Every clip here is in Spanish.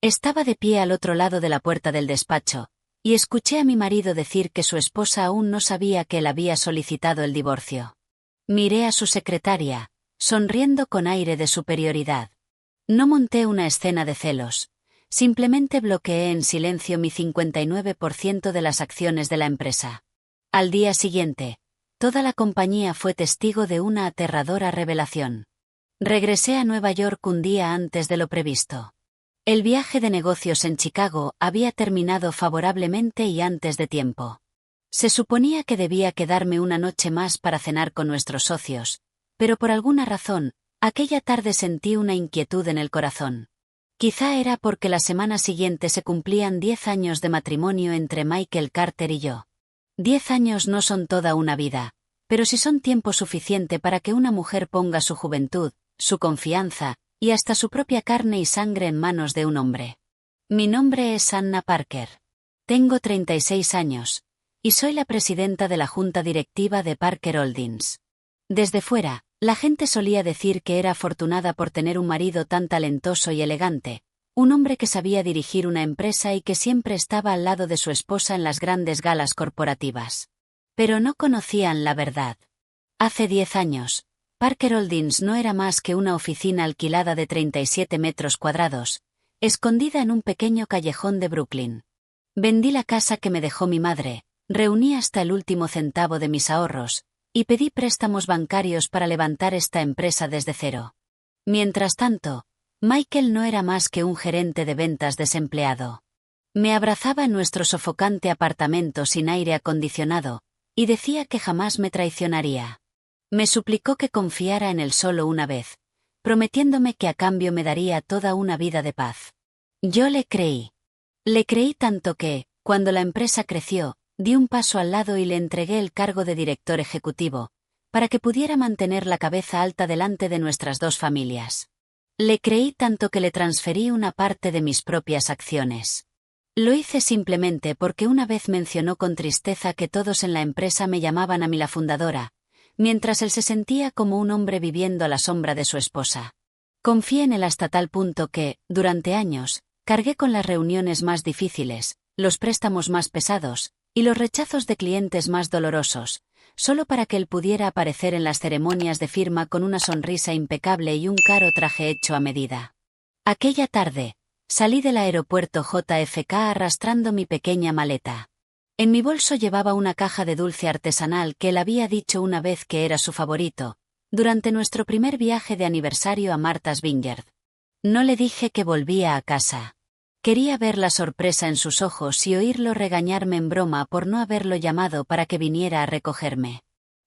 Estaba de pie al otro lado de la puerta del despacho, y escuché a mi marido decir que su esposa aún no sabía que él había solicitado el divorcio. Miré a su secretaria, sonriendo con aire de superioridad. No monté una escena de celos, simplemente bloqueé en silencio mi 59% de las acciones de la empresa. Al día siguiente, toda la compañía fue testigo de una aterradora revelación. Regresé a Nueva York un día antes de lo previsto. El viaje de negocios en Chicago había terminado favorablemente y antes de tiempo. Se suponía que debía quedarme una noche más para cenar con nuestros socios, pero por alguna razón, aquella tarde sentí una inquietud en el corazón. Quizá era porque la semana siguiente se cumplían 10 años de matrimonio entre Michael Carter y yo. 10 años no son toda una vida, pero sí son tiempo suficiente para que una mujer ponga su juventud, su confianza, y hasta su propia carne y sangre en manos de un hombre. Mi nombre es Anna Parker. Tengo 36 años, y soy la presidenta de la junta directiva de Parker Holdings. Desde fuera, la gente solía decir que era afortunada por tener un marido tan talentoso y elegante, un hombre que sabía dirigir una empresa y que siempre estaba al lado de su esposa en las grandes galas corporativas. Pero no conocían la verdad. Hace 10 años, Parker Holdings no era más que una oficina alquilada de 37 metros cuadrados, escondida en un pequeño callejón de Brooklyn. Vendí la casa que me dejó mi madre, reuní hasta el último centavo de mis ahorros, y pedí préstamos bancarios para levantar esta empresa desde cero. Mientras tanto, Michael no era más que un gerente de ventas desempleado. Me abrazaba en nuestro sofocante apartamento sin aire acondicionado, y decía que jamás me traicionaría. Me suplicó que confiara en él solo una vez, prometiéndome que a cambio me daría toda una vida de paz. Yo le creí. Le creí tanto que, cuando la empresa creció, di un paso al lado y le entregué el cargo de director ejecutivo, para que pudiera mantener la cabeza alta delante de nuestras dos familias. Le creí tanto que le transferí una parte de mis propias acciones. Lo hice simplemente porque una vez mencionó con tristeza que todos en la empresa me llamaban a mí la fundadora, mientras él se sentía como un hombre viviendo a la sombra de su esposa. Confié en él hasta tal punto que, durante años, cargué con las reuniones más difíciles, los préstamos más pesados, y los rechazos de clientes más dolorosos, solo para que él pudiera aparecer en las ceremonias de firma con una sonrisa impecable y un caro traje hecho a medida. Aquella tarde, salí del aeropuerto JFK arrastrando mi pequeña maleta. En mi bolso llevaba una caja de dulce artesanal que él había dicho una vez que era su favorito, durante nuestro primer viaje de aniversario a Martha's Vineyard. No le dije que volvía a casa. Quería ver la sorpresa en sus ojos y oírlo regañarme en broma por no haberlo llamado para que viniera a recogerme.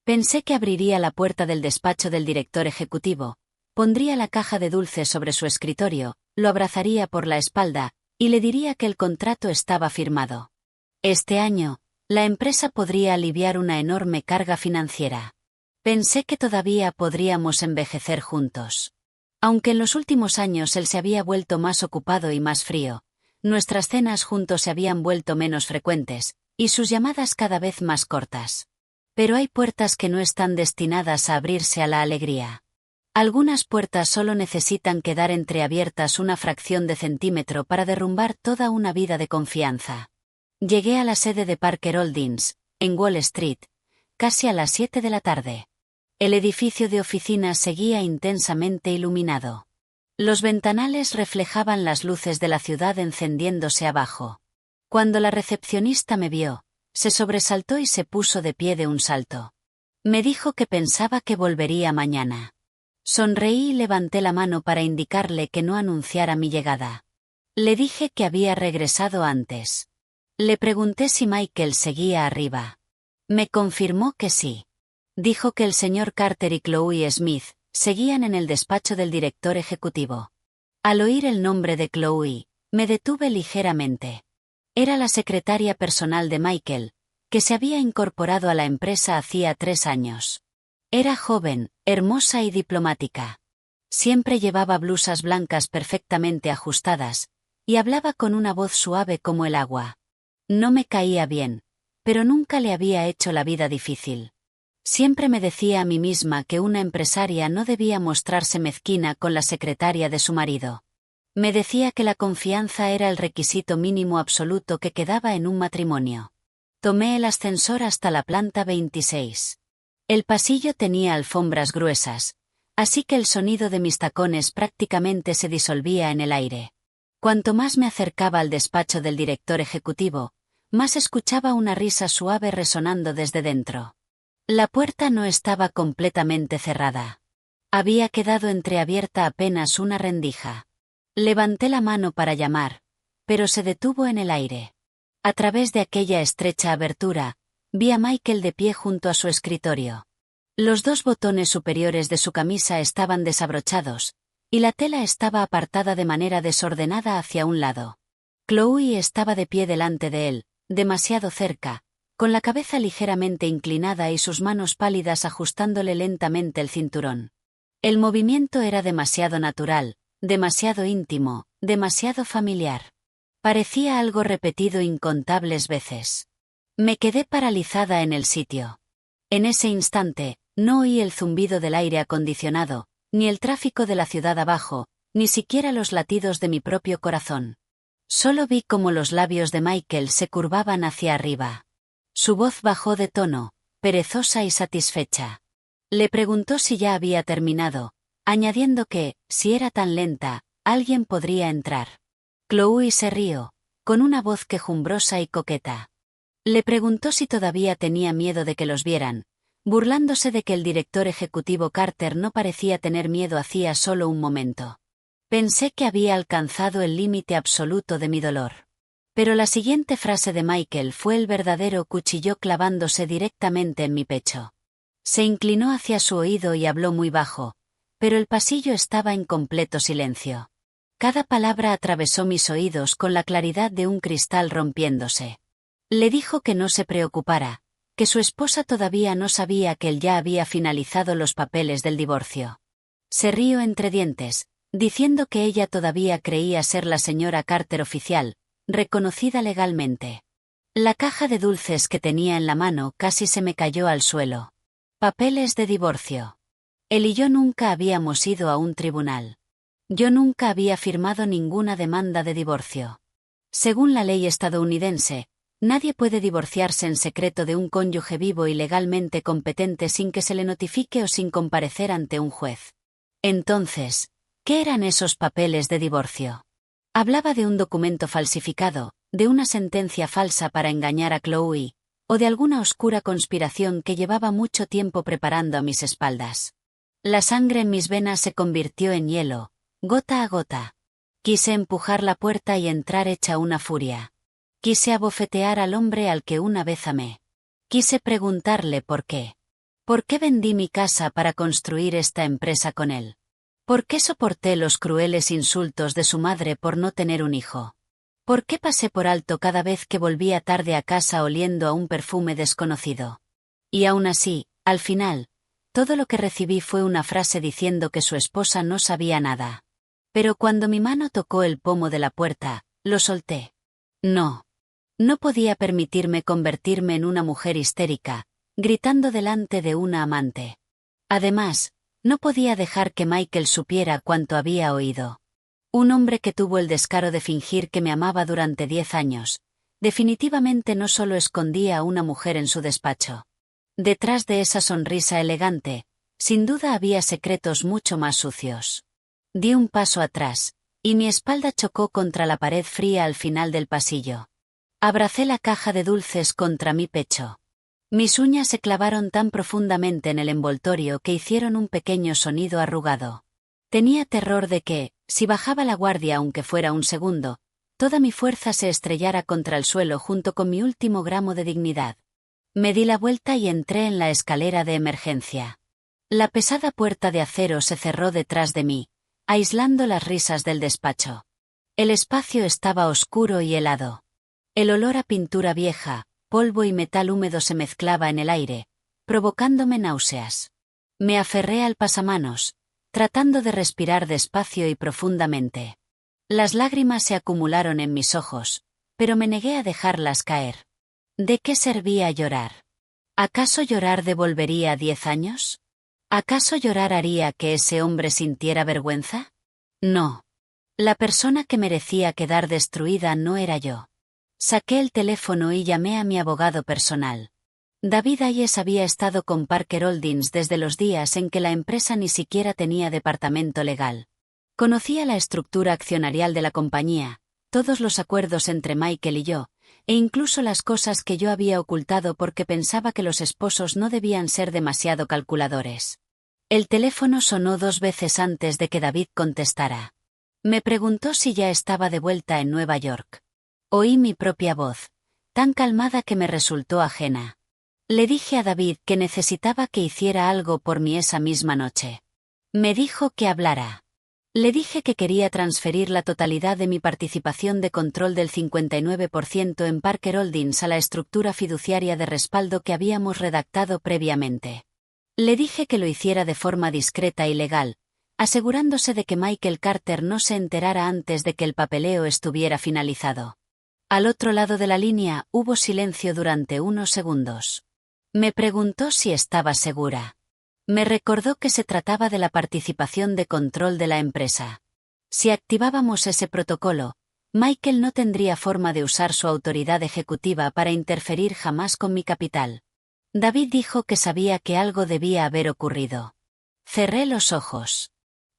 Pensé que abriría la puerta del despacho del director ejecutivo, pondría la caja de dulces sobre su escritorio, lo abrazaría por la espalda, y le diría que el contrato estaba firmado. Este año, la empresa podría aliviar una enorme carga financiera. Pensé que todavía podríamos envejecer juntos. Aunque en los últimos años él se había vuelto más ocupado y más frío, nuestras cenas juntos se habían vuelto menos frecuentes, y sus llamadas cada vez más cortas. Pero hay puertas que no están destinadas a abrirse a la alegría. Algunas puertas solo necesitan quedar entreabiertas una fracción de centímetro para derrumbar toda una vida de confianza. Llegué a la sede de Parker Holdings, en Wall Street, casi a las 7 de la tarde. El edificio de oficinas seguía intensamente iluminado. Los ventanales reflejaban las luces de la ciudad encendiéndose abajo. Cuando la recepcionista me vio, se sobresaltó y se puso de pie de un salto. Me dijo que pensaba que volvería mañana. Sonreí y levanté la mano para indicarle que no anunciara mi llegada. Le dije que había regresado antes. Le pregunté si Michael seguía arriba. Me confirmó que sí. Dijo que el señor Carter y Chloe Smith seguían en el despacho del director ejecutivo. Al oír el nombre de Chloe, me detuve ligeramente. Era la secretaria personal de Michael, que se había incorporado a la empresa hacía 3 años. Era joven, hermosa y diplomática. Siempre llevaba blusas blancas perfectamente ajustadas, y hablaba con una voz suave como el agua. No me caía bien, pero nunca le había hecho la vida difícil. Siempre me decía a mí misma que una empresaria no debía mostrarse mezquina con la secretaria de su marido. Me decía que la confianza era el requisito mínimo absoluto que quedaba en un matrimonio. Tomé el ascensor hasta la planta 26. El pasillo tenía alfombras gruesas, así que el sonido de mis tacones prácticamente se disolvía en el aire. Cuanto más me acercaba al despacho del director ejecutivo, más escuchaba una risa suave resonando desde dentro. La puerta no estaba completamente cerrada. Había quedado entreabierta apenas una rendija. Levanté la mano para llamar, pero se detuvo en el aire. A través de aquella estrecha abertura, vi a Michael de pie junto a su escritorio. Los dos botones superiores de su camisa estaban desabrochados, y la tela estaba apartada de manera desordenada hacia un lado. Chloe estaba de pie delante de él, demasiado cerca, con la cabeza ligeramente inclinada y sus manos pálidas ajustándole lentamente el cinturón. El movimiento era demasiado natural, demasiado íntimo, demasiado familiar. Parecía algo repetido incontables veces. Me quedé paralizada en el sitio. En ese instante, no oí el zumbido del aire acondicionado, ni el tráfico de la ciudad abajo, ni siquiera los latidos de mi propio corazón. Solo vi cómo los labios de Michael se curvaban hacia arriba. Su voz bajó de tono, perezosa y satisfecha. Le preguntó si ya había terminado, añadiendo que, si era tan lenta, alguien podría entrar. Chloe se rió, con una voz quejumbrosa y coqueta. Le preguntó si todavía tenía miedo de que los vieran, burlándose de que el director ejecutivo Carter no parecía tener miedo hacía solo un momento. Pensé que había alcanzado el límite absoluto de mi dolor. Pero la siguiente frase de Michael fue el verdadero cuchillo clavándose directamente en mi pecho. Se inclinó hacia su oído y habló muy bajo, pero el pasillo estaba en completo silencio. Cada palabra atravesó mis oídos con la claridad de un cristal rompiéndose. Le dijo que no se preocupara, que su esposa todavía no sabía que él ya había finalizado los papeles del divorcio. Se rió entre dientes, diciendo que ella todavía creía ser la señora Carter oficial, reconocida legalmente. La caja de dulces que tenía en la mano casi se me cayó al suelo. Papeles de divorcio. Él y yo nunca habíamos ido a un tribunal. Yo nunca había firmado ninguna demanda de divorcio. Según la ley estadounidense, nadie puede divorciarse en secreto de un cónyuge vivo y legalmente competente sin que se le notifique o sin comparecer ante un juez. Entonces, ¿qué eran esos papeles de divorcio? Hablaba de un documento falsificado, de una sentencia falsa para engañar a Chloe, o de alguna oscura conspiración que llevaba mucho tiempo preparando a mis espaldas. La sangre en mis venas se convirtió en hielo, gota a gota. Quise empujar la puerta y entrar hecha una furia. Quise abofetear al hombre al que una vez amé. Quise preguntarle por qué. ¿Por qué vendí mi casa para construir esta empresa con él? ¿Por qué soporté los crueles insultos de su madre por no tener un hijo? ¿Por qué pasé por alto cada vez que volvía tarde a casa oliendo a un perfume desconocido? Y aún así, al final, todo lo que recibí fue una frase diciendo que su esposa no sabía nada. Pero cuando mi mano tocó el pomo de la puerta, lo solté. No. No podía permitirme convertirme en una mujer histérica, gritando delante de una amante. Además, no podía dejar que Michael supiera cuánto había oído. Un hombre que tuvo el descaro de fingir que me amaba durante 10 años, definitivamente no solo escondía a una mujer en su despacho. Detrás de esa sonrisa elegante, sin duda había secretos mucho más sucios. Di un paso atrás, y mi espalda chocó contra la pared fría al final del pasillo. Abracé la caja de dulces contra mi pecho. Mis uñas se clavaron tan profundamente en el envoltorio que hicieron un pequeño sonido arrugado. Tenía terror de que, si bajaba la guardia aunque fuera un segundo, toda mi fuerza se estrellara contra el suelo junto con mi último gramo de dignidad. Me di la vuelta y entré en la escalera de emergencia. La pesada puerta de acero se cerró detrás de mí, aislando las risas del despacho. El espacio estaba oscuro y helado. El olor a pintura vieja, polvo y metal húmedo se mezclaba en el aire, provocándome náuseas. Me aferré al pasamanos, tratando de respirar despacio y profundamente. Las lágrimas se acumularon en mis ojos, pero me negué a dejarlas caer. ¿De qué servía llorar? ¿Acaso llorar devolvería 10 años? ¿Acaso llorar haría que ese hombre sintiera vergüenza? No. La persona que merecía quedar destruida no era yo. Saqué el teléfono y llamé a mi abogado personal. David Hayes había estado con Parker Holdings desde los días en que la empresa ni siquiera tenía departamento legal. Conocía la estructura accionarial de la compañía, todos los acuerdos entre Michael y yo, e incluso las cosas que yo había ocultado porque pensaba que los esposos no debían ser demasiado calculadores. El teléfono sonó 2 veces antes de que David contestara. Me preguntó si ya estaba de vuelta en Nueva York. Oí mi propia voz, tan calmada que me resultó ajena. Le dije a David que necesitaba que hiciera algo por mí esa misma noche. Me dijo que hablara. Le dije que quería transferir la totalidad de mi participación de control del 59% en Parker Holdings a la estructura fiduciaria de respaldo que habíamos redactado previamente. Le dije que lo hiciera de forma discreta y legal, asegurándose de que Michael Carter no se enterara antes de que el papeleo estuviera finalizado. Al otro lado de la línea hubo silencio durante unos segundos. Me preguntó si estaba segura. Me recordó que se trataba de la participación de control de la empresa. Si activábamos ese protocolo, Michael no tendría forma de usar su autoridad ejecutiva para interferir jamás con mi capital. David dijo que sabía que algo debía haber ocurrido. Cerré los ojos.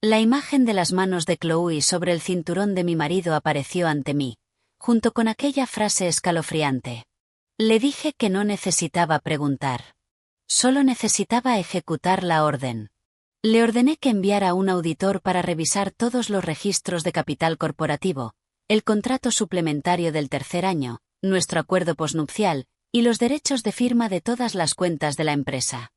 La imagen de las manos de Chloe sobre el cinturón de mi marido apareció ante mí, junto con aquella frase escalofriante. Le dije que no necesitaba preguntar. Solo necesitaba ejecutar la orden. Le ordené que enviara a un auditor para revisar todos los registros de capital corporativo, el contrato suplementario del tercer año, nuestro acuerdo posnupcial, y los derechos de firma de todas las cuentas de la empresa.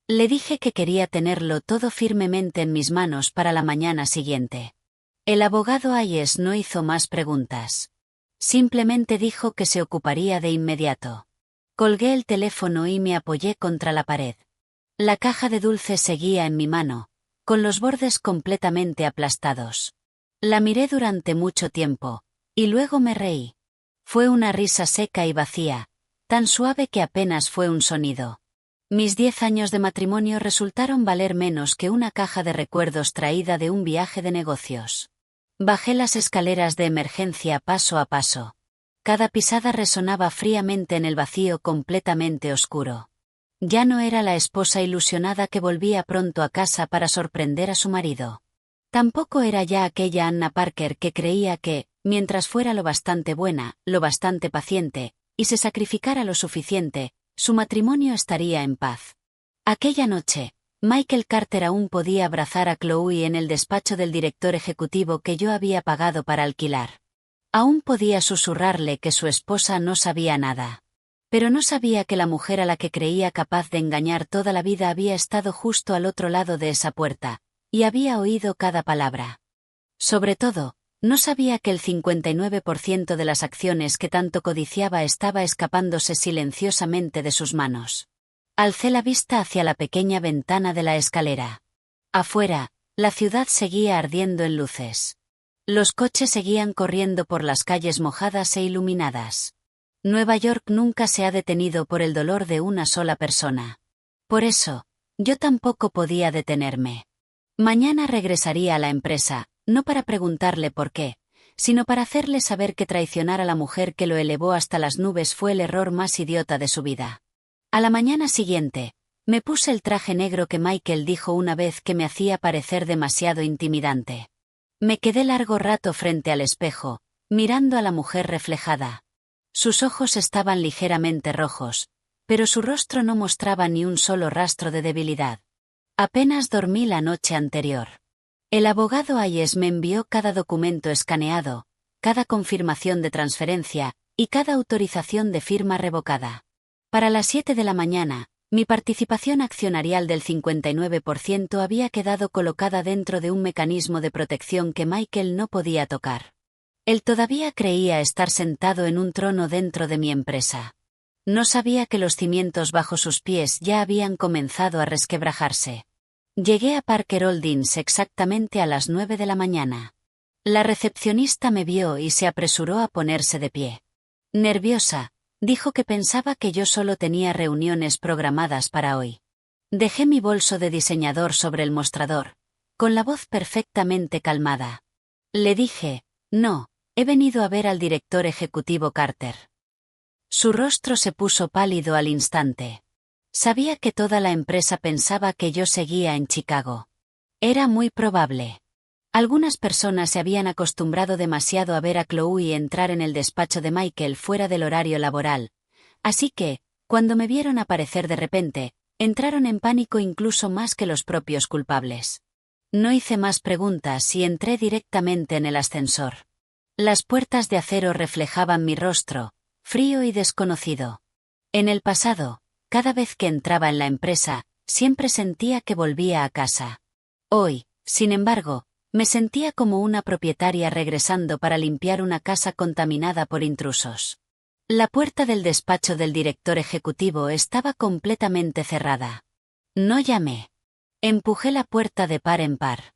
Le dije que quería tenerlo todo firmemente en mis manos para la mañana siguiente. El abogado Hayes no hizo más preguntas. Simplemente dijo que se ocuparía de inmediato. Colgué el teléfono y me apoyé contra la pared. La caja de dulces seguía en mi mano, con los bordes completamente aplastados. La miré durante mucho tiempo, y luego me reí. Fue una risa seca y vacía, tan suave que apenas fue un sonido. Mis 10 años de matrimonio resultaron valer menos que una caja de recuerdos traída de un viaje de negocios. Bajé las escaleras de emergencia paso a paso. Cada pisada resonaba fríamente en el vacío completamente oscuro. Ya no era la esposa ilusionada que volvía pronto a casa para sorprender a su marido. Tampoco era ya aquella Anna Parker que creía que, mientras fuera lo bastante buena, lo bastante paciente, y se sacrificara lo suficiente, su matrimonio estaría en paz. Aquella noche, Michael Carter aún podía abrazar a Chloe en el despacho del director ejecutivo que yo había pagado para alquilar. Aún podía susurrarle que su esposa no sabía nada. Pero no sabía que la mujer a la que creía capaz de engañar toda la vida había estado justo al otro lado de esa puerta, y había oído cada palabra. Sobre todo, no sabía que el 59% de las acciones que tanto codiciaba estaba escapándose silenciosamente de sus manos. Alcé la vista hacia la pequeña ventana de la escalera. Afuera, la ciudad seguía ardiendo en luces. Los coches seguían corriendo por las calles mojadas e iluminadas. Nueva York nunca se ha detenido por el dolor de una sola persona. Por eso, yo tampoco podía detenerme. Mañana regresaría a la empresa, no para preguntarle por qué, sino para hacerle saber que traicionar a la mujer que lo elevó hasta las nubes fue el error más idiota de su vida. A la mañana siguiente, me puse el traje negro que Michael dijo una vez que me hacía parecer demasiado intimidante. Me quedé largo rato frente al espejo, mirando a la mujer reflejada. Sus ojos estaban ligeramente rojos, pero su rostro no mostraba ni un solo rastro de debilidad. Apenas dormí la noche anterior. El abogado Hayes me envió cada documento escaneado, cada confirmación de transferencia, y cada autorización de firma revocada. Para las 7 de la mañana, mi participación accionarial del 59% había quedado colocada dentro de un mecanismo de protección que Michael no podía tocar. Él todavía creía estar sentado en un trono dentro de mi empresa. No sabía que los cimientos bajo sus pies ya habían comenzado a resquebrajarse. Llegué a Parker Holdings exactamente a las 9 de la mañana. La recepcionista me vio y se apresuró a ponerse de pie. Nerviosa, dijo que pensaba que yo solo tenía reuniones programadas para hoy. Dejé mi bolso de diseñador sobre el mostrador, con la voz perfectamente calmada. Le dije, no, he venido a ver al director ejecutivo Carter. Su rostro se puso pálido al instante. Sabía que toda la empresa pensaba que yo seguía en Chicago. Era muy probable. Algunas personas se habían acostumbrado demasiado a ver a Chloe entrar en el despacho de Michael fuera del horario laboral, así que, cuando me vieron aparecer de repente, entraron en pánico incluso más que los propios culpables. No hice más preguntas y entré directamente en el ascensor. Las puertas de acero reflejaban mi rostro, frío y desconocido. En el pasado, cada vez que entraba en la empresa, siempre sentía que volvía a casa. Hoy, sin embargo, me sentía como una propietaria regresando para limpiar una casa contaminada por intrusos. La puerta del despacho del director ejecutivo estaba completamente cerrada. No llamé. Empujé la puerta de par en par.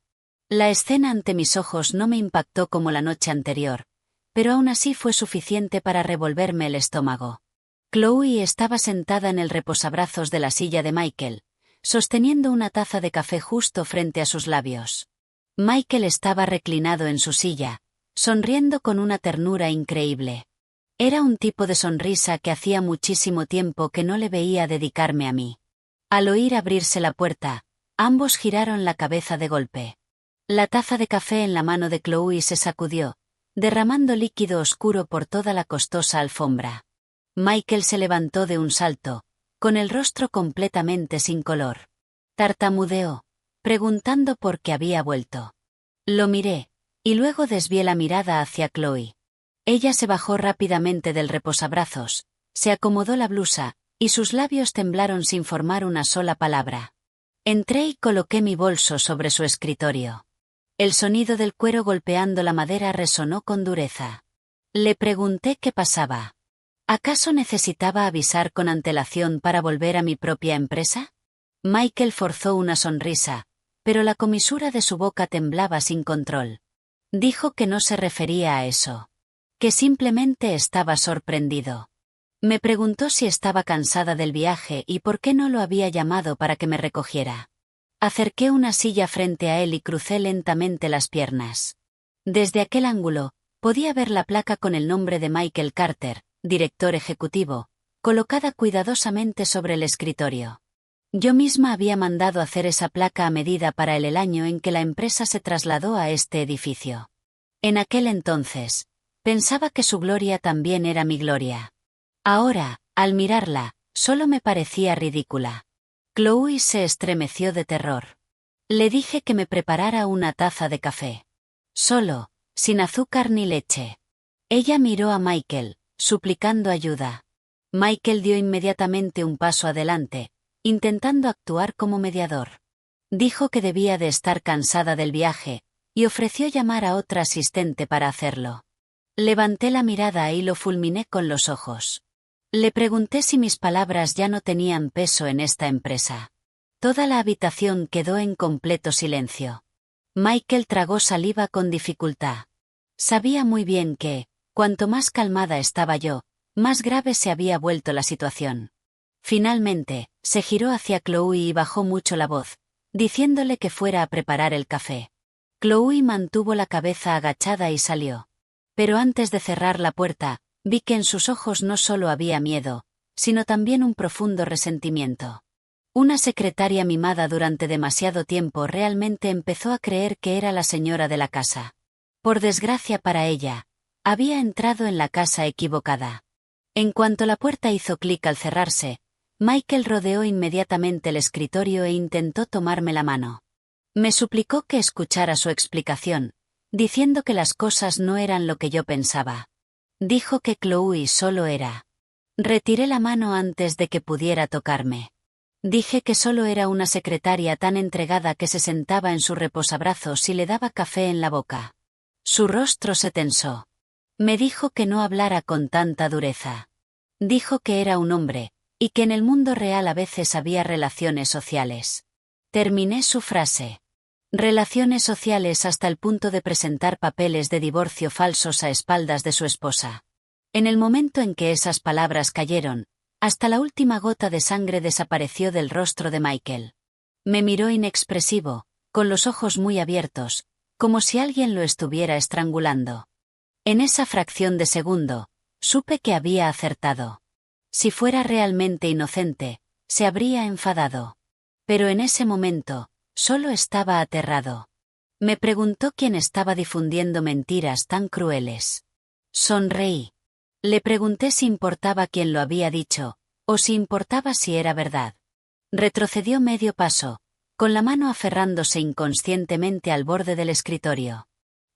La escena ante mis ojos no me impactó como la noche anterior, pero aún así fue suficiente para revolverme el estómago. Chloe estaba sentada en el reposabrazos de la silla de Michael, sosteniendo una taza de café justo frente a sus labios. Michael estaba reclinado en su silla, sonriendo con una ternura increíble. Era un tipo de sonrisa que hacía muchísimo tiempo que no le veía dedicarme a mí. Al oír abrirse la puerta, ambos giraron la cabeza de golpe. La taza de café en la mano de Chloe se sacudió, derramando líquido oscuro por toda la costosa alfombra. Michael se levantó de un salto, con el rostro completamente sin color. Tartamudeó, preguntando por qué había vuelto. Lo miré, y luego desvié la mirada hacia Chloe. Ella se bajó rápidamente del reposabrazos, se acomodó la blusa, y sus labios temblaron sin formar una sola palabra. Entré y coloqué mi bolso sobre su escritorio. El sonido del cuero golpeando la madera resonó con dureza. Le pregunté qué pasaba. ¿Acaso necesitaba avisar con antelación para volver a mi propia empresa? Michael forzó una sonrisa, pero la comisura de su boca temblaba sin control. Dijo que no se refería a eso. Que simplemente estaba sorprendido. Me preguntó si estaba cansada del viaje y por qué no lo había llamado para que me recogiera. Acerqué una silla frente a él y crucé lentamente las piernas. Desde aquel ángulo, podía ver la placa con el nombre de Michael Carter, director ejecutivo, colocada cuidadosamente sobre el escritorio. Yo misma había mandado hacer esa placa a medida para el año en que la empresa se trasladó a este edificio. En aquel entonces, pensaba que su gloria también era mi gloria. Ahora, al mirarla, solo me parecía ridícula. Chloe se estremeció de terror. Le dije que me preparara una taza de café. Solo, sin azúcar ni leche. Ella miró a Michael, suplicando ayuda. Michael dio inmediatamente un paso adelante, intentando actuar como mediador. Dijo que debía de estar cansada del viaje, y ofreció llamar a otra asistente para hacerlo. Levanté la mirada y lo fulminé con los ojos. Le pregunté si mis palabras ya no tenían peso en esta empresa. Toda la habitación quedó en completo silencio. Michael tragó saliva con dificultad. Sabía muy bien que, cuanto más calmada estaba yo, más grave se había vuelto la situación. Finalmente, se giró hacia Chloe y bajó mucho la voz, diciéndole que fuera a preparar el café. Chloe mantuvo la cabeza agachada y salió. Pero antes de cerrar la puerta, vi que en sus ojos no solo había miedo, sino también un profundo resentimiento. Una secretaria mimada durante demasiado tiempo realmente empezó a creer que era la señora de la casa. Por desgracia para ella, había entrado en la casa equivocada. En cuanto la puerta hizo clic al cerrarse, Michael rodeó inmediatamente el escritorio e intentó tomarme la mano. Me suplicó que escuchara su explicación, diciendo que las cosas no eran lo que yo pensaba. Dijo que Chloe solo era. Retiré la mano antes de que pudiera tocarme. Dije que solo era una secretaria tan entregada que se sentaba en su reposabrazos y le daba café en la boca. Su rostro se tensó. Me dijo que no hablara con tanta dureza. Dijo que era un hombre, y que en el mundo real a veces había relaciones sociales. Terminé su frase. Relaciones sociales hasta el punto de presentar papeles de divorcio falsos a espaldas de su esposa. En el momento en que esas palabras cayeron, hasta la última gota de sangre desapareció del rostro de Michael. Me miró inexpresivo, con los ojos muy abiertos, como si alguien lo estuviera estrangulando. En esa fracción de segundo, supe que había acertado. Si fuera realmente inocente, se habría enfadado. Pero en ese momento, solo estaba aterrado. Me preguntó quién estaba difundiendo mentiras tan crueles. Sonreí. Le pregunté si importaba quién lo había dicho, o si importaba si era verdad. Retrocedió medio paso, con la mano aferrándose inconscientemente al borde del escritorio.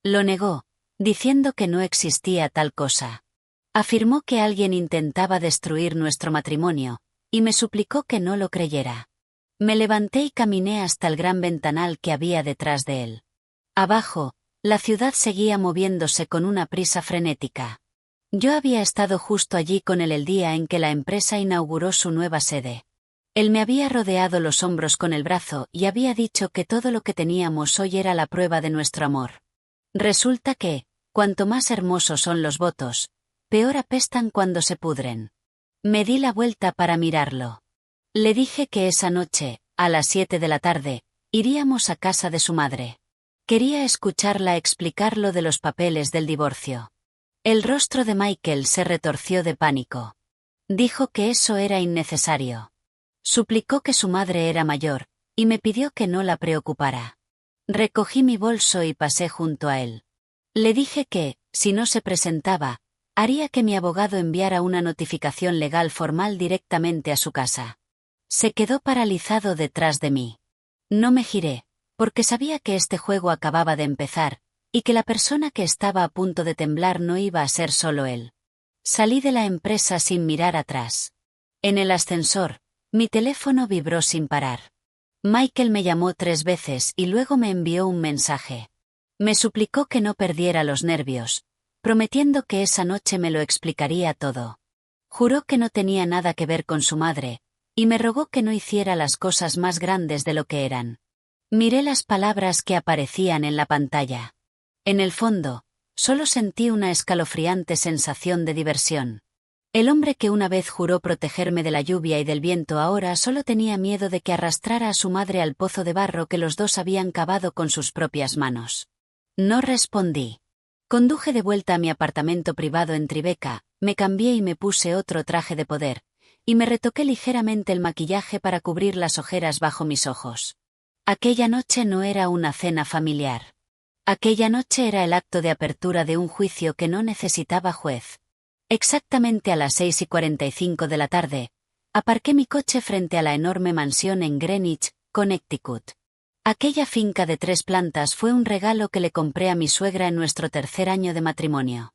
Lo negó, diciendo que no existía tal cosa. Afirmó que alguien intentaba destruir nuestro matrimonio, y me suplicó que no lo creyera. Me levanté y caminé hasta el gran ventanal que había detrás de él. Abajo, la ciudad seguía moviéndose con una prisa frenética. Yo había estado justo allí con él el día en que la empresa inauguró su nueva sede. Él me había rodeado los hombros con el brazo y había dicho que todo lo que teníamos hoy era la prueba de nuestro amor. Resulta que, cuanto más hermosos son los votos, peor apestan cuando se pudren. Me di la vuelta para mirarlo. Le dije que esa noche, a las 7 de la tarde, iríamos a casa de su madre. Quería escucharla explicar lo de los papeles del divorcio. El rostro de Michael se retorció de pánico. Dijo que eso era innecesario. Suplicó que su madre era mayor, y me pidió que no la preocupara. Recogí mi bolso y pasé junto a él. Le dije que, si no se presentaba, haría que mi abogado enviara una notificación legal formal directamente a su casa. Se quedó paralizado detrás de mí. No me giré, porque sabía que este juego acababa de empezar, y que la persona que estaba a punto de temblar no iba a ser solo él. Salí de la empresa sin mirar atrás. En el ascensor, mi teléfono vibró sin parar. Michael me llamó 3 veces y luego me envió un mensaje. Me suplicó que no perdiera los nervios, prometiendo que esa noche me lo explicaría todo. Juró que no tenía nada que ver con su madre, y me rogó que no hiciera las cosas más grandes de lo que eran. Miré las palabras que aparecían en la pantalla. En el fondo, solo sentí una escalofriante sensación de diversión. El hombre que una vez juró protegerme de la lluvia y del viento ahora solo tenía miedo de que arrastrara a su madre al pozo de barro que los dos habían cavado con sus propias manos. No respondí. Conduje de vuelta a mi apartamento privado en Tribeca, me cambié y me puse otro traje de poder, y me retoqué ligeramente el maquillaje para cubrir las ojeras bajo mis ojos. Aquella noche no era una cena familiar. Aquella noche era el acto de apertura de un juicio que no necesitaba juez. Exactamente a las 6:45 de la tarde, aparqué mi coche frente a la enorme mansión en Greenwich, Connecticut. Aquella finca de 3 plantas fue un regalo que le compré a mi suegra en nuestro tercer año de matrimonio.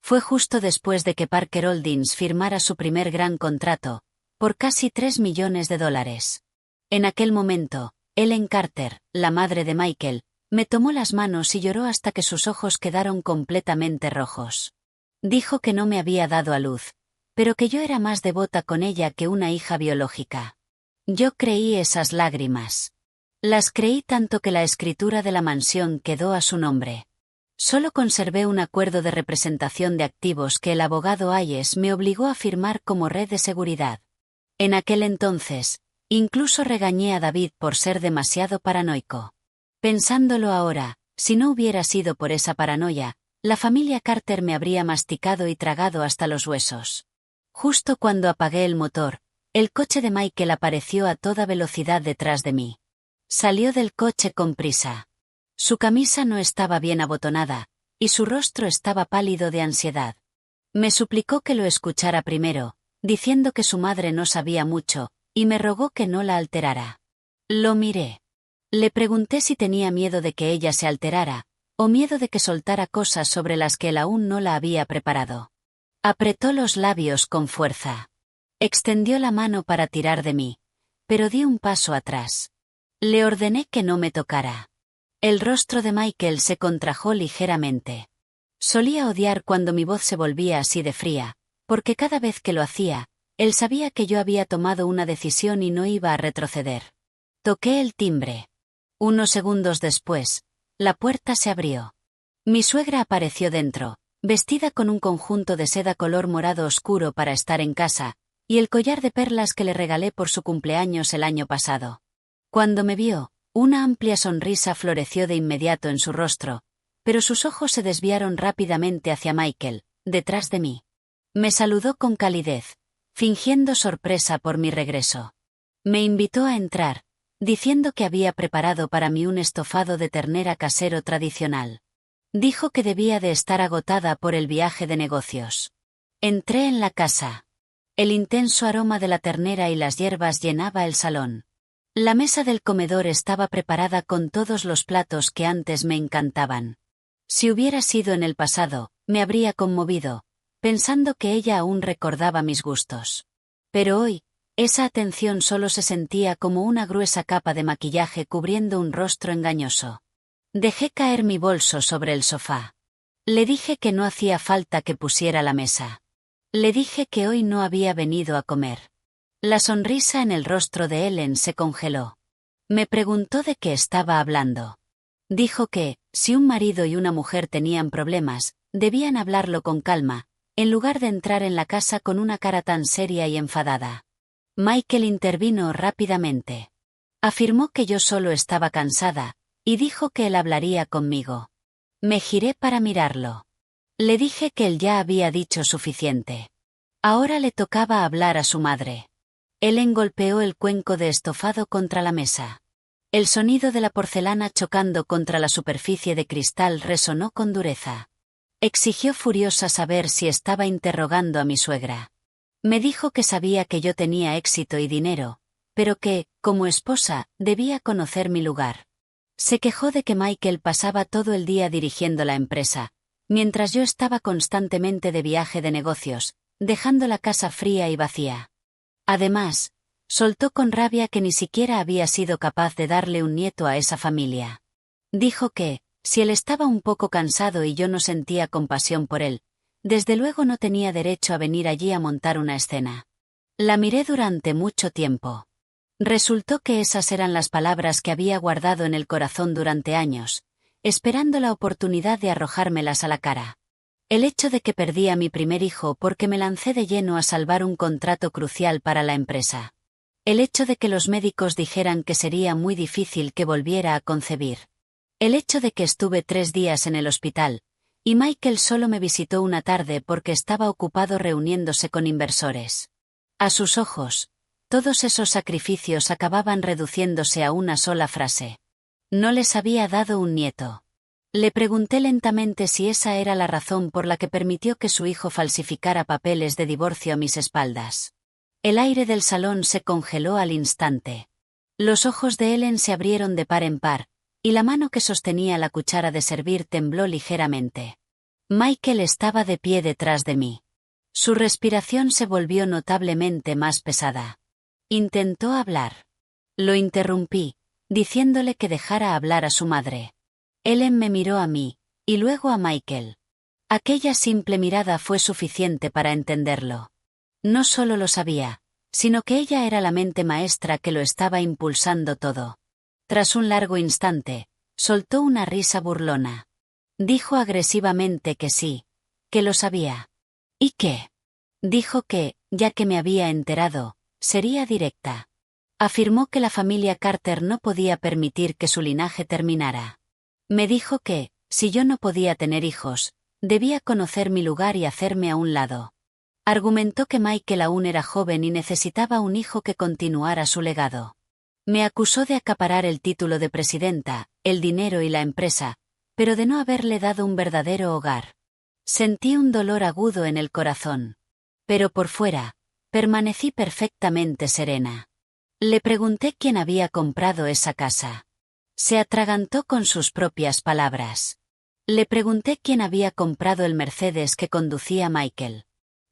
Fue justo después de que Parker Holdings firmara su primer gran contrato, por casi $3 millones. En aquel momento, Ellen Carter, la madre de Michael, me tomó las manos y lloró hasta que sus ojos quedaron completamente rojos. Dijo que no me había dado a luz, pero que yo era más devota con ella que una hija biológica. Yo creí esas lágrimas. Las creí tanto que la escritura de la mansión quedó a su nombre. Solo conservé un acuerdo de representación de activos que el abogado Hayes me obligó a firmar como red de seguridad. En aquel entonces, incluso regañé a David por ser demasiado paranoico. Pensándolo ahora, si no hubiera sido por esa paranoia, la familia Carter me habría masticado y tragado hasta los huesos. Justo cuando apagué el motor, el coche de Michael apareció a toda velocidad detrás de mí. Salió del coche con prisa. Su camisa no estaba bien abotonada, y su rostro estaba pálido de ansiedad. Me suplicó que lo escuchara primero, diciendo que su madre no sabía mucho, y me rogó que no la alterara. Lo miré. Le pregunté si tenía miedo de que ella se alterara, o miedo de que soltara cosas sobre las que él aún no la había preparado. Apretó los labios con fuerza. Extendió la mano para tirar de mí, pero di un paso atrás. Le ordené que no me tocara. El rostro de Michael se contrajo ligeramente. Solía odiar cuando mi voz se volvía así de fría, porque cada vez que lo hacía, él sabía que yo había tomado una decisión y no iba a retroceder. Toqué el timbre. Unos segundos después, la puerta se abrió. Mi suegra apareció dentro, vestida con un conjunto de seda color morado oscuro para estar en casa, y el collar de perlas que le regalé por su cumpleaños el año pasado. Cuando me vio, Una amplia sonrisa floreció de inmediato en su rostro, pero sus ojos se desviaron rápidamente hacia Michael, detrás de mí. Me saludó con calidez, fingiendo sorpresa por mi regreso. Me invitó a entrar, diciendo que había preparado para mí un estofado de ternera casero tradicional. Dijo que debía de estar agotada por el viaje de negocios. Entré en la casa. El intenso aroma de la ternera y las hierbas llenaba el salón. La mesa del comedor estaba preparada con todos los platos que antes me encantaban. Si hubiera sido en el pasado, me habría conmovido, pensando que ella aún recordaba mis gustos. Pero hoy, esa atención solo se sentía como una gruesa capa de maquillaje cubriendo un rostro engañoso. Dejé caer mi bolso sobre el sofá. Le dije que no hacía falta que pusiera la mesa. Le dije que hoy no había venido a comer. La sonrisa en el rostro de Ellen se congeló. Me preguntó de qué estaba hablando. Dijo que, si un marido y una mujer tenían problemas, debían hablarlo con calma, en lugar de entrar en la casa con una cara tan seria y enfadada. Michael intervino rápidamente. Afirmó que yo solo estaba cansada, y dijo que él hablaría conmigo. Me giré para mirarlo. Le dije que él ya había dicho suficiente. Ahora le tocaba hablar a su madre. Ellen golpeó el cuenco de estofado contra la mesa. El sonido de la porcelana chocando contra la superficie de cristal resonó con dureza. Exigió furiosa saber si estaba interrogando a mi suegra. Me dijo que sabía que yo tenía éxito y dinero, pero que, como esposa, debía conocer mi lugar. Se quejó de que Michael pasaba todo el día dirigiendo la empresa, mientras yo estaba constantemente de viaje de negocios, dejando la casa fría y vacía. Además, soltó con rabia que ni siquiera había sido capaz de darle un nieto a esa familia. Dijo que, si él estaba un poco cansado y yo no sentía compasión por él, desde luego no tenía derecho a venir allí a montar una escena. La miré durante mucho tiempo. Resultó que esas eran las palabras que había guardado en el corazón durante años, esperando la oportunidad de arrojármelas a la cara. El hecho de que perdí a mi primer hijo porque me lancé de lleno a salvar un contrato crucial para la empresa. El hecho de que los médicos dijeran que sería muy difícil que volviera a concebir. El hecho de que estuve 3 días en el hospital, y Michael solo me visitó una tarde porque estaba ocupado reuniéndose con inversores. A sus ojos, todos esos sacrificios acababan reduciéndose a una sola frase. No les había dado un nieto. Le pregunté lentamente si esa era la razón por la que permitió que su hijo falsificara papeles de divorcio a mis espaldas. El aire del salón se congeló al instante. Los ojos de Ellen se abrieron de par en par, y la mano que sostenía la cuchara de servir tembló ligeramente. Michael estaba de pie detrás de mí. Su respiración se volvió notablemente más pesada. Intentó hablar. Lo interrumpí, diciéndole que dejara hablar a su madre. Ellen me miró a mí, y luego a Michael. Aquella simple mirada fue suficiente para entenderlo. No solo lo sabía, sino que ella era la mente maestra que lo estaba impulsando todo. Tras un largo instante, soltó una risa burlona. Dijo agresivamente que sí, que lo sabía. ¿Y qué? Dijo que, ya que me había enterado, sería directa. Afirmó que la familia Carter no podía permitir que su linaje terminara. Me dijo que, si yo no podía tener hijos, debía conocer mi lugar y hacerme a un lado. Argumentó que Michael aún era joven y necesitaba un hijo que continuara su legado. Me acusó de acaparar el título de presidenta, el dinero y la empresa, pero de no haberle dado un verdadero hogar. Sentí un dolor agudo en el corazón. Pero por fuera, permanecí perfectamente serena. Le pregunté quién había comprado esa casa. Se atragantó con sus propias palabras. Le pregunté quién había comprado el Mercedes que conducía Michael.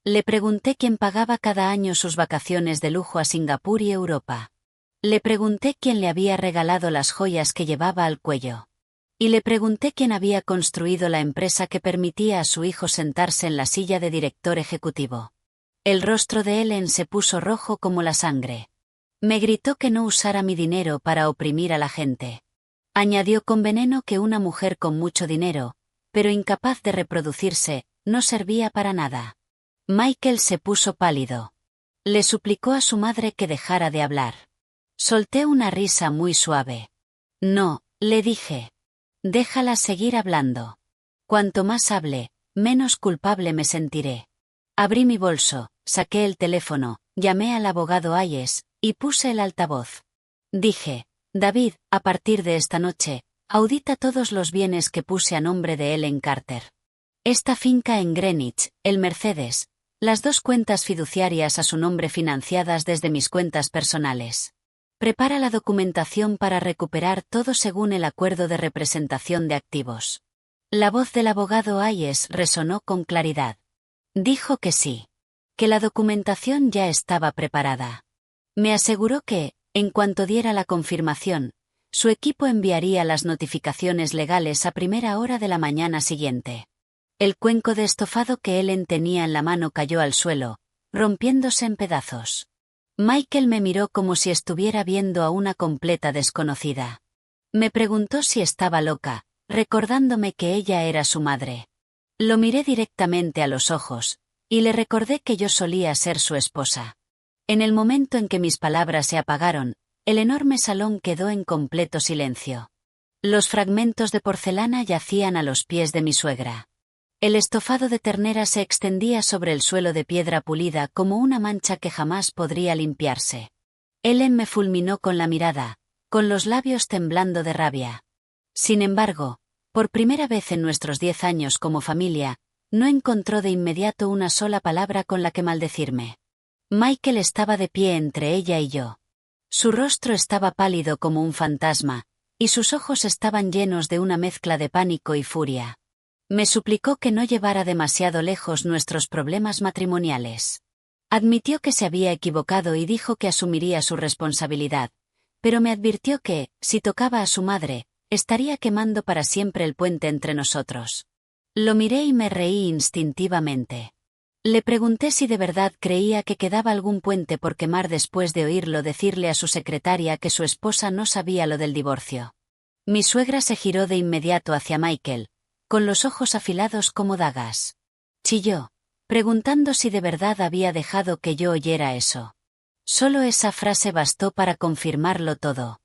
Le pregunté quién pagaba cada año sus vacaciones de lujo a Singapur y Europa. Le pregunté quién le había regalado las joyas que llevaba al cuello. Y le pregunté quién había construido la empresa que permitía a su hijo sentarse en la silla de director ejecutivo. El rostro de Ellen se puso rojo como la sangre. Me gritó que no usara mi dinero para oprimir a la gente. Añadió con veneno que una mujer con mucho dinero, pero incapaz de reproducirse, no servía para nada. Michael se puso pálido. Le suplicó a su madre que dejara de hablar. Solté una risa muy suave. No, le dije. Déjala seguir hablando. Cuanto más hable, menos culpable me sentiré. Abrí mi bolso, saqué el teléfono, llamé al abogado Hayes, y puse el altavoz. Dije, David, a partir de esta noche, audita todos los bienes que puse a nombre de Ellen Carter. Esta finca en Greenwich, el Mercedes, las 2 cuentas fiduciarias a su nombre financiadas desde mis cuentas personales. Prepara la documentación para recuperar todo según el acuerdo de representación de activos. La voz del abogado Hayes resonó con claridad. Dijo que sí. Que la documentación ya estaba preparada. Me aseguró que, en cuanto diera la confirmación, su equipo enviaría las notificaciones legales a primera hora de la mañana siguiente. El cuenco de estofado que Ellen tenía en la mano cayó al suelo, rompiéndose en pedazos. Michael me miró como si estuviera viendo a una completa desconocida. Me preguntó si estaba loca, recordándome que ella era su madre. Lo miré directamente a los ojos, y le recordé que yo solía ser su esposa. En el momento en que mis palabras se apagaron, el enorme salón quedó en completo silencio. Los fragmentos de porcelana yacían a los pies de mi suegra. El estofado de ternera se extendía sobre el suelo de piedra pulida como una mancha que jamás podría limpiarse. Ellen me fulminó con la mirada, con los labios temblando de rabia. Sin embargo, por primera vez en nuestros 10 años como familia, no encontró de inmediato una sola palabra con la que maldecirme. Michael estaba de pie entre ella y yo. Su rostro estaba pálido como un fantasma, y sus ojos estaban llenos de una mezcla de pánico y furia. Me suplicó que no llevara demasiado lejos nuestros problemas matrimoniales. Admitió que se había equivocado y dijo que asumiría su responsabilidad, pero me advirtió que, si tocaba a su madre, estaría quemando para siempre el puente entre nosotros. Lo miré y me reí instintivamente. Le pregunté si de verdad creía que quedaba algún puente por quemar después de oírlo decirle a su secretaria que su esposa no sabía lo del divorcio. Mi suegra se giró de inmediato hacia Michael, con los ojos afilados como dagas. Chilló, preguntando si de verdad había dejado que yo oyera eso. Solo esa frase bastó para confirmarlo todo.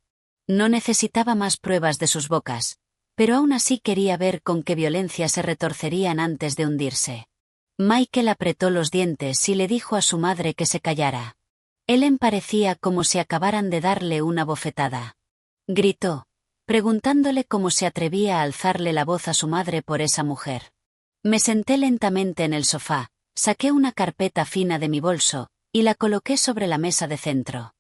No necesitaba más pruebas de sus bocas, pero aún así quería ver con qué violencia se retorcerían antes de hundirse. Michael apretó los dientes y le dijo a su madre que se callara. Ellen parecía como si acabaran de darle una bofetada. Gritó, preguntándole cómo se atrevía a alzarle la voz a su madre por esa mujer. Me senté lentamente en el sofá, saqué una carpeta fina de mi bolso, y la coloqué sobre la mesa de centro.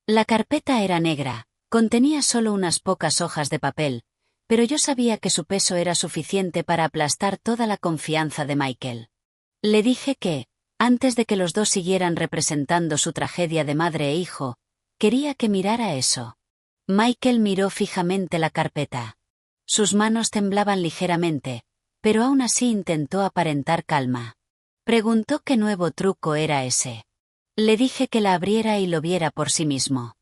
La carpeta era negra, contenía solo unas pocas hojas de papel, pero yo sabía que su peso era suficiente para aplastar toda la confianza de Michael. Le dije que, antes de que los dos siguieran representando su tragedia de madre e hijo, quería que mirara eso. Michael miró fijamente la carpeta. Sus manos temblaban ligeramente, pero aún así intentó aparentar calma. Preguntó qué nuevo truco era ese. Le dije que la abriera y lo viera por sí mismo.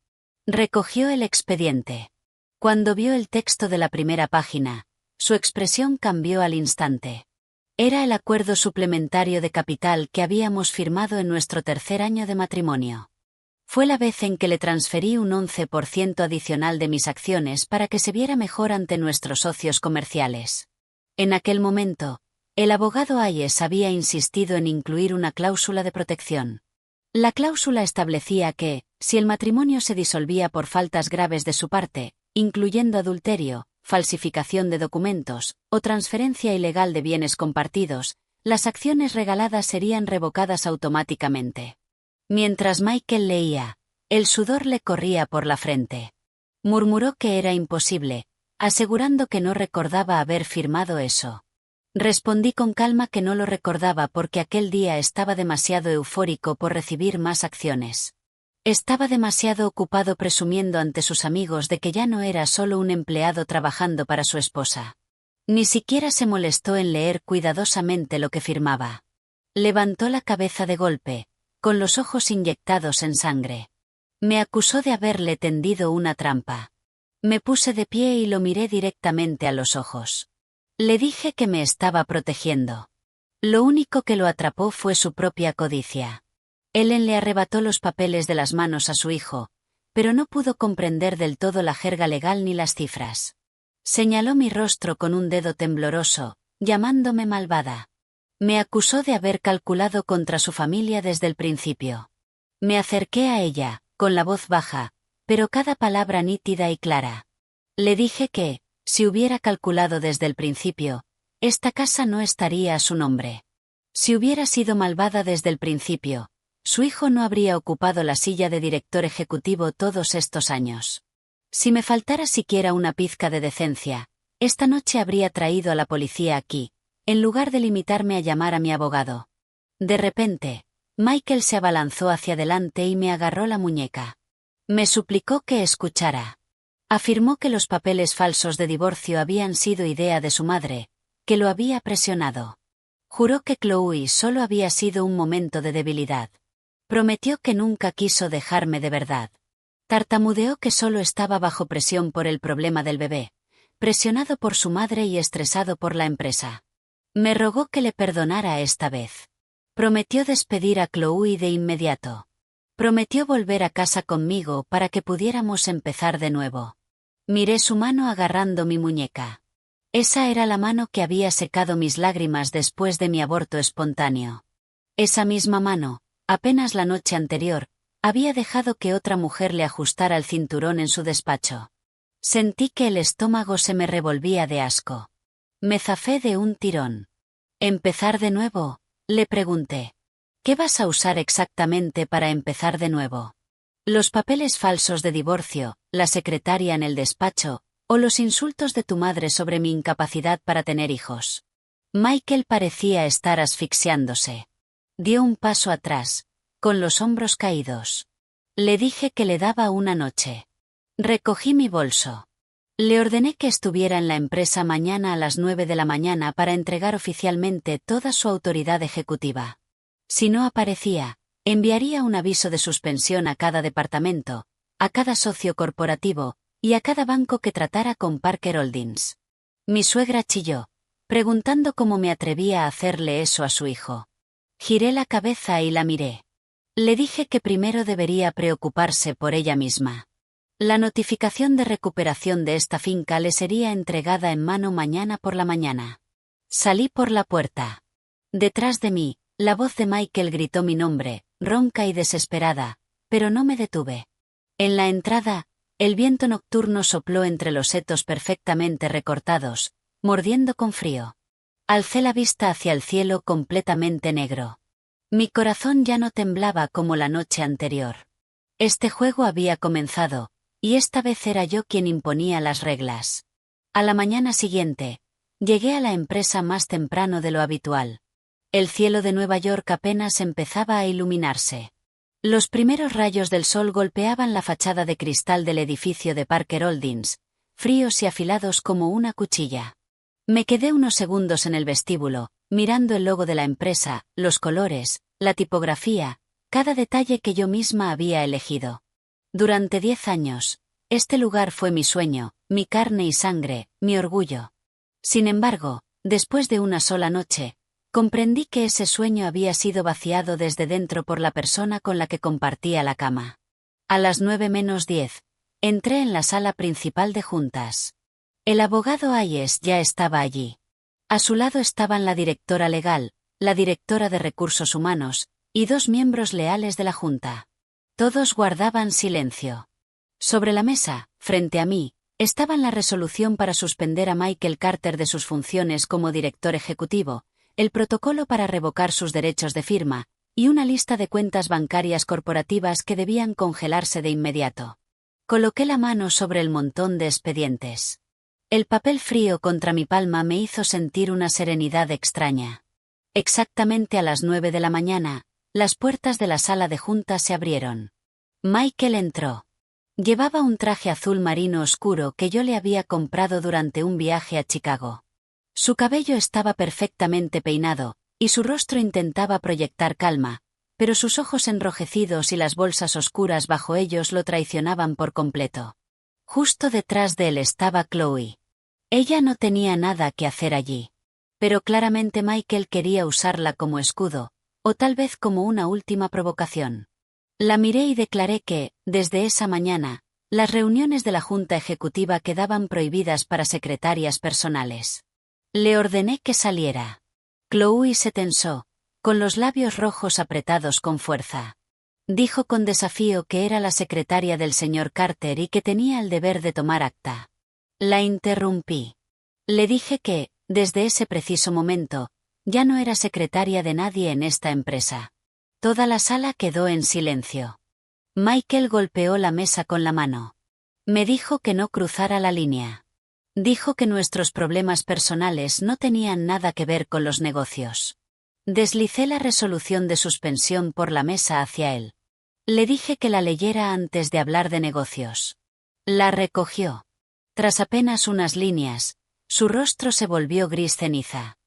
Recogió el expediente. Cuando vio el texto de la primera página, su expresión cambió al instante. Era el acuerdo suplementario de capital que habíamos firmado en nuestro 3er año de matrimonio. Fue la vez en que le transferí un 11% adicional de mis acciones para que se viera mejor ante nuestros socios comerciales. En aquel momento, el abogado Hayes había insistido en incluir una cláusula de protección. La cláusula establecía que, si el matrimonio se disolvía por faltas graves de su parte, incluyendo adulterio, falsificación de documentos, o transferencia ilegal de bienes compartidos, las acciones regaladas serían revocadas automáticamente. Mientras Michael leía, el sudor le corría por la frente. Murmuró que era imposible, asegurando que no recordaba haber firmado eso. Respondí con calma que no lo recordaba porque aquel día estaba demasiado eufórico por recibir más acciones. Estaba demasiado ocupado presumiendo ante sus amigos de que ya no era solo un empleado trabajando para su esposa. Ni siquiera se molestó en leer cuidadosamente lo que firmaba. Levantó la cabeza de golpe, con los ojos inyectados en sangre. Me acusó de haberle tendido una trampa. Me puse de pie y lo miré directamente a los ojos. Le dije que me estaba protegiendo. Lo único que lo atrapó fue su propia codicia. Ellen le arrebató los papeles de las manos a su hijo, pero no pudo comprender del todo la jerga legal ni las cifras. Señaló mi rostro con un dedo tembloroso, llamándome malvada. Me acusó de haber calculado contra su familia desde el principio. Me acerqué a ella, con la voz baja, pero cada palabra nítida y clara. Le dije que, si hubiera calculado desde el principio, esta casa no estaría a su nombre. Si hubiera sido malvada desde el principio, su hijo no habría ocupado la silla de director ejecutivo todos estos años. Si me faltara siquiera una pizca de decencia, esta noche habría traído a la policía aquí, en lugar de limitarme a llamar a mi abogado. De repente, Michael se abalanzó hacia adelante y me agarró la muñeca. Me suplicó que escuchara. Afirmó que los papeles falsos de divorcio habían sido idea de su madre, que lo había presionado. Juró que Chloe solo había sido un momento de debilidad. Prometió que nunca quiso dejarme de verdad. Tartamudeó que solo estaba bajo presión por el problema del bebé, presionado por su madre y estresado por la empresa. Me rogó que le perdonara esta vez. Prometió despedir a Chloe de inmediato. Prometió volver a casa conmigo para que pudiéramos empezar de nuevo. Miré su mano agarrando mi muñeca. Esa era la mano que había secado mis lágrimas después de mi aborto espontáneo. Esa misma mano, apenas la noche anterior, había dejado que otra mujer le ajustara el cinturón en su despacho. Sentí que el estómago se me revolvía de asco. Me zafé de un tirón. ¿Empezar de nuevo?, le pregunté. ¿Qué vas a usar exactamente para empezar de nuevo? ¿Los papeles falsos de divorcio, la secretaria en el despacho, o los insultos de tu madre sobre mi incapacidad para tener hijos? Michael parecía estar asfixiándose. Dio un paso atrás, con los hombros caídos. Le dije que le daba una noche. Recogí mi bolso. Le ordené que estuviera en la empresa mañana a las 9 de la mañana para entregar oficialmente toda su autoridad ejecutiva. Si no aparecía, enviaría un aviso de suspensión a cada departamento, a cada socio corporativo, y a cada banco que tratara con Parker Holdings. Mi suegra chilló, preguntando cómo me atrevía a hacerle eso a su hijo. Giré la cabeza y la miré. Le dije que primero debería preocuparse por ella misma. La notificación de recuperación de esta finca le sería entregada en mano mañana por la mañana. Salí por la puerta. Detrás de mí, la voz de Michael gritó mi nombre, ronca y desesperada, pero no me detuve. En la entrada, el viento nocturno sopló entre los setos perfectamente recortados, mordiendo con frío. Alcé la vista hacia el cielo completamente negro. Mi corazón ya no temblaba como la noche anterior. Este juego había comenzado, y esta vez era yo quien imponía las reglas. A la mañana siguiente, llegué a la empresa más temprano de lo habitual. El cielo de Nueva York apenas empezaba a iluminarse. Los primeros rayos del sol golpeaban la fachada de cristal del edificio de Parker Holdings, fríos y afilados como una cuchilla. Me quedé unos segundos en el vestíbulo, mirando el logo de la empresa, los colores, la tipografía, cada detalle que yo misma había elegido. Durante 10 años, este lugar fue mi sueño, mi carne y sangre, mi orgullo. Sin embargo, después de una sola noche, comprendí que ese sueño había sido vaciado desde dentro por la persona con la que compartía la cama. A las 9:10, entré en la sala principal de juntas. El abogado Hayes ya estaba allí. A su lado estaban la directora legal, la directora de recursos humanos, y 2 miembros leales de la junta. Todos guardaban silencio. Sobre la mesa, frente a mí, estaban la resolución para suspender a Michael Carter de sus funciones como director ejecutivo, el protocolo para revocar sus derechos de firma, y una lista de cuentas bancarias corporativas que debían congelarse de inmediato. Coloqué la mano sobre el montón de expedientes. El papel frío contra mi palma me hizo sentir una serenidad extraña. Exactamente a las 9 de la mañana, las puertas de la sala de juntas se abrieron. Michael entró. Llevaba un traje azul marino oscuro que yo le había comprado durante un viaje a Chicago. Su cabello estaba perfectamente peinado, y su rostro intentaba proyectar calma, pero sus ojos enrojecidos y las bolsas oscuras bajo ellos lo traicionaban por completo. Justo detrás de él estaba Chloe. Ella no tenía nada que hacer allí. Pero claramente Michael quería usarla como escudo, o tal vez como una última provocación. La miré y declaré que, desde esa mañana, las reuniones de la Junta Ejecutiva quedaban prohibidas para secretarias personales. Le ordené que saliera. Chloe se tensó, con los labios rojos apretados con fuerza. Dijo con desafío que era la secretaria del señor Carter y que tenía el deber de tomar acta. La interrumpí. Le dije que, desde ese preciso momento, ya no era secretaria de nadie en esta empresa. Toda la sala quedó en silencio. Michael golpeó la mesa con la mano. Me dijo que no cruzara la línea. Dijo que nuestros problemas personales no tenían nada que ver con los negocios. Deslicé la resolución de suspensión por la mesa hacia él. Le dije que la leyera antes de hablar de negocios. La recogió. Tras apenas unas líneas, su rostro se volvió gris ceniza.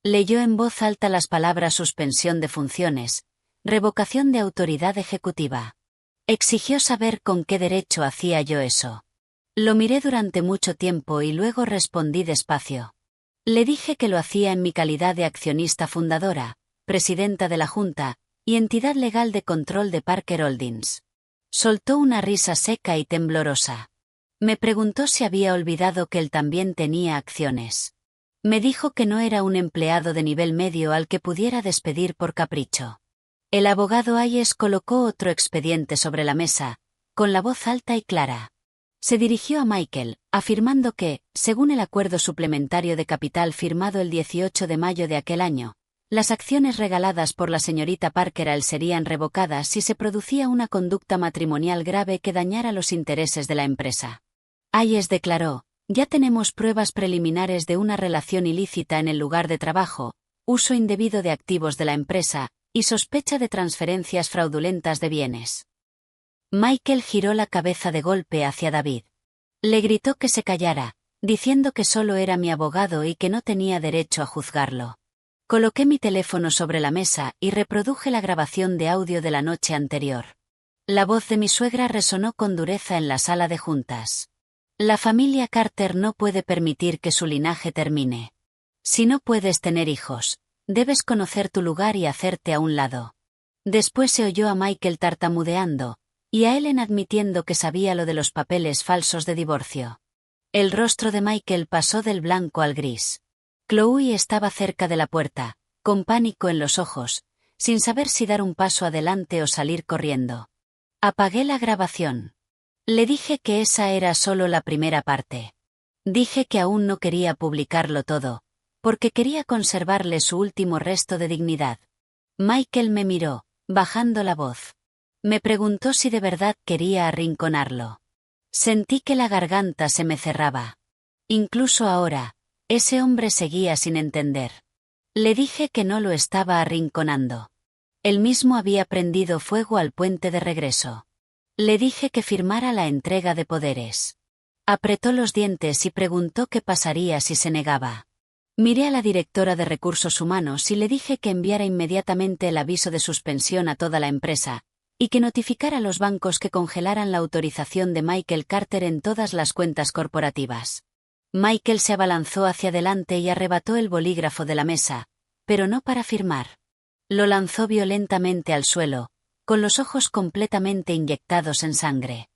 Leyó en voz alta las palabras suspensión de funciones, revocación de autoridad ejecutiva. Exigió saber con qué derecho hacía yo eso. Lo miré durante mucho tiempo y luego respondí despacio. Le dije que lo hacía en mi calidad de accionista fundadora, presidenta de la Junta, y entidad legal de control de Parker Holdings. Soltó una risa seca y temblorosa. Me preguntó si había olvidado que él también tenía acciones. Me dijo que no era un empleado de nivel medio al que pudiera despedir por capricho. El abogado Hayes colocó otro expediente sobre la mesa, con la voz alta y clara. Se dirigió a Michael, afirmando que, según el acuerdo suplementario de capital firmado el 18 de mayo de aquel año, las acciones regaladas por la señorita Parker a él serían revocadas si se producía una conducta matrimonial grave que dañara los intereses de la empresa. Hayes declaró: ya tenemos pruebas preliminares de una relación ilícita en el lugar de trabajo, uso indebido de activos de la empresa, y sospecha de transferencias fraudulentas de bienes. Michael giró la cabeza de golpe hacia David. Le gritó que se callara, diciendo que solo era mi abogado y que no tenía derecho a juzgarlo. Coloqué mi teléfono sobre la mesa y reproduje la grabación de audio de la noche anterior. La voz de mi suegra resonó con dureza en la sala de juntas. La familia Carter no puede permitir que su linaje termine. Si no puedes tener hijos, debes conocer tu lugar y hacerte a un lado. Después se oyó a Michael tartamudeando, y a Ellen admitiendo que sabía lo de los papeles falsos de divorcio. El rostro de Michael pasó del blanco al gris. Chloe estaba cerca de la puerta, con pánico en los ojos, sin saber si dar un paso adelante o salir corriendo. Apagué la grabación. Le dije que esa era solo la primera parte. Dije que aún no quería publicarlo todo, porque quería conservarle su último resto de dignidad. Michael me miró, bajando la voz. Me preguntó si de verdad quería arrinconarlo. Sentí que la garganta se me cerraba. Incluso ahora, ese hombre seguía sin entender. Le dije que no lo estaba arrinconando. Él mismo había prendido fuego al puente de regreso. Le dije que firmara la entrega de poderes. Apretó los dientes y preguntó qué pasaría si se negaba. Miré a la directora de Recursos Humanos y le dije que enviara inmediatamente el aviso de suspensión a toda la empresa, y que notificara a los bancos que congelaran la autorización de Michael Carter en todas las cuentas corporativas. Michael se abalanzó hacia adelante y arrebató el bolígrafo de la mesa, pero no para firmar. Lo lanzó violentamente al suelo, con los ojos completamente inyectados en sangre.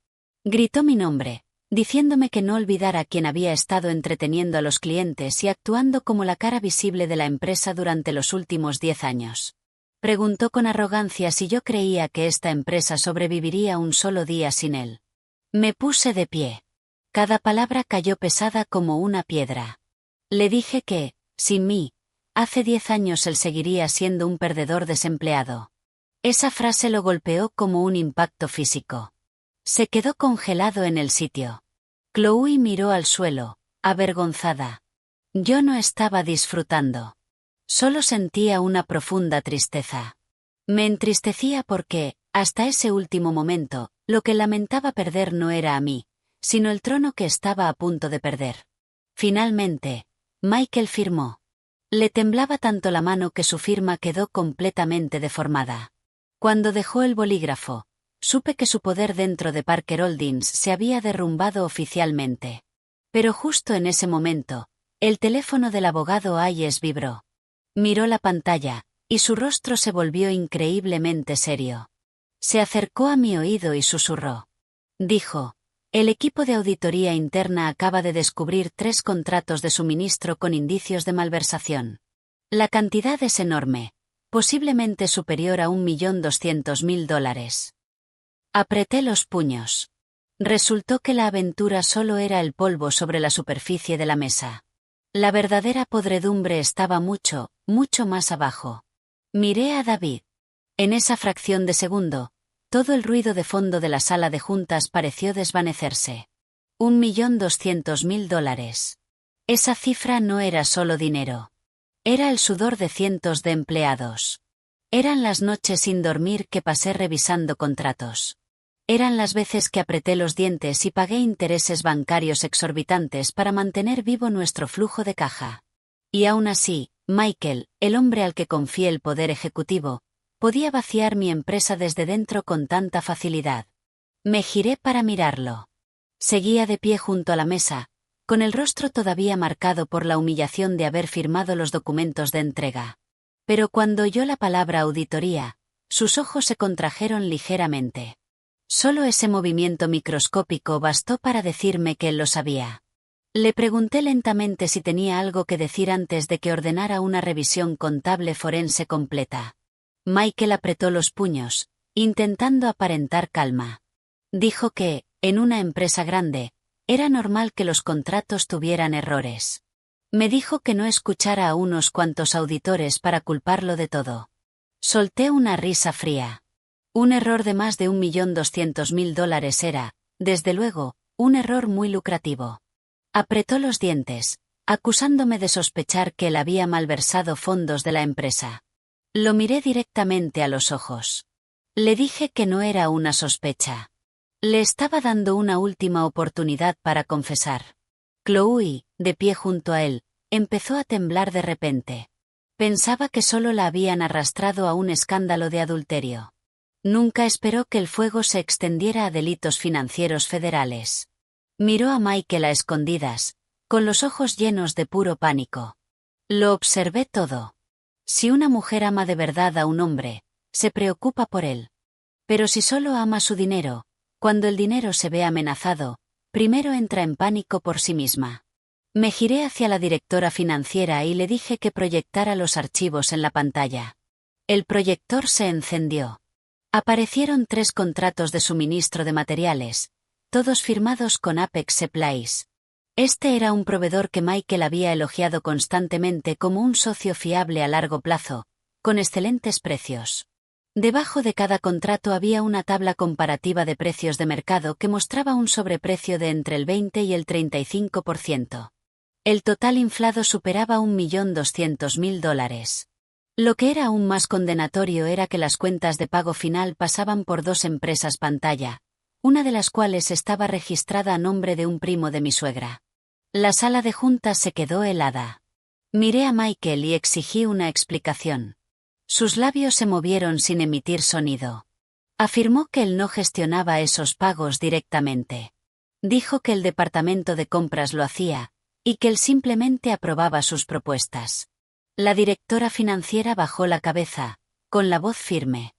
Gritó mi nombre, diciéndome que no olvidara a quien había estado entreteniendo a los clientes y actuando como la cara visible de la empresa durante los últimos 10 años. Preguntó con arrogancia si yo creía que esta empresa sobreviviría un solo día sin él. Me puse de pie. Cada palabra cayó pesada como una piedra. Le dije que, sin mí, hace 10 años él seguiría siendo un perdedor desempleado. Esa frase lo golpeó como un impacto físico. Se quedó congelado en el sitio. Chloe miró al suelo, avergonzada. Yo no estaba disfrutando. Solo sentía una profunda tristeza. Me entristecía porque, hasta ese último momento, lo que lamentaba perder no era a mí, sino el trono que estaba a punto de perder. Finalmente, Michael firmó. Le temblaba tanto la mano que su firma quedó completamente deformada. Cuando dejó el bolígrafo, supe que su poder dentro de Parker Holdings se había derrumbado oficialmente. Pero justo en ese momento, el teléfono del abogado Hayes vibró. Miró la pantalla, y su rostro se volvió increíblemente serio. Se acercó a mi oído y susurró. Dijo: el equipo de auditoría interna acaba de descubrir 3 contratos de suministro con indicios de malversación. La cantidad es enorme, posiblemente superior a $1.200.000. Apreté los puños. Resultó que la aventura solo era el polvo sobre la superficie de la mesa. La verdadera podredumbre estaba mucho, mucho más abajo. Miré a David. En esa fracción de segundo, todo el ruido de fondo de la sala de juntas pareció desvanecerse. $1.200.000. Esa cifra no era solo dinero. Era el sudor de cientos de empleados. Eran las noches sin dormir que pasé revisando contratos. Eran las veces que apreté los dientes y pagué intereses bancarios exorbitantes para mantener vivo nuestro flujo de caja. Y aún así, Michael, el hombre al que confié el poder ejecutivo, podía vaciar mi empresa desde dentro con tanta facilidad. Me giré para mirarlo. Seguía de pie junto a la mesa, con el rostro todavía marcado por la humillación de haber firmado los documentos de entrega. Pero cuando oyó la palabra auditoría, sus ojos se contrajeron ligeramente. Solo ese movimiento microscópico bastó para decirme que él lo sabía. Le pregunté lentamente si tenía algo que decir antes de que ordenara una revisión contable forense completa. Michael apretó los puños, intentando aparentar calma. Dijo que, en una empresa grande, era normal que los contratos tuvieran errores. Me dijo que no escuchara a unos cuantos auditores para culparlo de todo. Solté una risa fría. Un error de más de $1.200.000 era, desde luego, un error muy lucrativo. Apretó los dientes, acusándome de sospechar que él había malversado fondos de la empresa. Lo miré directamente a los ojos. Le dije que no era una sospecha. Le estaba dando una última oportunidad para confesar. Chloe, de pie junto a él, empezó a temblar de repente. Pensaba que solo la habían arrastrado a un escándalo de adulterio. Nunca esperó que el fuego se extendiera a delitos financieros federales. Miró a Michael a escondidas, con los ojos llenos de puro pánico. Lo observé todo. Si una mujer ama de verdad a un hombre, se preocupa por él. Pero si solo ama su dinero, cuando el dinero se ve amenazado, primero entra en pánico por sí misma. Me giré hacia la directora financiera y le dije que proyectara los archivos en la pantalla. El proyector se encendió. Aparecieron 3 contratos de suministro de materiales, todos firmados con Apex Supplies. Este era un proveedor que Michael había elogiado constantemente como un socio fiable a largo plazo, con excelentes precios. Debajo de cada contrato había una tabla comparativa de precios de mercado que mostraba un sobreprecio de entre el 20 y el 35%. El total inflado superaba $1.200.000. Lo que era aún más condenatorio era que las cuentas de pago final pasaban por 2 empresas pantalla, una de las cuales estaba registrada a nombre de un primo de mi suegra. La sala de juntas se quedó helada. Miré a Michael y exigí una explicación. Sus labios se movieron sin emitir sonido. Afirmó que él no gestionaba esos pagos directamente. Dijo que el departamento de compras lo hacía, y que él simplemente aprobaba sus propuestas. La directora financiera bajó la cabeza, con la voz firme.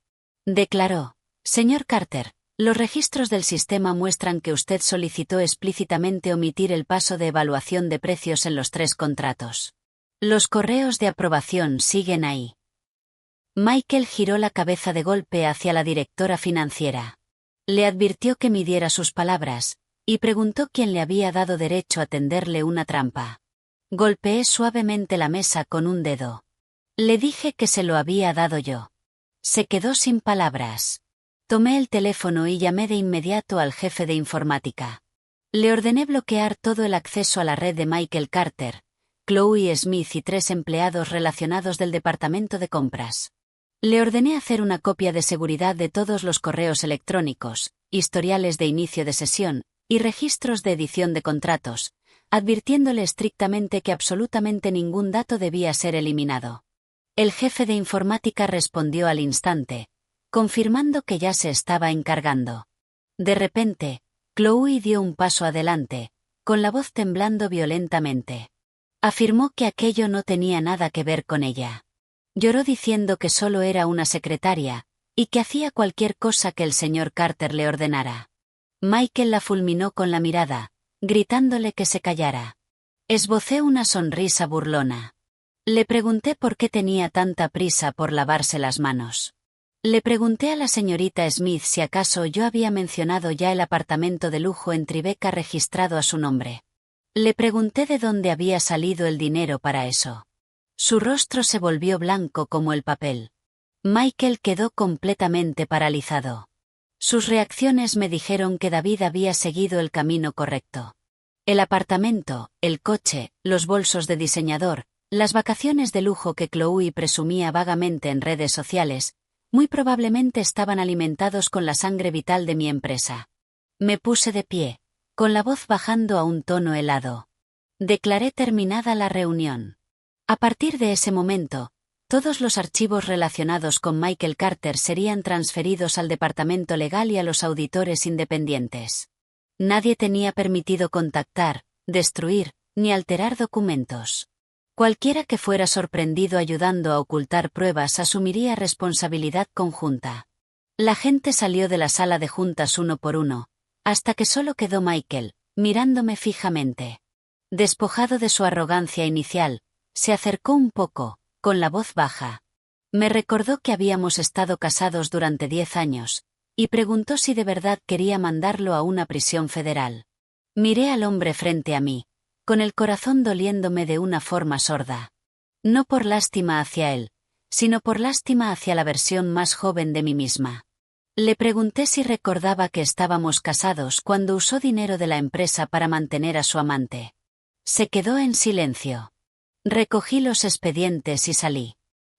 Declaró: señor Carter, los registros del sistema muestran que usted solicitó explícitamente omitir el paso de evaluación de precios en los 3 contratos. Los correos de aprobación siguen ahí. Michael giró la cabeza de golpe hacia la directora financiera. Le advirtió que midiera sus palabras, y preguntó quién le había dado derecho a tenderle una trampa. Golpeé suavemente la mesa con un dedo. Le dije que se lo había dado yo. Se quedó sin palabras. Tomé el teléfono y llamé de inmediato al jefe de informática. Le ordené bloquear todo el acceso a la red de Michael Carter, Chloe Smith y 3 empleados relacionados del departamento de compras. Le ordené hacer una copia de seguridad de todos los correos electrónicos, historiales de inicio de sesión, y registros de edición de contratos, advirtiéndole estrictamente que absolutamente ningún dato debía ser eliminado. El jefe de informática respondió al instante, confirmando que ya se estaba encargando. De repente, Chloe dio un paso adelante, con la voz temblando violentamente. Afirmó que aquello no tenía nada que ver con ella. Lloró diciendo que solo era una secretaria, y que hacía cualquier cosa que el señor Carter le ordenara. Michael la fulminó con la mirada, gritándole que se callara. Esbocé una sonrisa burlona. Le pregunté por qué tenía tanta prisa por lavarse las manos. Le pregunté a la señorita Smith si acaso yo había mencionado ya el apartamento de lujo en Tribeca registrado a su nombre. Le pregunté de dónde había salido el dinero para eso. Su rostro se volvió blanco como el papel. Michael quedó completamente paralizado. Sus reacciones me dijeron que David había seguido el camino correcto. El apartamento, el coche, los bolsos de diseñador, las vacaciones de lujo que Chloe presumía vagamente en redes sociales, muy probablemente estaban alimentados con la sangre vital de mi empresa. Me puse de pie, con la voz bajando a un tono helado. Declaré terminada la reunión. A partir de ese momento, todos los archivos relacionados con Michael Carter serían transferidos al departamento legal y a los auditores independientes. Nadie tenía permitido contactar, destruir, ni alterar documentos. Cualquiera que fuera sorprendido ayudando a ocultar pruebas asumiría responsabilidad conjunta. La gente salió de la sala de juntas uno por uno, hasta que solo quedó Michael, mirándome fijamente. Despojado de su arrogancia inicial, se acercó un poco, con la voz baja. Me recordó que habíamos estado casados durante 10 años, y preguntó si de verdad quería mandarlo a una prisión federal. Miré al hombre frente a mí, con el corazón doliéndome de una forma sorda. No por lástima hacia él, sino por lástima hacia la versión más joven de mí misma. Le pregunté si recordaba que estábamos casados cuando usó dinero de la empresa para mantener a su amante. Se quedó en silencio. Recogí los expedientes y salí.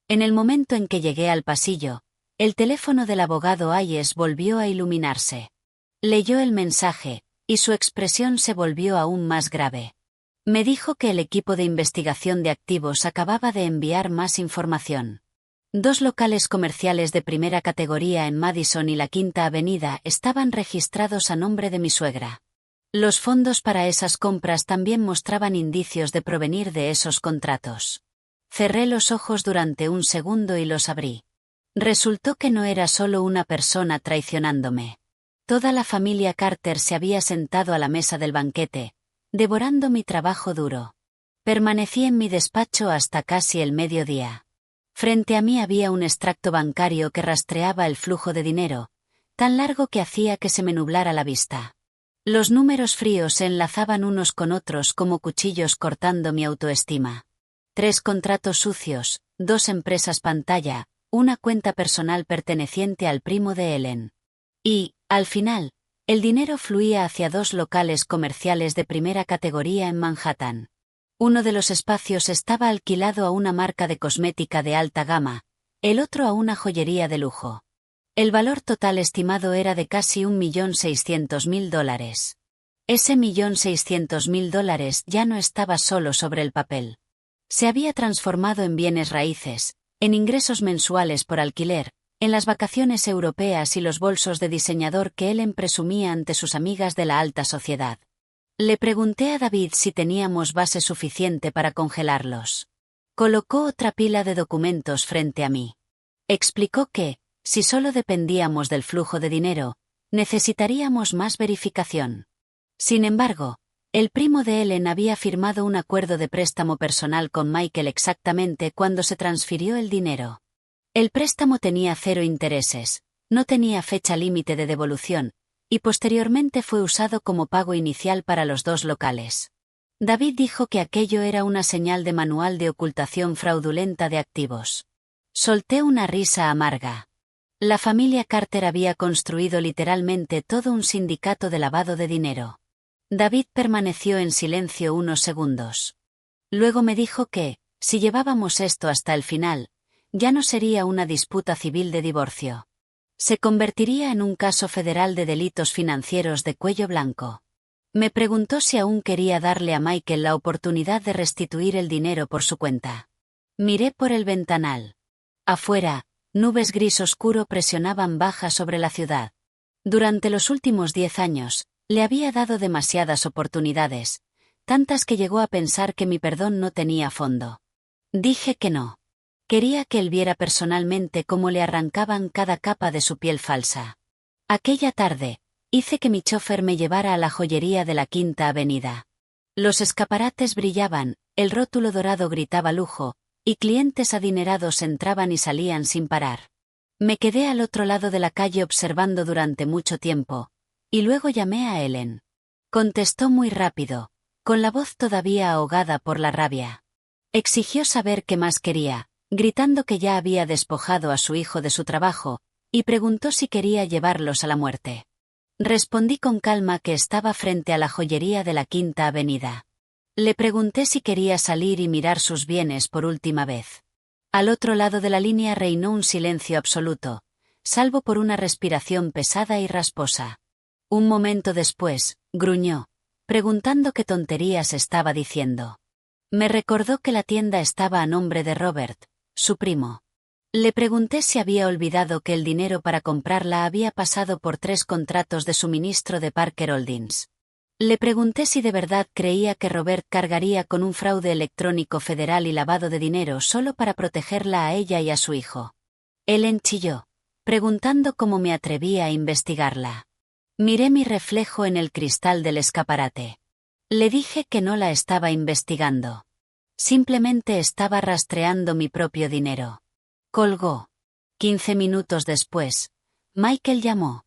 En el momento en que llegué al pasillo, el teléfono del abogado Hayes volvió a iluminarse. Leyó el mensaje, y su expresión se volvió aún más grave. Me dijo que el equipo de investigación de activos acababa de enviar más información. 2 locales comerciales de primera categoría en Madison y la Quinta Avenida estaban registrados a nombre de mi suegra. Los fondos para esas compras también mostraban indicios de provenir de esos contratos. Cerré los ojos durante un segundo y los abrí. Resultó que no era solo una persona traicionándome. Toda la familia Carter se había sentado a la mesa del banquete, devorando mi trabajo duro. Permanecí en mi despacho hasta casi el mediodía. Frente a mí había un extracto bancario que rastreaba el flujo de dinero, tan largo que hacía que se me nublara la vista. Los números fríos se enlazaban unos con otros como cuchillos cortando mi autoestima. 3 contratos sucios, 2 empresas pantalla, una cuenta personal perteneciente al primo de Ellen. Y, al final, el dinero fluía hacia 2 locales comerciales de primera categoría en Manhattan. Uno de los espacios estaba alquilado a una marca de cosmética de alta gama, el otro a una joyería de lujo. El valor total estimado era de casi $1.600.000. Ese $1.600.000 ya no estaba solo sobre el papel. Se había transformado en bienes raíces, en ingresos mensuales por alquiler, en las vacaciones europeas y los bolsos de diseñador que Ellen presumía ante sus amigas de la alta sociedad. Le pregunté a David si teníamos base suficiente para congelarlos. Colocó otra pila de documentos frente a mí. Explicó que, si solo dependíamos del flujo de dinero, necesitaríamos más verificación. Sin embargo, el primo de Ellen había firmado un acuerdo de préstamo personal con Michael exactamente cuando se transfirió el dinero. El préstamo tenía 0 intereses, no tenía fecha límite de devolución, y posteriormente fue usado como pago inicial para los 2 locales. David dijo que aquello era una señal de manual de ocultación fraudulenta de activos. Solté una risa amarga. La familia Carter había construido literalmente todo un sindicato de lavado de dinero. David permaneció en silencio unos segundos. Luego me dijo que, si llevábamos esto hasta el final, ya no sería una disputa civil de divorcio. Se convertiría en un caso federal de delitos financieros de cuello blanco. Me preguntó si aún quería darle a Michael la oportunidad de restituir el dinero por su cuenta. Miré por el ventanal. Afuera, nubes gris oscuro presionaban baja sobre la ciudad. Durante los últimos 10 años, le había dado demasiadas oportunidades, tantas que llegó a pensar que mi perdón no tenía fondo. Dije que no. Quería que él viera personalmente cómo le arrancaban cada capa de su piel falsa. Aquella tarde, hice que mi chofer me llevara a la joyería de la Quinta Avenida. Los escaparates brillaban, el rótulo dorado gritaba lujo, y clientes adinerados entraban y salían sin parar. Me quedé al otro lado de la calle observando durante mucho tiempo, y luego llamé a Ellen. Contestó muy rápido, con la voz todavía ahogada por la rabia. Exigió saber qué más quería, gritando que ya había despojado a su hijo de su trabajo, y preguntó si quería llevarlos a la muerte. Respondí con calma que estaba frente a la joyería de la Quinta Avenida. Le pregunté si quería salir y mirar sus bienes por última vez. Al otro lado de la línea reinó un silencio absoluto, salvo por una respiración pesada y rasposa. Un momento después, gruñó, preguntando qué tonterías estaba diciendo. Me recordó que la tienda estaba a nombre de Robert, su primo. Le pregunté si había olvidado que el dinero para comprarla había pasado por 3 contratos de suministro de Parker Holdings. Le pregunté si de verdad creía que Robert cargaría con un fraude electrónico federal y lavado de dinero solo para protegerla a ella y a su hijo. Ellen chilló, preguntando cómo me atrevía a investigarla. Miré mi reflejo en el cristal del escaparate. Le dije que no la estaba investigando. Simplemente estaba rastreando mi propio dinero. Colgó. 15 minutos después, Michael llamó.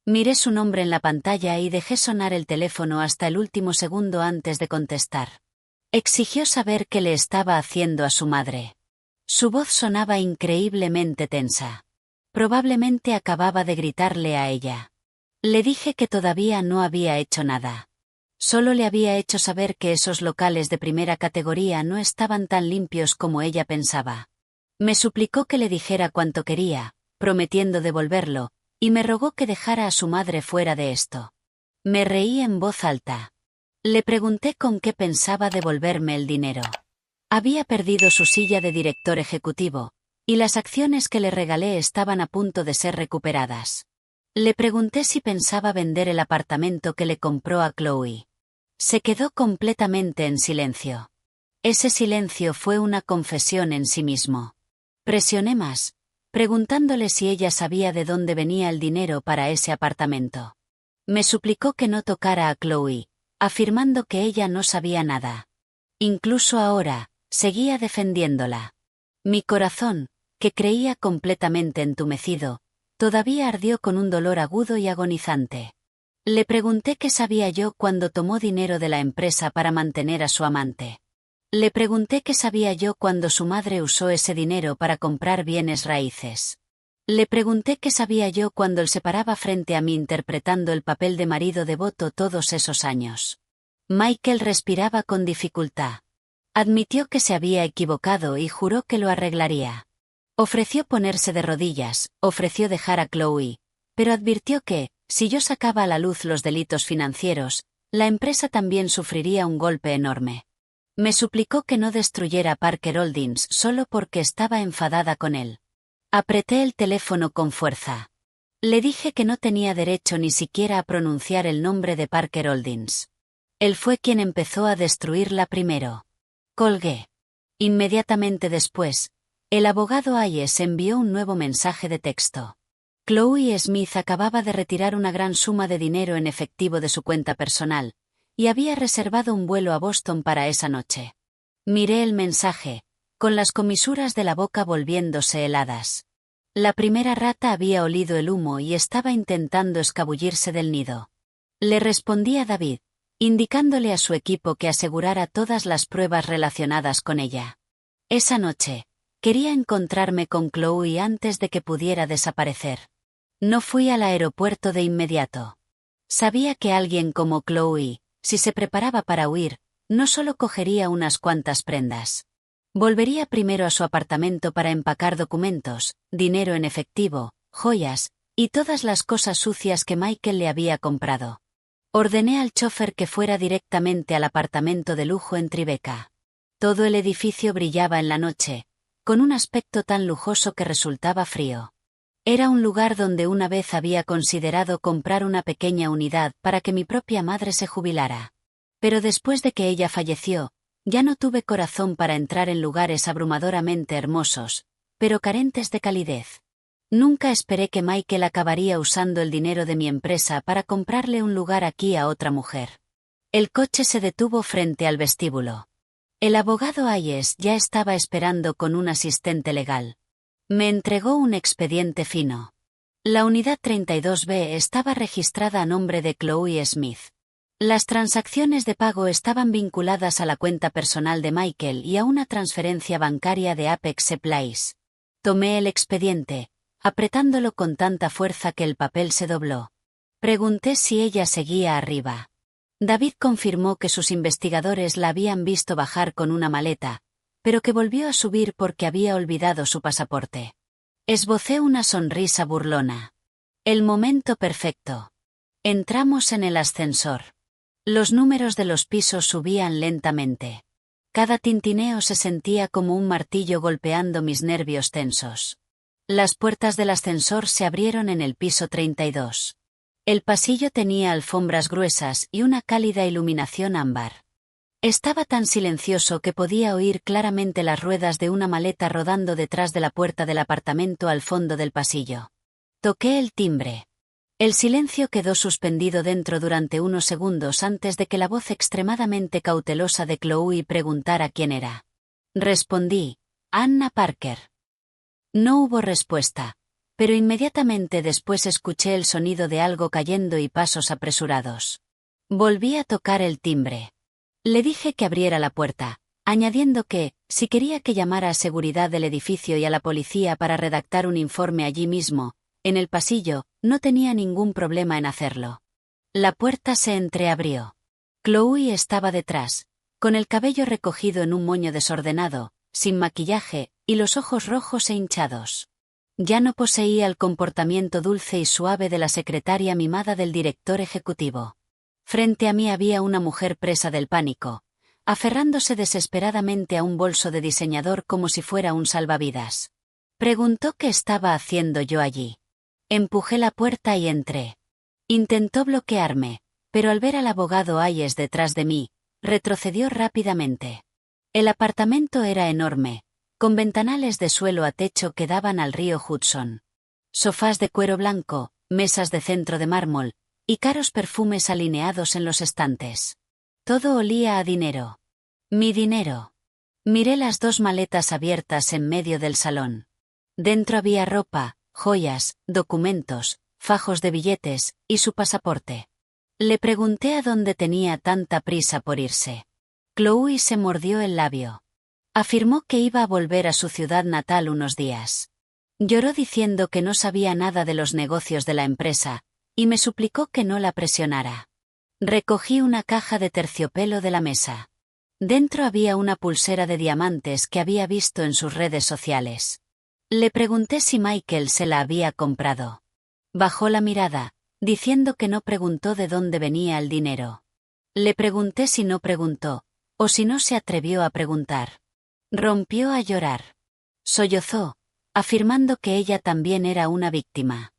Miré su nombre en la pantalla y dejé sonar el teléfono hasta el último segundo antes de contestar. Exigió saber qué le estaba haciendo a su madre. Su voz sonaba increíblemente tensa. Probablemente acababa de gritarle a ella. Le dije que todavía no había hecho nada. Solo le había hecho saber que esos locales de primera categoría no estaban tan limpios como ella pensaba. Me suplicó que le dijera cuánto quería, prometiendo devolverlo, y me rogó que dejara a su madre fuera de esto. Me reí en voz alta. Le pregunté con qué pensaba devolverme el dinero. Había perdido su silla de director ejecutivo, y las acciones que le regalé estaban a punto de ser recuperadas. Le pregunté si pensaba vender el apartamento que le compró a Chloe. Se quedó completamente en silencio. Ese silencio fue una confesión en sí mismo. Presioné más, preguntándole si ella sabía de dónde venía el dinero para ese apartamento. Me suplicó que no tocara a Chloe, afirmando que ella no sabía nada. Incluso ahora, seguía defendiéndola. Mi corazón, que creía completamente entumecido, todavía ardió con un dolor agudo y agonizante. Le pregunté qué sabía yo cuando tomó dinero de la empresa para mantener a su amante. Le pregunté qué sabía yo cuando su madre usó ese dinero para comprar bienes raíces. Le pregunté qué sabía yo cuando él se paraba frente a mí interpretando el papel de marido devoto todos esos años. Michael respiraba con dificultad. Admitió que se había equivocado y juró que lo arreglaría. Ofreció ponerse de rodillas, ofreció dejar a Chloe, pero advirtió que, si yo sacaba a la luz los delitos financieros, la empresa también sufriría un golpe enorme. Me suplicó que no destruyera Parker Holdings solo porque estaba enfadada con él. Apreté el teléfono con fuerza. Le dije que no tenía derecho ni siquiera a pronunciar el nombre de Parker Holdings. Él fue quien empezó a destruirla primero. Colgué. Inmediatamente después, el abogado Hayes envió un nuevo mensaje de texto. Chloe Smith acababa de retirar una gran suma de dinero en efectivo de su cuenta personal, y había reservado un vuelo a Boston para esa noche. Miré el mensaje, con las comisuras de la boca volviéndose heladas. La primera rata había olido el humo y estaba intentando escabullirse del nido. Le respondí a David, indicándole a su equipo que asegurara todas las pruebas relacionadas con ella. Esa noche, quería encontrarme con Chloe antes de que pudiera desaparecer. No fui al aeropuerto de inmediato. Sabía que alguien como Chloe, si se preparaba para huir, no solo cogería unas cuantas prendas. Volvería primero a su apartamento para empacar documentos, dinero en efectivo, joyas, y todas las cosas sucias que Michael le había comprado. Ordené al chofer que fuera directamente al apartamento de lujo en Tribeca. Todo el edificio brillaba en la noche, con un aspecto tan lujoso que resultaba frío. Era un lugar donde una vez había considerado comprar una pequeña unidad para que mi propia madre se jubilara. Pero después de que ella falleció, Ya no tuve corazón para entrar en lugares abrumadoramente hermosos, pero carentes de calidez. Nunca esperé que Michael acabaría usando el dinero de mi empresa para comprarle un lugar aquí a otra mujer. El coche se detuvo frente al vestíbulo. El abogado Hayes ya estaba esperando con un asistente legal. Me entregó un expediente fino. La unidad 32B estaba registrada a nombre de Chloe Smith. Las transacciones de pago estaban vinculadas a la cuenta personal de Michael y a una transferencia bancaria de Apex Supplies. Tomé el expediente, apretándolo con tanta fuerza que el papel se dobló. Pregunté si ella seguía arriba. David confirmó que sus investigadores la habían visto bajar con una maleta, pero que volvió a subir porque había olvidado su pasaporte. Esbocé una sonrisa burlona. El momento perfecto. Entramos en el ascensor. Los números de los pisos subían lentamente. Cada tintineo se sentía como un martillo golpeando mis nervios tensos. Las puertas del ascensor se abrieron en el piso 32. El pasillo tenía alfombras gruesas y una cálida iluminación ámbar. Estaba tan silencioso que podía oír claramente las ruedas de una maleta rodando detrás de la puerta del apartamento al fondo del pasillo. Toqué el timbre. El silencio quedó suspendido dentro durante unos segundos antes de que la voz extremadamente cautelosa de Chloe preguntara quién era. Respondí: Anna Parker. No hubo respuesta, pero inmediatamente después escuché el sonido de algo cayendo y pasos apresurados. Volví a tocar el timbre. Le dije que abriera la puerta, añadiendo que, si quería que llamara a seguridad del edificio y a la policía para redactar un informe allí mismo, en el pasillo, no tenía ningún problema en hacerlo. La puerta se entreabrió. Chloe estaba detrás, con el cabello recogido en un moño desordenado, sin maquillaje, y los ojos rojos e hinchados. Ya no poseía el comportamiento dulce y suave de la secretaria mimada del director ejecutivo. Frente a mí había una mujer presa del pánico, aferrándose desesperadamente a un bolso de diseñador como si fuera un salvavidas. Preguntó qué estaba haciendo yo allí. Empujé la puerta y entré. Intentó bloquearme, pero al ver al abogado Hayes detrás de mí, retrocedió rápidamente. El apartamento era enorme, con ventanales de suelo a techo que daban al río Hudson. Sofás de cuero blanco, mesas de centro de mármol, y caros perfumes alineados en los estantes. Todo olía a dinero. Mi dinero. Miré las dos maletas abiertas en medio del salón. Dentro había ropa, joyas, documentos, fajos de billetes, y su pasaporte. Le pregunté a dónde tenía tanta prisa por irse. Chloe se mordió el labio. Afirmó que iba a volver a su ciudad natal unos días. Lloró diciendo que no sabía nada de los negocios de la empresa, y me suplicó que no la presionara. Recogí una caja de terciopelo de la mesa. Dentro había una pulsera de diamantes que había visto en sus redes sociales. Le pregunté si Michael se la había comprado. Bajó la mirada, diciendo que no preguntó de dónde venía el dinero. Le pregunté si no preguntó, o si no se atrevió a preguntar. Rompió a llorar. Sollozó, afirmando que ella también era una víctima.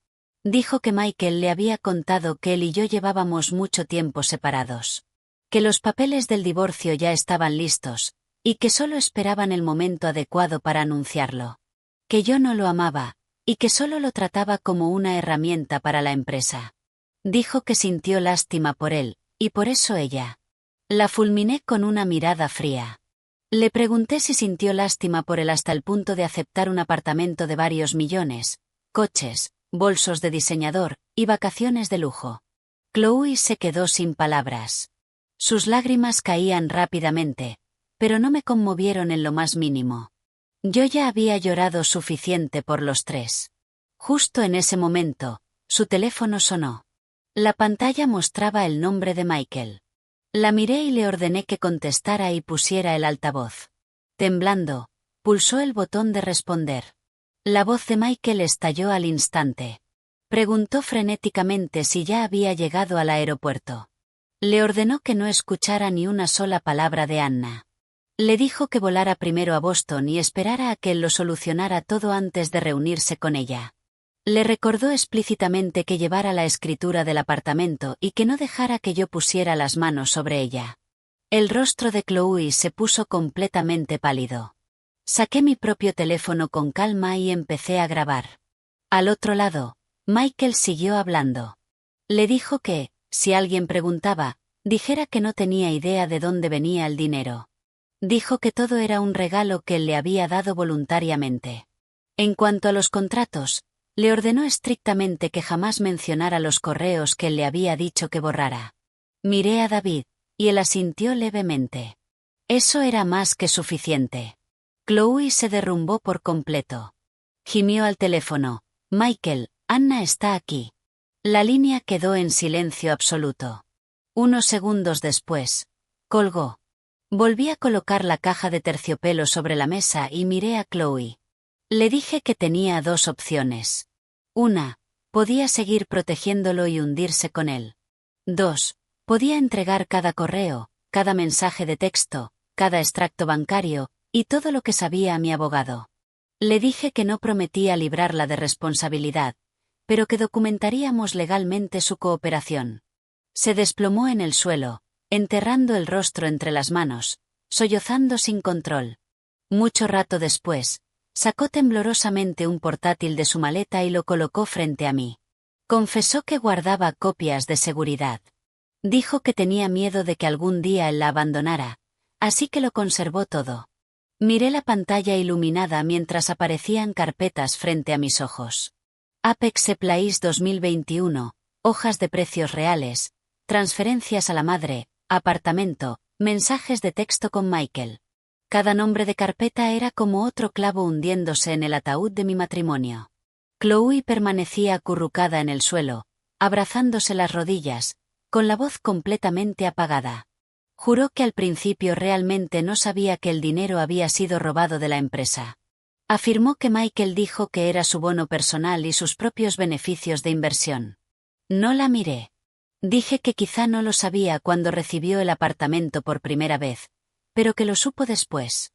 Dijo que Michael le había contado que él y yo llevábamos mucho tiempo separados. Que los papeles del divorcio ya estaban listos, y que solo esperaban el momento adecuado para anunciarlo. Que yo no lo amaba, y que solo lo trataba como una herramienta para la empresa. Dijo que sintió lástima por él, y por eso ella. La fulminé con una mirada fría. Le pregunté si sintió lástima por él hasta el punto de aceptar un apartamento de varios millones, coches, bolsos de diseñador, y vacaciones de lujo. Chloe se quedó sin palabras. Sus lágrimas caían rápidamente, pero no me conmovieron en lo más mínimo. Yo ya había llorado suficiente por los tres. Justo en ese momento, su teléfono sonó. La pantalla mostraba el nombre de Michael. La miré y le ordené que contestara y pusiera el altavoz. Temblando, pulsó el botón de responder. La voz de Michael estalló al instante. Preguntó frenéticamente si ya había llegado al aeropuerto. Le ordenó que no escuchara ni una sola palabra de Anna. Le dijo que volara primero a Boston y esperara a que él lo solucionara todo antes de reunirse con ella. Le recordó explícitamente que llevara la escritura del apartamento y que no dejara que yo pusiera las manos sobre ella. El rostro de Chloe se puso completamente pálido. Saqué mi propio teléfono con calma y empecé a grabar. Al otro lado, Michael siguió hablando. Le dijo que, si alguien preguntaba, dijera que no tenía idea de dónde venía el dinero. Dijo que todo era un regalo que él le había dado voluntariamente. En cuanto a los contratos, le ordenó estrictamente que jamás mencionara los correos que él le había dicho que borrara. Miré a David, y él asintió levemente. Eso era más que suficiente. Chloe se derrumbó por completo. Gimió al teléfono. Michael, Anna está aquí. La línea quedó en silencio absoluto. Unos segundos después, colgó. Volví a colocar la caja de terciopelo sobre la mesa y miré a Chloe. Le dije que tenía dos opciones. Una, podía seguir protegiéndolo y hundirse con él. Dos, podía entregar cada correo, cada mensaje de texto, cada extracto bancario, y todo lo que sabía a mi abogado. Le dije que no prometía librarla de responsabilidad, pero que documentaríamos legalmente su cooperación. Se desplomó en el suelo, enterrando el rostro entre las manos, sollozando sin control. Mucho rato después, sacó temblorosamente un portátil de su maleta y lo colocó frente a mí. Confesó que guardaba copias de seguridad. Dijo que tenía miedo de que algún día él la abandonara, así que lo conservó todo. Miré la pantalla iluminada mientras aparecían carpetas frente a mis ojos. Apex Place 2021, hojas de precios reales, transferencias a la madre, apartamento, mensajes de texto con Michael. Cada nombre de carpeta era como otro clavo hundiéndose en el ataúd de mi matrimonio. Chloe permanecía acurrucada en el suelo, abrazándose las rodillas, con la voz completamente apagada. Juró que al principio realmente no sabía que el dinero había sido robado de la empresa. Afirmó que Michael dijo que era su bono personal y sus propios beneficios de inversión. No la miré. Dije que quizá no lo sabía cuando recibió el apartamento por primera vez, pero que lo supo después.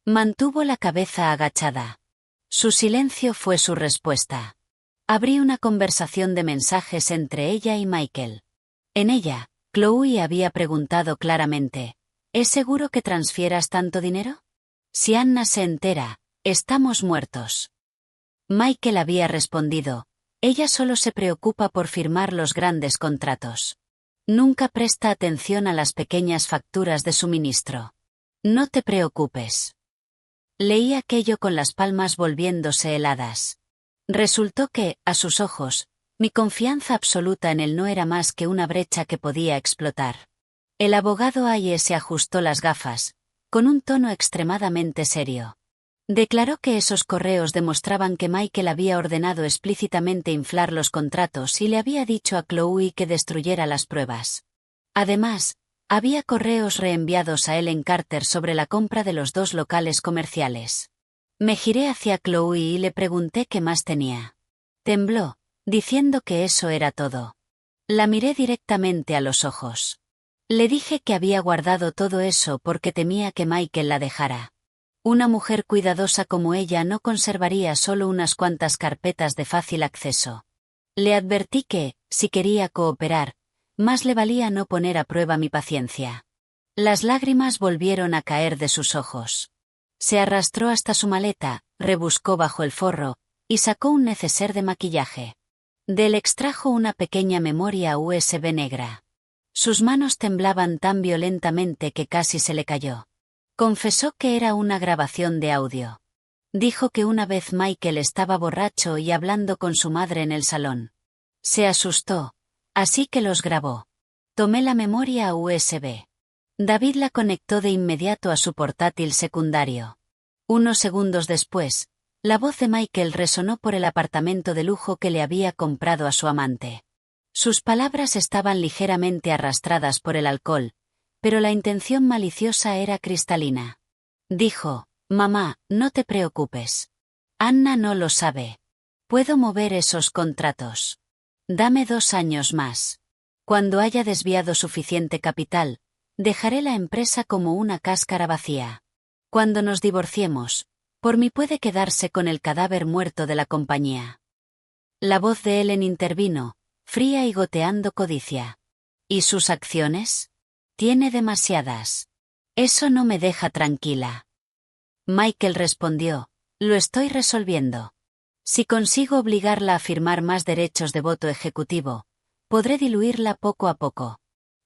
Mantuvo la cabeza agachada. Su silencio fue su respuesta. Abrí una conversación de mensajes entre ella y Michael. En ella, Chloe había preguntado claramente, ¿es seguro que transfieras tanto dinero? Si Anna se entera, estamos muertos. Michael había respondido, ella solo se preocupa por firmar los grandes contratos. Nunca presta atención a las pequeñas facturas de suministro. No te preocupes. Leí aquello con las palmas volviéndose heladas. Resultó que, a sus ojos, mi confianza absoluta en él no era más que una brecha que podía explotar. El abogado Aye se ajustó las gafas, con un tono extremadamente serio. Declaró que esos correos demostraban que Michael había ordenado explícitamente inflar los contratos y le había dicho a Chloe que destruyera las pruebas. Además, había correos reenviados a Ellen Carter sobre la compra de los dos locales comerciales. Me giré hacia Chloe y le pregunté qué más tenía. Tembló, diciendo que eso era todo. La miré directamente a los ojos. Le dije que había guardado todo eso porque temía que Michael la dejara. Una mujer cuidadosa como ella no conservaría solo unas cuantas carpetas de fácil acceso. Le advertí que, si quería cooperar, más le valía no poner a prueba mi paciencia. Las lágrimas volvieron a caer de sus ojos. Se arrastró hasta su maleta, rebuscó bajo el forro, y sacó un neceser de maquillaje. De él extrajo una pequeña memoria USB negra. Sus manos temblaban tan violentamente que casi se le cayó. Confesó que era una grabación de audio. Dijo que una vez Michael estaba borracho y hablando con su madre en el salón. Se asustó, así que los grabó. Tomé la memoria USB. David la conectó de inmediato a su portátil secundario. Unos segundos después, la voz de Michael resonó por el apartamento de lujo que le había comprado a su amante. Sus palabras estaban ligeramente arrastradas por el alcohol, pero la intención maliciosa era cristalina. Dijo, «Mamá, no te preocupes. Anna no lo sabe. Puedo mover esos contratos. Dame 2 años más. Cuando haya desviado suficiente capital, dejaré la empresa como una cáscara vacía. Cuando nos divorciemos, por mí puede quedarse con el cadáver muerto de la compañía». La voz de Ellen intervino, fría y goteando codicia. ¿Y sus acciones? Tiene demasiadas. Eso no me deja tranquila. Michael respondió, lo estoy resolviendo. Si consigo obligarla a firmar más derechos de voto ejecutivo, podré diluirla poco a poco.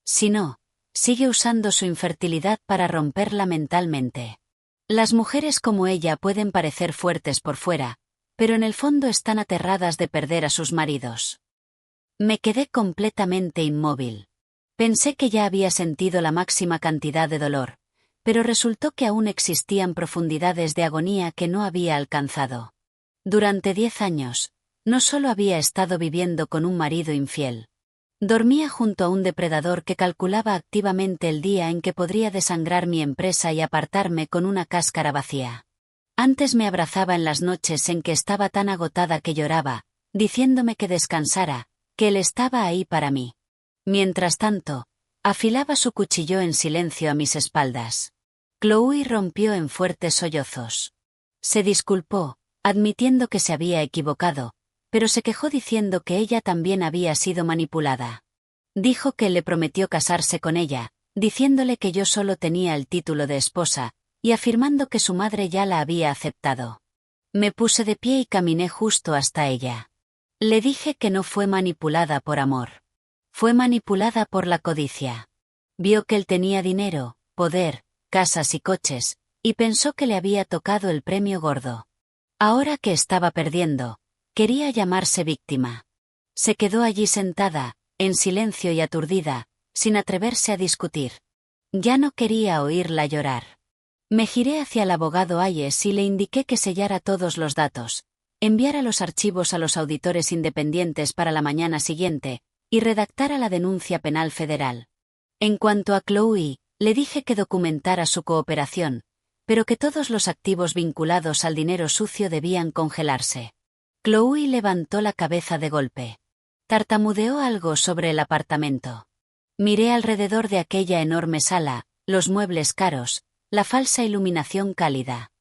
Si no, sigue usando su infertilidad para romperla mentalmente. Las mujeres como ella pueden parecer fuertes por fuera, pero en el fondo están aterradas de perder a sus maridos. Me quedé completamente inmóvil. Pensé que ya había sentido la máxima cantidad de dolor, pero resultó que aún existían profundidades de agonía que no había alcanzado. Durante 10 años, no solo había estado viviendo con un marido infiel. Dormía junto a un depredador que calculaba activamente el día en que podría desangrar mi empresa y apartarme con una cáscara vacía. Antes me abrazaba en las noches en que estaba tan agotada que lloraba, diciéndome que descansara, que él estaba ahí para mí. Mientras tanto, afilaba su cuchillo en silencio a mis espaldas. Chloe rompió en fuertes sollozos. Se disculpó, admitiendo que se había equivocado, pero se quejó diciendo que ella también había sido manipulada. Dijo que le prometió casarse con ella, diciéndole que yo solo tenía el título de esposa, y afirmando que su madre ya la había aceptado. Me puse de pie y caminé justo hasta ella. Le dije que no fue manipulada por amor. Fue manipulada por la codicia. Vio que él tenía dinero, poder, casas y coches, y pensó que le había tocado el premio gordo. Ahora que estaba perdiendo, quería llamarse víctima. Se quedó allí sentada, en silencio y aturdida, sin atreverse a discutir. Ya no quería oírla llorar. Me giré hacia el abogado Hayes y le indiqué que sellara todos los datos, enviara los archivos a los auditores independientes para la mañana siguiente, y redactara la denuncia penal federal. En cuanto a Chloe, le dije que documentara su cooperación, pero que todos los activos vinculados al dinero sucio debían congelarse. Chloe levantó la cabeza de golpe. Tartamudeó algo sobre el apartamento. Miré alrededor de aquella enorme sala, los muebles caros, la falsa iluminación cálida.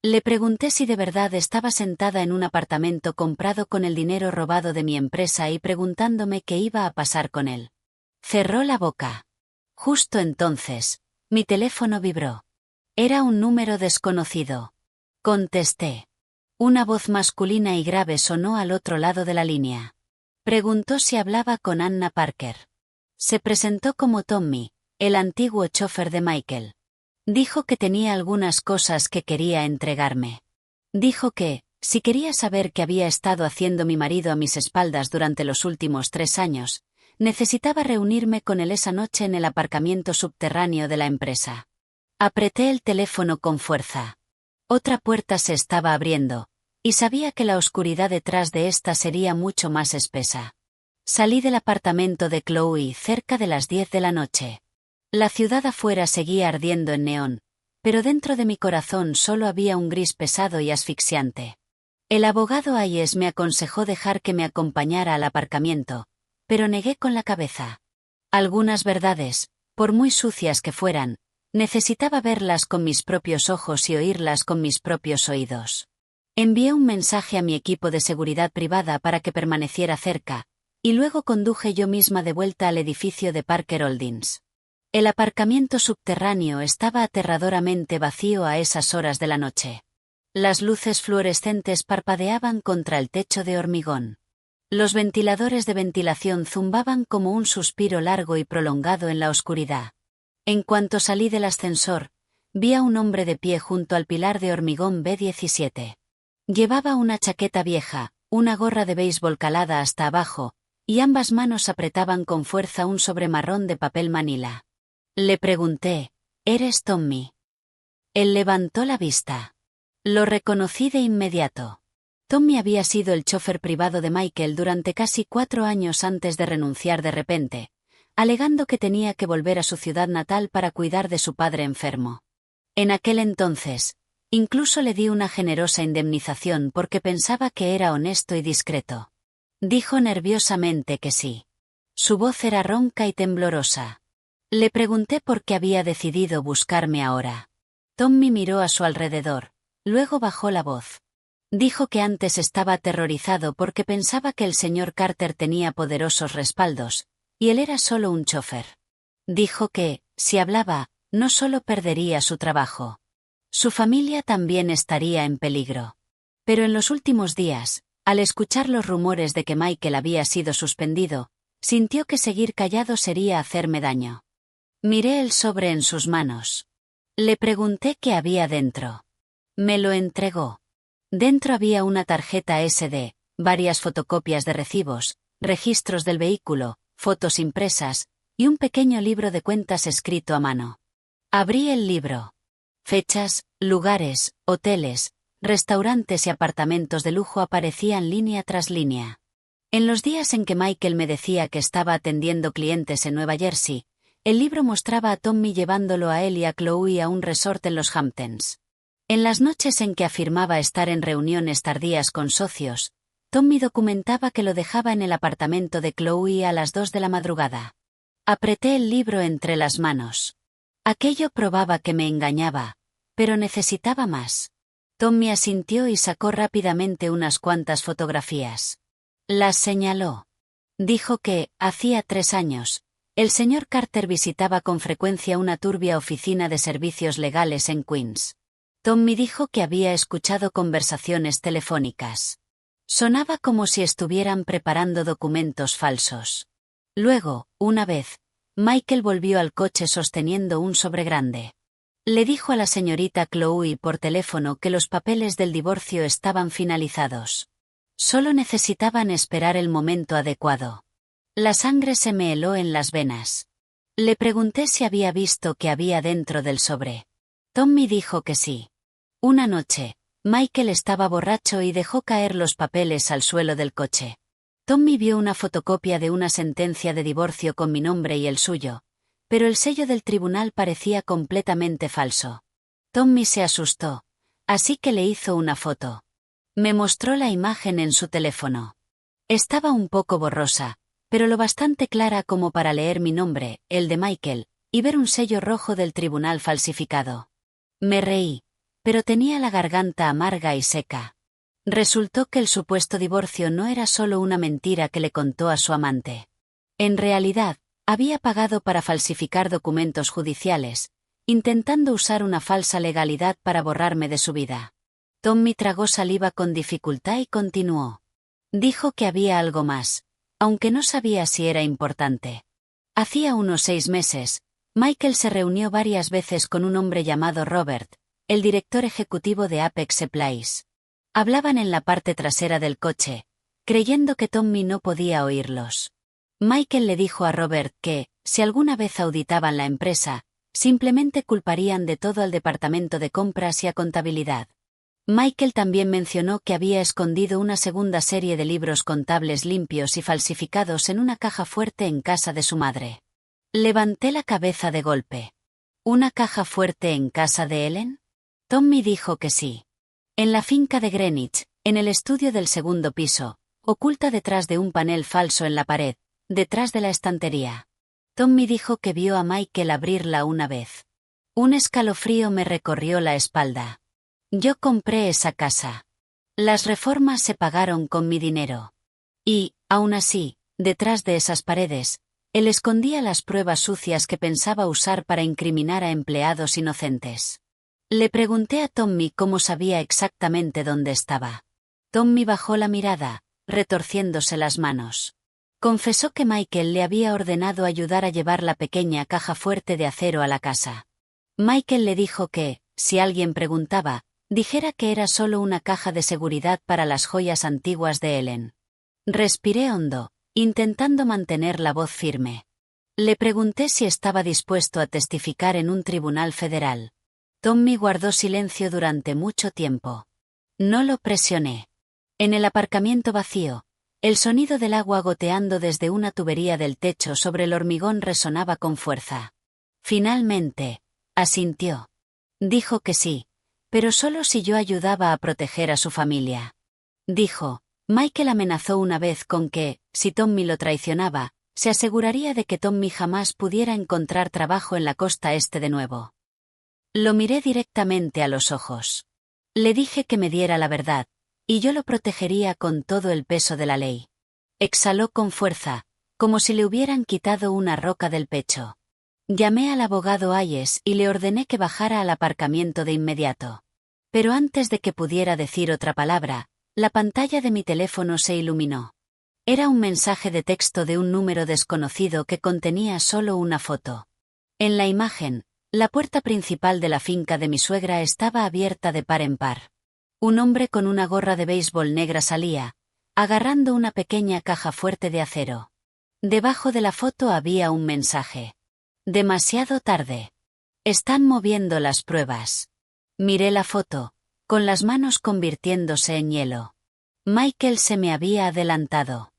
Le pregunté si de verdad estaba sentada en un apartamento comprado con el dinero robado de mi empresa y preguntándome qué iba a pasar con él. Cerró la boca. Justo entonces, mi teléfono vibró. Era un número desconocido. Contesté. Una voz masculina y grave sonó al otro lado de la línea. Preguntó si hablaba con Anna Parker. Se presentó como Tommy, el antiguo chofer de Michael. Dijo que tenía algunas cosas que quería entregarme. Dijo que, si quería saber qué había estado haciendo mi marido a mis espaldas durante los últimos 3 años, necesitaba reunirme con él esa noche en el aparcamiento subterráneo de la empresa. Apreté el teléfono con fuerza. Otra puerta se estaba abriendo, y sabía que la oscuridad detrás de esta sería mucho más espesa. Salí del apartamento de Chloe cerca de las 10 de la noche. La ciudad afuera seguía ardiendo en neón, pero dentro de mi corazón solo había un gris pesado y asfixiante. El abogado Hayes me aconsejó dejar que me acompañara al aparcamiento, pero negué con la cabeza. Algunas verdades, por muy sucias que fueran, necesitaba verlas con mis propios ojos y oírlas con mis propios oídos. Envié un mensaje a mi equipo de seguridad privada para que permaneciera cerca, y luego conduje yo misma de vuelta al edificio de Parker Holdings. El aparcamiento subterráneo estaba aterradoramente vacío a esas horas de la noche. Las luces fluorescentes parpadeaban contra el techo de hormigón. Los ventiladores de ventilación zumbaban como un suspiro largo y prolongado en la oscuridad. En cuanto salí del ascensor, vi a un hombre de pie junto al pilar de hormigón B-17. Llevaba una chaqueta vieja, una gorra de béisbol calada hasta abajo, y ambas manos apretaban con fuerza un sobre marrón de papel manila. Le pregunté, ¿eres Tommy? Él levantó la vista. Lo reconocí de inmediato. Tommy había sido el chofer privado de Michael durante casi 4 años antes de renunciar de repente, alegando que tenía que volver a su ciudad natal para cuidar de su padre enfermo. En aquel entonces, incluso le di una generosa indemnización porque pensaba que era honesto y discreto. Dijo nerviosamente que sí. Su voz era ronca y temblorosa. Le pregunté por qué había decidido buscarme ahora. Tommy miró a su alrededor, luego bajó la voz. Dijo que antes estaba aterrorizado porque pensaba que el señor Carter tenía poderosos respaldos, y él era solo un chofer. Dijo que, Si hablaba, no solo perdería su trabajo. Su familia también estaría en peligro. Pero en los últimos días, al escuchar los rumores de que Michael había sido suspendido, sintió que seguir callado sería hacerme daño. Miré el sobre en sus manos. Le pregunté qué había dentro. Me lo entregó. Dentro había una tarjeta SD, varias fotocopias de recibos, registros del vehículo, fotos impresas, y un pequeño libro de cuentas escrito a mano. Abrí el libro. Fechas, lugares, hoteles, restaurantes y apartamentos de lujo aparecían línea tras línea. En los días en que Michael me decía que estaba atendiendo clientes en Nueva Jersey, el libro mostraba a Tommy llevándolo a él y a Chloe a un resort en los Hamptons. En las noches en que afirmaba estar en reuniones tardías con socios, Tommy documentaba que lo dejaba en el apartamento de Chloe a las 2 de la madrugada. Apreté el libro entre las manos. Aquello probaba que me engañaba, pero necesitaba más. Tommy asintió y sacó rápidamente unas cuantas fotografías. Las señaló. Dijo que, hacía 3 años, el señor Carter visitaba con frecuencia una turbia oficina de servicios legales en Queens. Tommy dijo que había escuchado conversaciones telefónicas. Sonaba como si estuvieran preparando documentos falsos. Luego, una vez, Michael volvió al coche sosteniendo un sobre grande. Le dijo a la señorita Chloe por teléfono que los papeles del divorcio estaban finalizados. Solo necesitaban esperar el momento adecuado. La sangre se me heló en las venas. Le pregunté si había visto qué había dentro del sobre. Tommy dijo que sí. Una noche, Michael estaba borracho y dejó caer los papeles al suelo del coche. Tommy vio una fotocopia de una sentencia de divorcio con mi nombre y el suyo, pero el sello del tribunal parecía completamente falso. Tommy se asustó, así que le hizo una foto. Me mostró la imagen en su teléfono. Estaba un poco borrosa, pero lo bastante clara como para leer mi nombre, el de Michael, y ver un sello rojo del tribunal falsificado. Me reí, pero tenía la garganta amarga y seca. Resultó que el supuesto divorcio no era solo una mentira que le contó a su amante. En realidad, había pagado para falsificar documentos judiciales, intentando usar una falsa legalidad para borrarme de su vida. Tommy tragó saliva con dificultad y continuó. Dijo que había algo más, aunque no sabía si era importante. Hacía unos 6 meses, Michael se reunió varias veces con un hombre llamado Robert, el director ejecutivo de Apex Supplies. Hablaban en la parte trasera del coche, creyendo que Tommy no podía oírlos. Michael le dijo a Robert que, si alguna vez auditaban la empresa, simplemente culparían de todo al departamento de compras y a contabilidad. Michael también mencionó que había escondido una segunda serie de libros contables limpios y falsificados en una caja fuerte en casa de su madre. Levanté la cabeza de golpe. ¿Una caja fuerte en casa de Ellen? Tommy dijo que sí. En la finca de Greenwich, en el estudio del segundo piso, oculta detrás de un panel falso en la pared, detrás de la estantería. Tommy dijo que vio a Michael abrirla una vez. Un escalofrío me recorrió la espalda. Yo compré esa casa. Las reformas se pagaron con mi dinero. Y, aún así, detrás de esas paredes, él escondía las pruebas sucias que pensaba usar para incriminar a empleados inocentes. Le pregunté a Tommy cómo sabía exactamente dónde estaba. Tommy bajó la mirada, retorciéndose las manos. Confesó que Michael le había ordenado ayudar a llevar la pequeña caja fuerte de acero a la casa. Michael le dijo que, si alguien preguntaba, dijera que era solo una caja de seguridad para las joyas antiguas de Ellen. Respiré hondo, intentando mantener la voz firme. Le pregunté si estaba dispuesto a testificar en un tribunal federal. Tommy guardó silencio durante mucho tiempo. No lo presioné. En el aparcamiento vacío, el sonido del agua goteando desde una tubería del techo sobre el hormigón resonaba con fuerza. Finalmente, asintió. Dijo que sí, pero solo si yo ayudaba a proteger a su familia. Dijo, Michael amenazó una vez con que, si Tommy lo traicionaba, se aseguraría de que Tommy jamás pudiera encontrar trabajo en la costa este de nuevo. Lo miré directamente a los ojos. Le dije que me diera la verdad, y yo lo protegería con todo el peso de la ley. Exhaló con fuerza, como si le hubieran quitado una roca del pecho. Llamé al abogado Hayes y le ordené que bajara al aparcamiento de inmediato. Pero antes de que pudiera decir otra palabra, la pantalla de mi teléfono se iluminó. Era un mensaje de texto de un número desconocido que contenía solo una foto. En la imagen, la puerta principal de la finca de mi suegra estaba abierta de par en par. Un hombre con una gorra de béisbol negra salía, agarrando una pequeña caja fuerte de acero. Debajo de la foto había un mensaje. Demasiado tarde. Están moviendo las pruebas. Miré la foto, con las manos convirtiéndose en hielo. Michael se me había adelantado.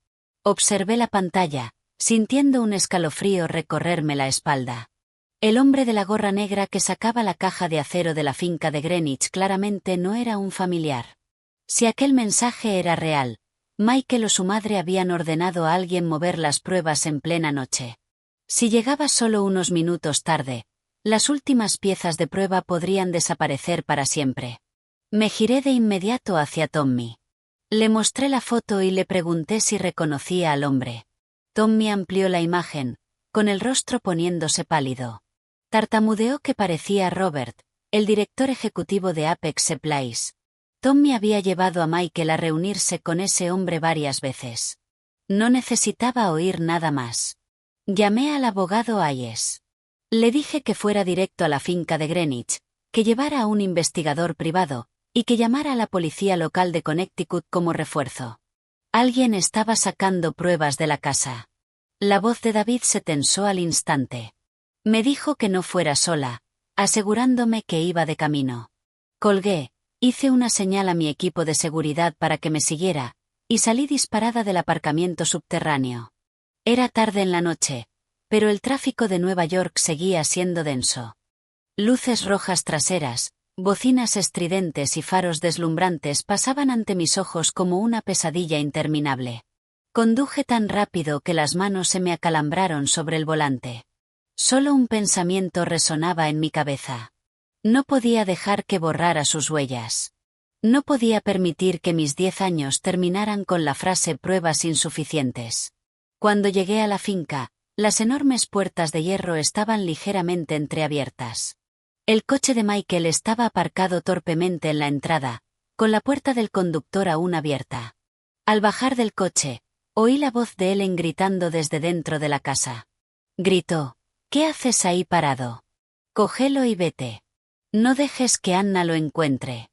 Observé la pantalla, sintiendo un escalofrío recorrerme la espalda. El hombre de la gorra negra que sacaba la caja de acero de la finca de Greenwich claramente no era un familiar. Si aquel mensaje era real, Michael o su madre habían ordenado a alguien mover las pruebas en plena noche. Si llegaba solo unos minutos tarde, las últimas piezas de prueba podrían desaparecer para siempre. Me giré de inmediato hacia Tommy. Le mostré la foto y le pregunté si reconocía al hombre. Tommy amplió la imagen, con el rostro poniéndose pálido. Tartamudeó que parecía Robert, el director ejecutivo de Apex Supplies. Tommy había llevado a Michael a reunirse con ese hombre varias veces. No necesitaba oír nada más. Llamé al abogado Hayes. Le dije que fuera directo a la finca de Greenwich, que llevara a un investigador privado, y que llamara a la policía local de Connecticut como refuerzo. Alguien estaba sacando pruebas de la casa. La voz de David se tensó al instante. Me dijo que no fuera sola, asegurándome que iba de camino. Colgué, hice una señal a mi equipo de seguridad para que me siguiera, y salí disparada del aparcamiento subterráneo. Era tarde en la noche, pero el tráfico de Nueva York seguía siendo denso. Luces rojas traseras, bocinas estridentes y faros deslumbrantes pasaban ante mis ojos como una pesadilla interminable. Conduje tan rápido que las manos se me acalambraron sobre el volante. Solo un pensamiento resonaba en mi cabeza. No podía dejar que borrara sus huellas. No podía permitir que mis 10 años terminaran con la frase pruebas insuficientes. Cuando llegué a la finca, las enormes puertas de hierro estaban ligeramente entreabiertas. El coche de Michael estaba aparcado torpemente en la entrada, con la puerta del conductor aún abierta. Al bajar del coche, oí la voz de Ellen gritando desde dentro de la casa. Gritó: ¿qué haces ahí parado? Cógelo y vete. No dejes que Anna lo encuentre.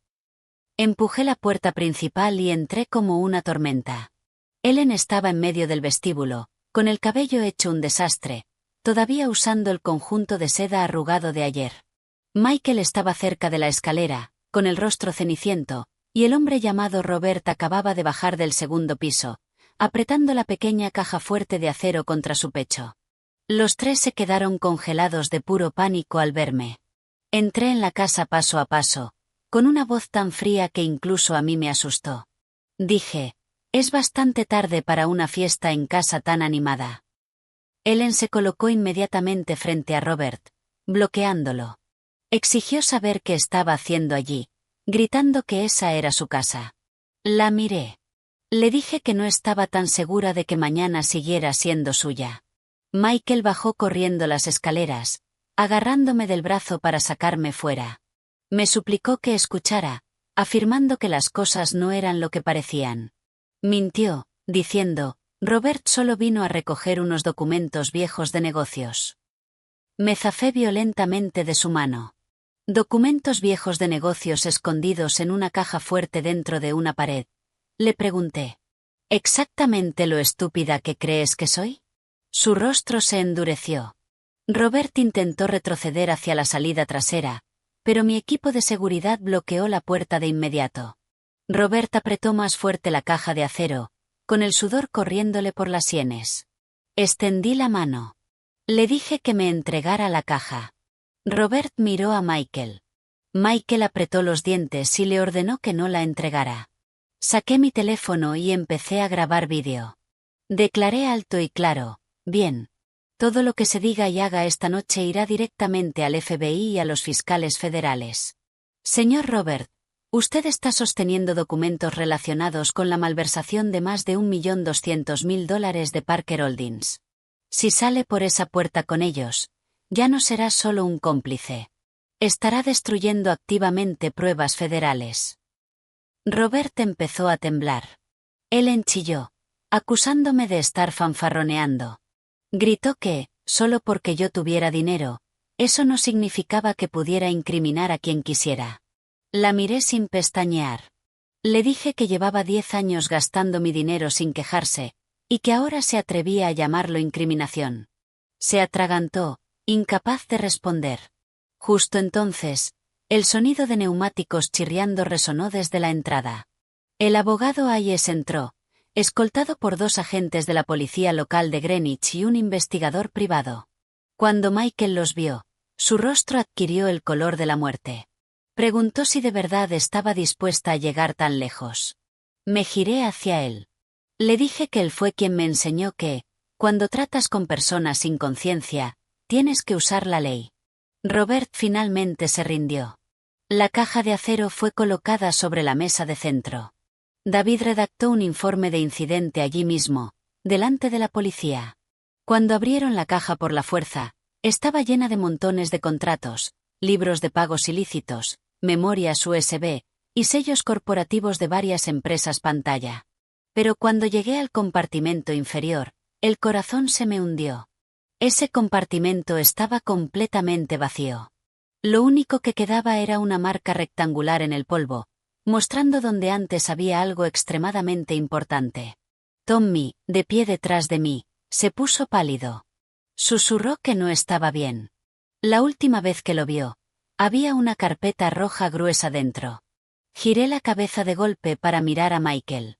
Empujé la puerta principal y entré como una tormenta. Ellen estaba en medio del vestíbulo, con el cabello hecho un desastre, todavía usando el conjunto de seda arrugado de ayer. Michael estaba cerca de la escalera, con el rostro ceniciento, y el hombre llamado Robert acababa de bajar del segundo piso, apretando la pequeña caja fuerte de acero contra su pecho. Los tres se quedaron congelados de puro pánico al verme. Entré en la casa paso a paso, con una voz tan fría que incluso a mí me asustó. Dije: es bastante tarde para una fiesta en casa tan animada. Ellen se colocó inmediatamente frente a Robert, bloqueándolo. Exigió saber qué estaba haciendo allí, gritando que esa era su casa. La miré. Le dije que no estaba tan segura de que mañana siguiera siendo suya. Michael bajó corriendo las escaleras, agarrándome del brazo para sacarme fuera. Me suplicó que escuchara, afirmando que las cosas no eran lo que parecían. Mintió, diciendo: Robert solo vino a recoger unos documentos viejos de negocios. Me zafé violentamente de su mano. Documentos viejos de negocios escondidos en una caja fuerte dentro de una pared. Le pregunté: ¿exactamente lo estúpida que crees que soy? Su rostro se endureció. Robert intentó retroceder hacia la salida trasera, pero mi equipo de seguridad bloqueó la puerta de inmediato. Robert apretó más fuerte la caja de acero, con el sudor corriéndole por las sienes. Extendí la mano. Le dije que me entregara la caja. Robert miró a Michael. Michael apretó los dientes y le ordenó que no la entregara. Saqué mi teléfono y empecé a grabar vídeo. Declaré alto y claro: bien. Todo lo que se diga y haga esta noche irá directamente al FBI y a los fiscales federales. Señor Robert, usted está sosteniendo documentos relacionados con la malversación de más de $1.200.000 de Parker Holdings. Si sale por esa puerta con ellos, Ya no será solo un cómplice. Estará destruyendo activamente pruebas federales. Robert empezó a temblar. Él enchilló, acusándome de estar fanfarroneando. Gritó que, solo porque yo tuviera dinero, eso no significaba que pudiera incriminar a quien quisiera. La miré sin pestañear. Le dije que llevaba 10 años gastando mi dinero sin quejarse, y que ahora se atrevía a llamarlo incriminación. Se atragantó, incapaz de responder. Justo entonces, el sonido de neumáticos chirriando resonó desde la entrada. El abogado Hayes entró, escoltado por 2 agentes de la policía local de Greenwich y un investigador privado. Cuando Michael los vio, su rostro adquirió el color de la muerte. Preguntó si de verdad estaba dispuesta a llegar tan lejos. Me giré hacia él. Le dije que él fue quien me enseñó que, cuando tratas con personas sin conciencia, tienes que usar la ley. Robert finalmente se rindió. La caja de acero fue colocada sobre la mesa de centro. David redactó un informe de incidente allí mismo, delante de la policía. Cuando abrieron la caja por la fuerza, estaba llena de montones de contratos, libros de pagos ilícitos, memorias USB, y sellos corporativos de varias empresas pantalla. Pero cuando llegué al compartimento inferior, el corazón se me hundió. Ese compartimento estaba completamente vacío. Lo único que quedaba era una marca rectangular en el polvo, mostrando donde antes había algo extremadamente importante. Tommy, de pie detrás de mí, se puso pálido. Susurró que no estaba bien. La última vez que lo vio, había una carpeta roja gruesa dentro. Giré la cabeza de golpe para mirar a Michael.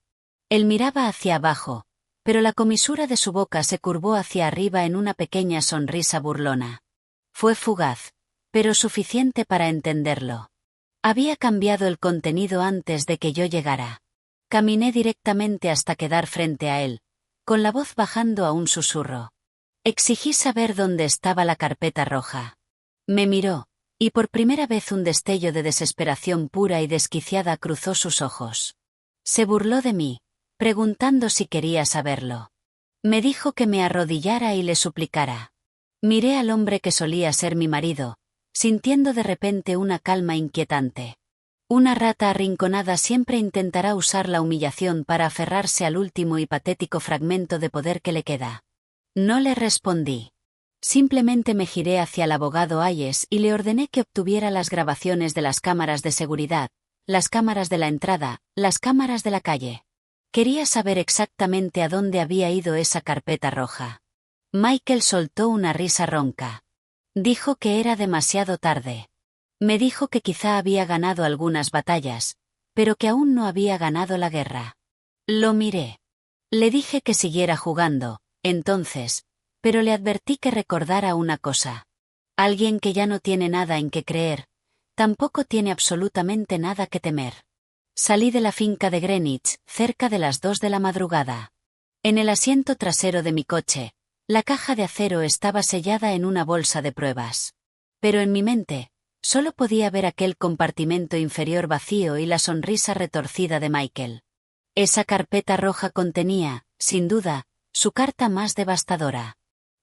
Él miraba hacia abajo, pero la comisura de su boca se curvó hacia arriba en una pequeña sonrisa burlona. Fue fugaz, pero suficiente para entenderlo. Había cambiado el contenido antes de que yo llegara. Caminé directamente hasta quedar frente a él, con la voz bajando a un susurro. Exigí saber dónde estaba la carpeta roja. Me miró, y por primera vez un destello de desesperación pura y desquiciada cruzó sus ojos. Se burló de mí, preguntando si quería saberlo. Me dijo que me arrodillara y le suplicara. Miré al hombre que solía ser mi marido, sintiendo de repente una calma inquietante. Una rata arrinconada siempre intentará usar la humillación para aferrarse al último y patético fragmento de poder que le queda. No le respondí. Simplemente me giré hacia el abogado Hayes y le ordené que obtuviera las grabaciones de las cámaras de seguridad, las cámaras de la entrada, las cámaras de la calle. Quería saber exactamente a dónde había ido esa carpeta roja. Michael soltó una risa ronca. Dijo que era demasiado tarde. Me dijo que quizá había ganado algunas batallas, pero que aún no había ganado la guerra. Lo miré. Le dije que siguiera jugando, entonces, pero le advertí que recordara una cosa. Alguien que ya no tiene nada en qué creer, tampoco tiene absolutamente nada que temer. Salí de la finca de Greenwich, cerca de las 2 de la madrugada. En el asiento trasero de mi coche, la caja de acero estaba sellada en una bolsa de pruebas. Pero en mi mente, solo podía ver aquel compartimento inferior vacío y la sonrisa retorcida de Michael. Esa carpeta roja contenía, sin duda, su carta más devastadora.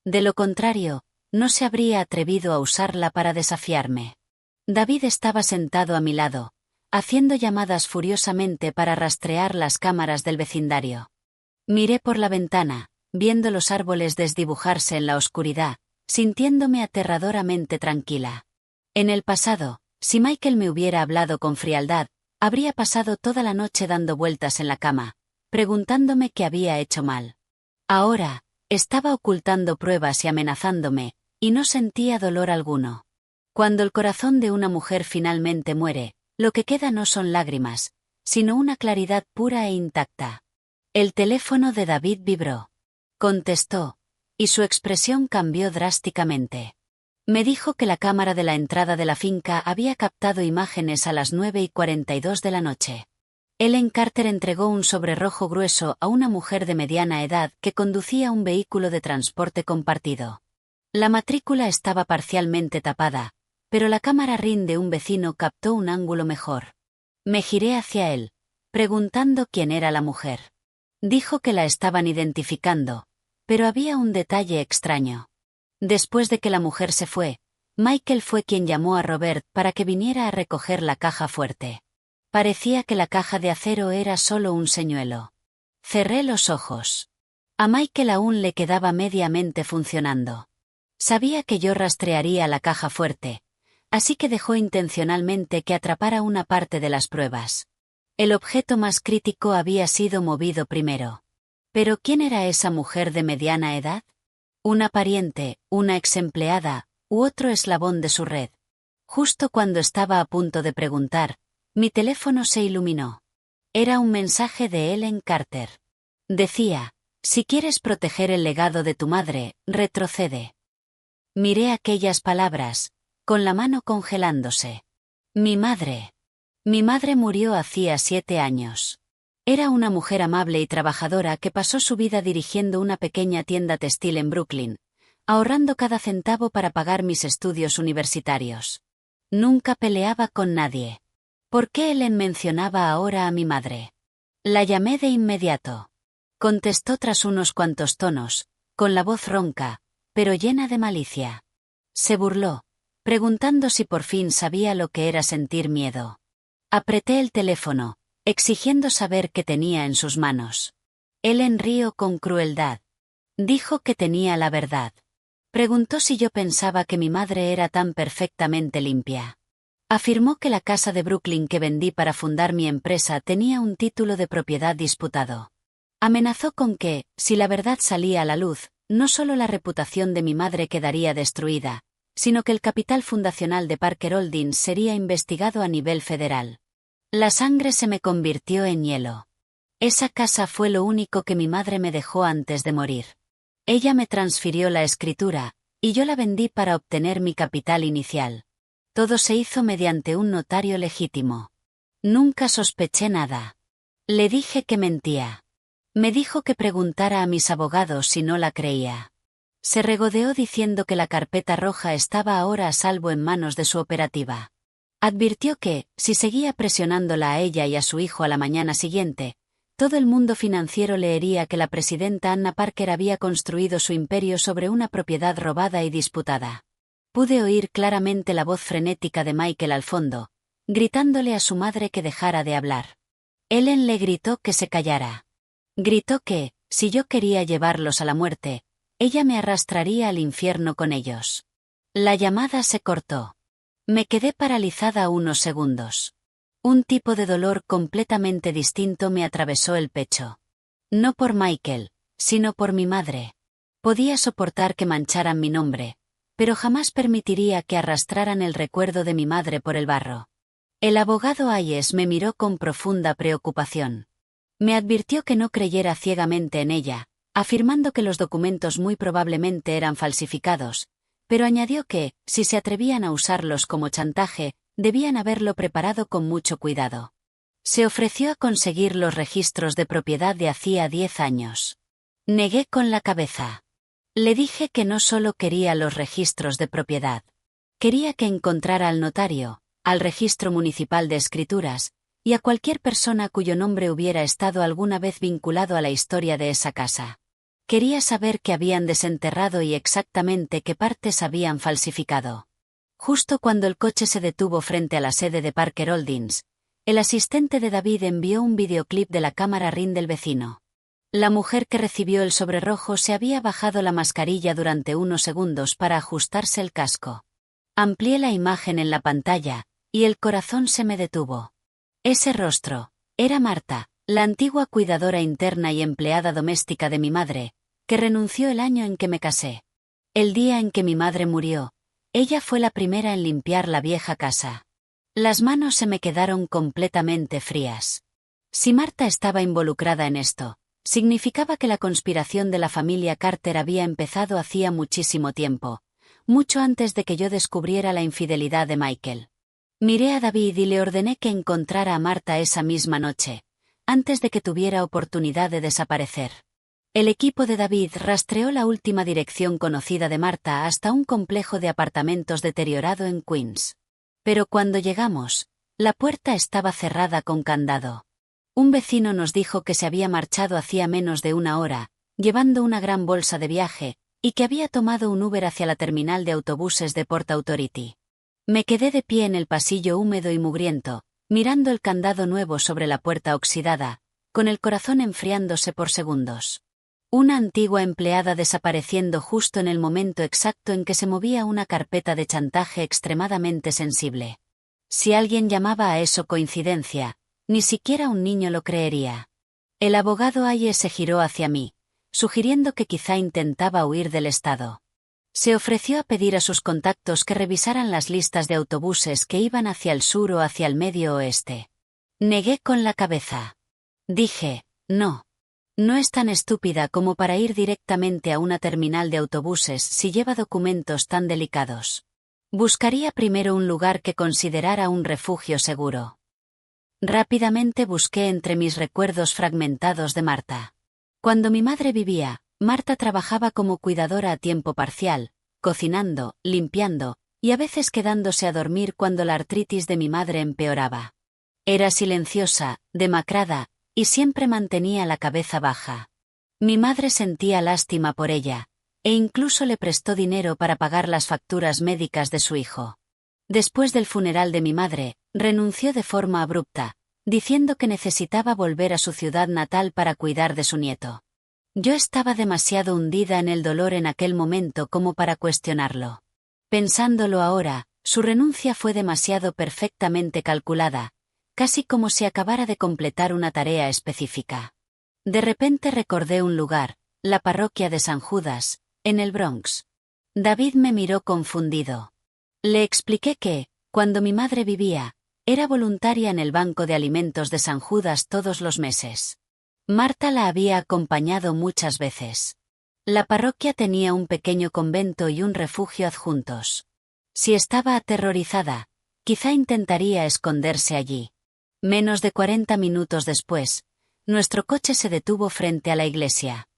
De lo contrario, no se habría atrevido a usarla para desafiarme. David estaba sentado a mi lado, haciendo llamadas furiosamente para rastrear las cámaras del vecindario. Miré por la ventana, viendo los árboles desdibujarse en la oscuridad, sintiéndome aterradoramente tranquila. En el pasado, si Michael me hubiera hablado con frialdad, habría pasado toda la noche dando vueltas en la cama, preguntándome qué había hecho mal. Ahora, estaba ocultando pruebas y amenazándome, y no sentía dolor alguno. Cuando el corazón de una mujer finalmente muere, lo que queda no son lágrimas, sino una claridad pura e intacta. El teléfono de David vibró. Contestó, y su expresión cambió drásticamente. Me dijo que la cámara de la entrada de la finca había captado imágenes a las 9:42 de la noche. Ellen Carter entregó un sobre rojo grueso a una mujer de mediana edad que conducía un vehículo de transporte compartido. La matrícula estaba parcialmente tapada, pero la cámara RIN de un vecino captó un ángulo mejor. Me giré hacia él, preguntando quién era la mujer. Dijo que la estaban identificando, pero había un detalle extraño. Después de que la mujer se fue, Michael fue quien llamó a Robert para que viniera a recoger la caja fuerte. Parecía que la caja de acero era solo un señuelo. Cerré los ojos. A Michael aún le quedaba mediamente funcionando. Sabía que yo rastrearía la caja fuerte, así que dejó intencionalmente que atrapara una parte de las pruebas. El objeto más crítico había sido movido primero. ¿Pero quién era esa mujer de mediana edad? ¿Una pariente, una exempleada, u otro eslabón de su red? Justo cuando estaba a punto de preguntar, mi teléfono se iluminó. Era un mensaje de Ellen Carter. Decía: si quieres proteger el legado de tu madre, retrocede. Miré aquellas palabras, con la mano congelándose. Mi madre. Mi madre murió hacía 7 años. Era una mujer amable y trabajadora que pasó su vida dirigiendo una pequeña tienda textil en Brooklyn, ahorrando cada centavo para pagar mis estudios universitarios. Nunca peleaba con nadie. ¿Por qué Ellen mencionaba ahora a mi madre? La llamé de inmediato. Contestó tras unos cuantos tonos, con la voz ronca, pero llena de malicia. Se burló, preguntando si por fin sabía lo que era sentir miedo. Apreté el teléfono, exigiendo saber qué tenía en sus manos. Ellen rió con crueldad. Dijo que tenía la verdad. Preguntó si yo pensaba que mi madre era tan perfectamente limpia. Afirmó que la casa de Brooklyn que vendí para fundar mi empresa tenía un título de propiedad disputado. Amenazó con que, si la verdad salía a la luz, no solo la reputación de mi madre quedaría destruida, sino que el capital fundacional de Parker Holdings sería investigado a nivel federal. La sangre se me convirtió en hielo. Esa casa fue lo único que mi madre me dejó antes de morir. Ella me transfirió la escritura, y yo la vendí para obtener mi capital inicial. Todo se hizo mediante un notario legítimo. Nunca sospeché nada. Le dije que mentía. Me dijo que preguntara a mis abogados si no la creía. Se regodeó diciendo que la carpeta roja estaba ahora a salvo en manos de su operativa. Advirtió que, si seguía presionándola a ella y a su hijo a la mañana siguiente, todo el mundo financiero leería que la presidenta Anna Parker había construido su imperio sobre una propiedad robada y disputada. Pude oír claramente la voz frenética de Michael al fondo, gritándole a su madre que dejara de hablar. Ellen le gritó que se callara. Gritó que, si yo quería llevarlos a la muerte, ella me arrastraría al infierno con ellos. La llamada se cortó. Me quedé paralizada unos segundos. Un tipo de dolor completamente distinto me atravesó el pecho. No por Michael, sino por mi madre. Podía soportar que mancharan mi nombre, pero jamás permitiría que arrastraran el recuerdo de mi madre por el barro. El abogado Hayes me miró con profunda preocupación. Me advirtió que no creyera ciegamente en ella, afirmando que los documentos muy probablemente eran falsificados, pero añadió que, si se atrevían a usarlos como chantaje, debían haberlo preparado con mucho cuidado. Se ofreció a conseguir los registros de propiedad de hacía 10 años. Negué con la cabeza. Le dije que no solo quería los registros de propiedad. Quería que encontrara al notario, al registro municipal de escrituras, y a cualquier persona cuyo nombre hubiera estado alguna vez vinculado a la historia de esa casa. Quería saber qué habían desenterrado y exactamente qué partes habían falsificado. Justo cuando el coche se detuvo frente a la sede de Parker Holdings, el asistente de David envió un videoclip de la cámara Ring del vecino. La mujer que recibió el sobre rojo se había bajado la mascarilla durante unos segundos para ajustarse el casco. Amplié la imagen en la pantalla, y el corazón se me detuvo. Ese rostro, era Marta, la antigua cuidadora interna y empleada doméstica de mi madre, que renunció el año en que me casé. El día en que mi madre murió, ella fue la primera en limpiar la vieja casa. Las manos se me quedaron completamente frías. Si Marta estaba involucrada en esto, significaba que la conspiración de la familia Carter había empezado hacía muchísimo tiempo, mucho antes de que yo descubriera la infidelidad de Michael. Miré a David y le ordené que encontrara a Marta esa misma noche, antes de que tuviera oportunidad de desaparecer. El equipo de David rastreó la última dirección conocida de Marta hasta un complejo de apartamentos deteriorado en Queens. Pero cuando llegamos, la puerta estaba cerrada con candado. Un vecino nos dijo que se había marchado hacía menos de una hora, llevando una gran bolsa de viaje, y que había tomado un Uber hacia la terminal de autobuses de Port Authority. Me quedé de pie en el pasillo húmedo y mugriento, mirando el candado nuevo sobre la puerta oxidada, con el corazón enfriándose por segundos. Una antigua empleada desapareciendo justo en el momento exacto en que se movía una carpeta de chantaje extremadamente sensible. Si alguien llamaba a eso coincidencia, ni siquiera un niño lo creería. El abogado Aye se giró hacia mí, sugiriendo que quizá intentaba huir del estado. Se ofreció a pedir a sus contactos que revisaran las listas de autobuses que iban hacia el sur o hacia el medio oeste. Negué con la cabeza. Dije, no. No es tan estúpida como para ir directamente a una terminal de autobuses si lleva documentos tan delicados. Buscaría primero un lugar que considerara un refugio seguro. Rápidamente busqué entre mis recuerdos fragmentados de Marta. Cuando mi madre vivía, Marta trabajaba como cuidadora a tiempo parcial, cocinando, limpiando, y a veces quedándose a dormir cuando la artritis de mi madre empeoraba. Era silenciosa, demacrada, y siempre mantenía la cabeza baja. Mi madre sentía lástima por ella, e incluso le prestó dinero para pagar las facturas médicas de su hijo. Después del funeral de mi madre, renunció de forma abrupta, diciendo que necesitaba volver a su ciudad natal para cuidar de su nieto. Yo estaba demasiado hundida en el dolor en aquel momento como para cuestionarlo. Pensándolo ahora, su renuncia fue demasiado perfectamente calculada, casi como si acabara de completar una tarea específica. De repente recordé un lugar, la parroquia de San Judas, en el Bronx. David me miró confundido. Le expliqué que, cuando mi madre vivía, era voluntaria en el Banco de Alimentos de San Judas todos los meses. Marta la había acompañado muchas veces. La parroquia tenía un pequeño convento y un refugio adjuntos. Si estaba aterrorizada, quizá intentaría esconderse allí. Menos de 40 minutos después, nuestro coche se detuvo frente a la iglesia.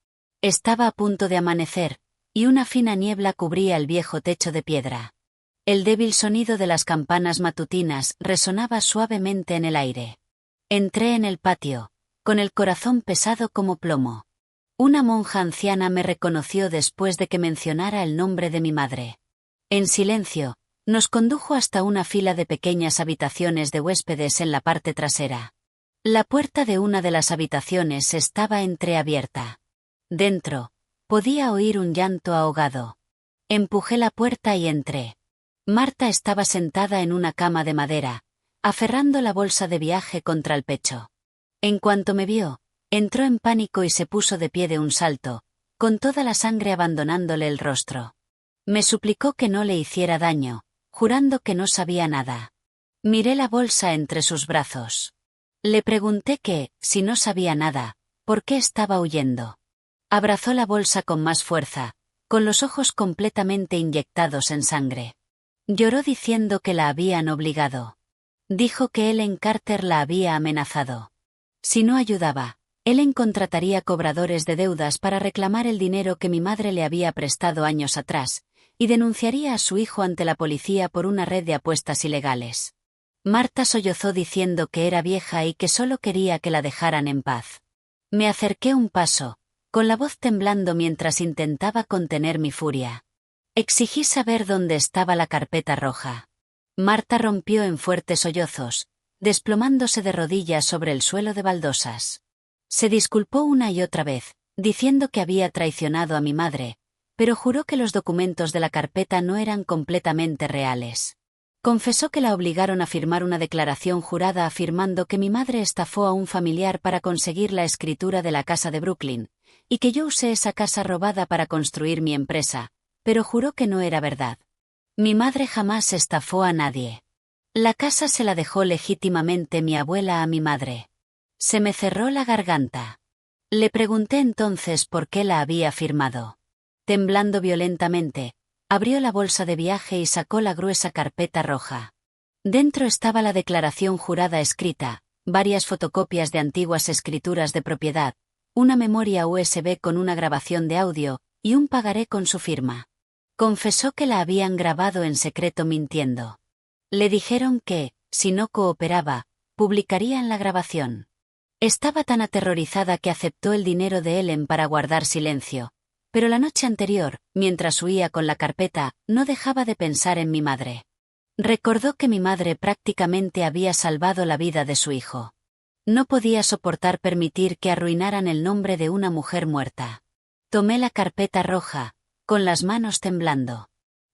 Estaba a punto de amanecer, y una fina niebla cubría el viejo techo de piedra. El débil sonido de las campanas matutinas resonaba suavemente en el aire. Entré en el patio, con el corazón pesado como plomo. Una monja anciana me reconoció después de que mencionara el nombre de mi madre. En silencio, nos condujo hasta una fila de pequeñas habitaciones de huéspedes en la parte trasera. La puerta de una de las habitaciones estaba entreabierta. Dentro, podía oír un llanto ahogado. Empujé la puerta y entré. Marta estaba sentada en una cama de madera, aferrando la bolsa de viaje contra el pecho. En cuanto me vio, entró en pánico y se puso de pie de un salto, con toda la sangre abandonándole el rostro. Me suplicó que no le hiciera daño, jurando que no sabía nada. Miré la bolsa entre sus brazos. Le pregunté que, si no sabía nada, ¿por qué estaba huyendo? Abrazó la bolsa con más fuerza, con los ojos completamente inyectados en sangre. Lloró diciendo que la habían obligado. Dijo que Ellen Carter la había amenazado. Si no ayudaba, Ellen contrataría cobradores de deudas para reclamar el dinero que mi madre le había prestado años atrás, y denunciaría a su hijo ante la policía por una red de apuestas ilegales. Marta sollozó diciendo que era vieja y que solo quería que la dejaran en paz. Me acerqué un paso, con la voz temblando mientras intentaba contener mi furia. Exigí saber dónde estaba la carpeta roja. Marta rompió en fuertes sollozos, desplomándose de rodillas sobre el suelo de baldosas. Se disculpó una y otra vez, diciendo que había traicionado a mi madre, pero juró que los documentos de la carpeta no eran completamente reales. Confesó que la obligaron a firmar una declaración jurada afirmando que mi madre estafó a un familiar para conseguir la escritura de la casa de Brooklyn, y que yo usé esa casa robada para construir mi empresa, pero juró que no era verdad. Mi madre jamás estafó a nadie. La casa se la dejó legítimamente mi abuela a mi madre. Se me cerró la garganta. Le pregunté entonces por qué la había firmado. Temblando violentamente, abrió la bolsa de viaje y sacó la gruesa carpeta roja. Dentro estaba la declaración jurada escrita, varias fotocopias de antiguas escrituras de propiedad, una memoria USB con una grabación de audio, y un pagaré con su firma. Confesó que la habían grabado en secreto mintiendo. Le dijeron que, si no cooperaba, publicarían la grabación. Estaba tan aterrorizada que aceptó el dinero de Ellen para guardar silencio, Pero la noche anterior, mientras huía con la carpeta, no dejaba de pensar en mi madre. Recordó que mi madre prácticamente había salvado la vida de su hijo. No podía soportar permitir que arruinaran el nombre de una mujer muerta. Tomé la carpeta roja, con las manos temblando.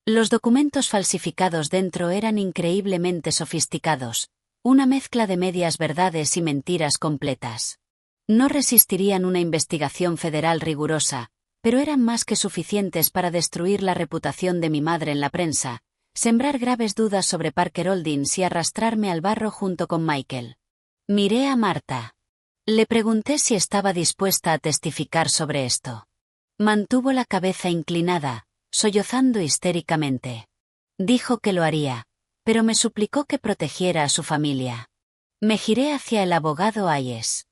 Los documentos falsificados dentro eran increíblemente sofisticados, una mezcla de medias verdades y mentiras completas. No resistirían una investigación federal rigurosa, pero eran más que suficientes para destruir la reputación de mi madre en la prensa, sembrar graves dudas sobre Parker Holdings y arrastrarme al barro junto con Michael. Miré a Marta. Le pregunté si estaba dispuesta a testificar sobre esto. Mantuvo la cabeza inclinada, sollozando histéricamente. Dijo que lo haría, pero me suplicó que protegiera a su familia. Me giré hacia el abogado Hayes.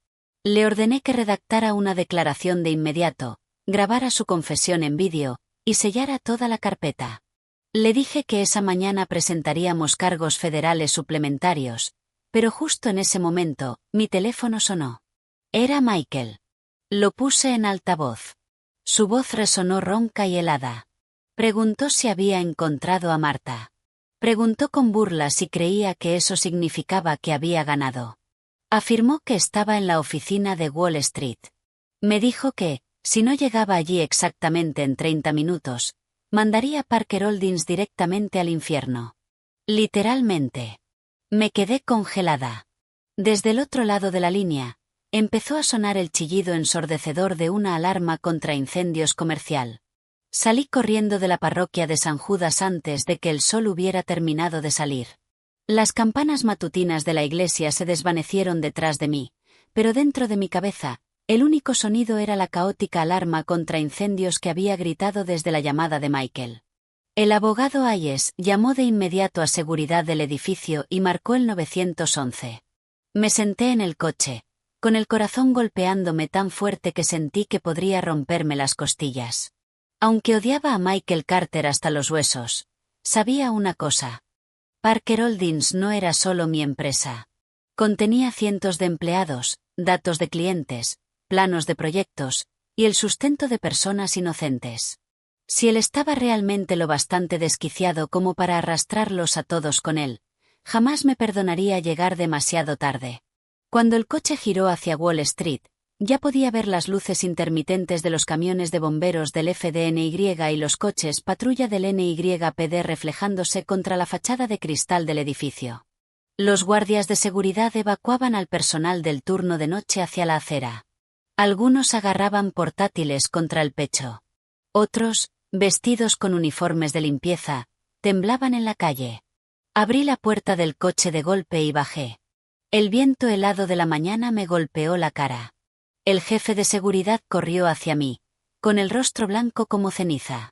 Le ordené que redactara una declaración de inmediato, grabara su confesión en vídeo, y sellara toda la carpeta. Le dije que esa mañana presentaríamos cargos federales suplementarios, pero justo en ese momento, mi teléfono sonó. Era Michael. Lo puse en altavoz. Su voz resonó ronca y helada. Preguntó si había encontrado a Marta. Preguntó con burla si creía que eso significaba que había ganado. Afirmó que estaba en la oficina de Wall Street. Me dijo que, si no llegaba allí exactamente en 30 minutos, mandaría Parker Holdings directamente al infierno. Literalmente. Me quedé congelada. Desde el otro lado de la línea, empezó a sonar el chillido ensordecedor de una alarma contra incendios comercial. Salí corriendo de la parroquia de San Judas antes de que el sol hubiera terminado de salir. Las campanas matutinas de la iglesia se desvanecieron detrás de mí, pero dentro de mi cabeza, el único sonido era la caótica alarma contra incendios que había gritado desde la llamada de Michael. El abogado Hayes llamó de inmediato a seguridad del edificio y marcó el 911. Me senté en el coche, con el corazón golpeándome tan fuerte que sentí que podría romperme las costillas. Aunque odiaba a Michael Carter hasta los huesos, sabía una cosa. Parker Holdings no era solo mi empresa. Contenía cientos de empleados, datos de clientes, planos de proyectos, y el sustento de personas inocentes. Si él estaba realmente lo bastante desquiciado como para arrastrarlos a todos con él, jamás me perdonaría llegar demasiado tarde. Cuando el coche giró hacia Wall Street, ya podía ver las luces intermitentes de los camiones de bomberos del FDNY y los coches patrulla del NYPD reflejándose contra la fachada de cristal del edificio. Los guardias de seguridad evacuaban al personal del turno de noche hacia la acera. Algunos agarraban portátiles contra el pecho. Otros, vestidos con uniformes de limpieza, temblaban en la calle. Abrí la puerta del coche de golpe y bajé. El viento helado de la mañana me golpeó la cara. El jefe de seguridad corrió hacia mí, con el rostro blanco como ceniza.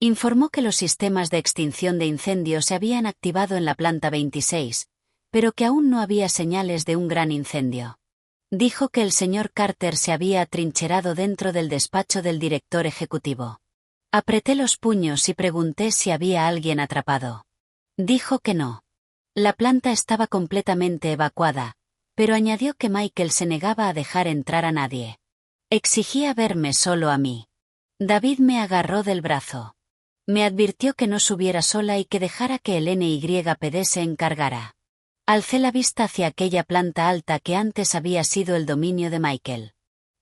Informó que los sistemas de extinción de incendios se habían activado en la planta 26, pero que aún no había señales de un gran incendio. Dijo que el señor Carter se había atrincherado dentro del despacho del director ejecutivo. Apreté los puños y pregunté si había alguien atrapado. Dijo que no. La planta estaba completamente evacuada, pero añadió que Michael se negaba a dejar entrar a nadie. Exigía verme solo a mí. David me agarró del brazo. Me advirtió que no subiera sola y que dejara que el NYPD se encargara. Alcé la vista hacia aquella planta alta que antes había sido el dominio de Michael.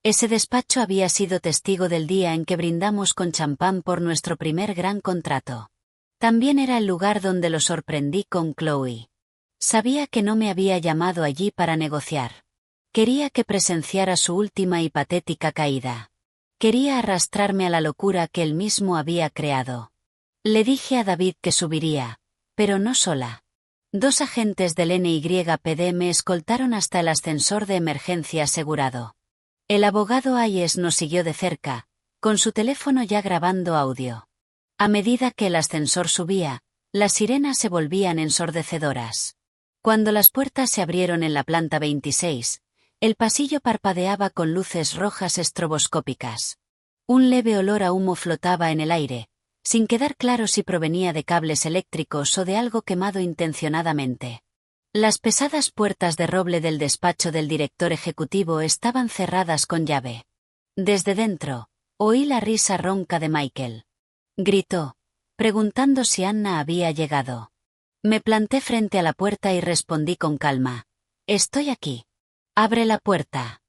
Ese despacho había sido testigo del día en que brindamos con champán por nuestro primer gran contrato. También era el lugar donde lo sorprendí con Chloe. Sabía que no me había llamado allí para negociar. Quería que presenciara su última y patética caída. Quería arrastrarme a la locura que él mismo había creado. Le dije a David que subiría, pero no sola. 2 agentes del NYPD me escoltaron hasta el ascensor de emergencia asegurado. El abogado Hayes nos siguió de cerca, con su teléfono ya grabando audio. A medida que el ascensor subía, las sirenas se volvían ensordecedoras. Cuando las puertas se abrieron en la planta 26, el pasillo parpadeaba con luces rojas estroboscópicas. Un leve olor a humo flotaba en el aire, sin quedar claro si provenía de cables eléctricos o de algo quemado intencionadamente. Las pesadas puertas de roble del despacho del director ejecutivo estaban cerradas con llave. Desde dentro, Oí la risa ronca de Michael. Gritó, preguntando si Anna había llegado. Me planté frente a la puerta y respondí con calma. Estoy aquí. Abre la puerta.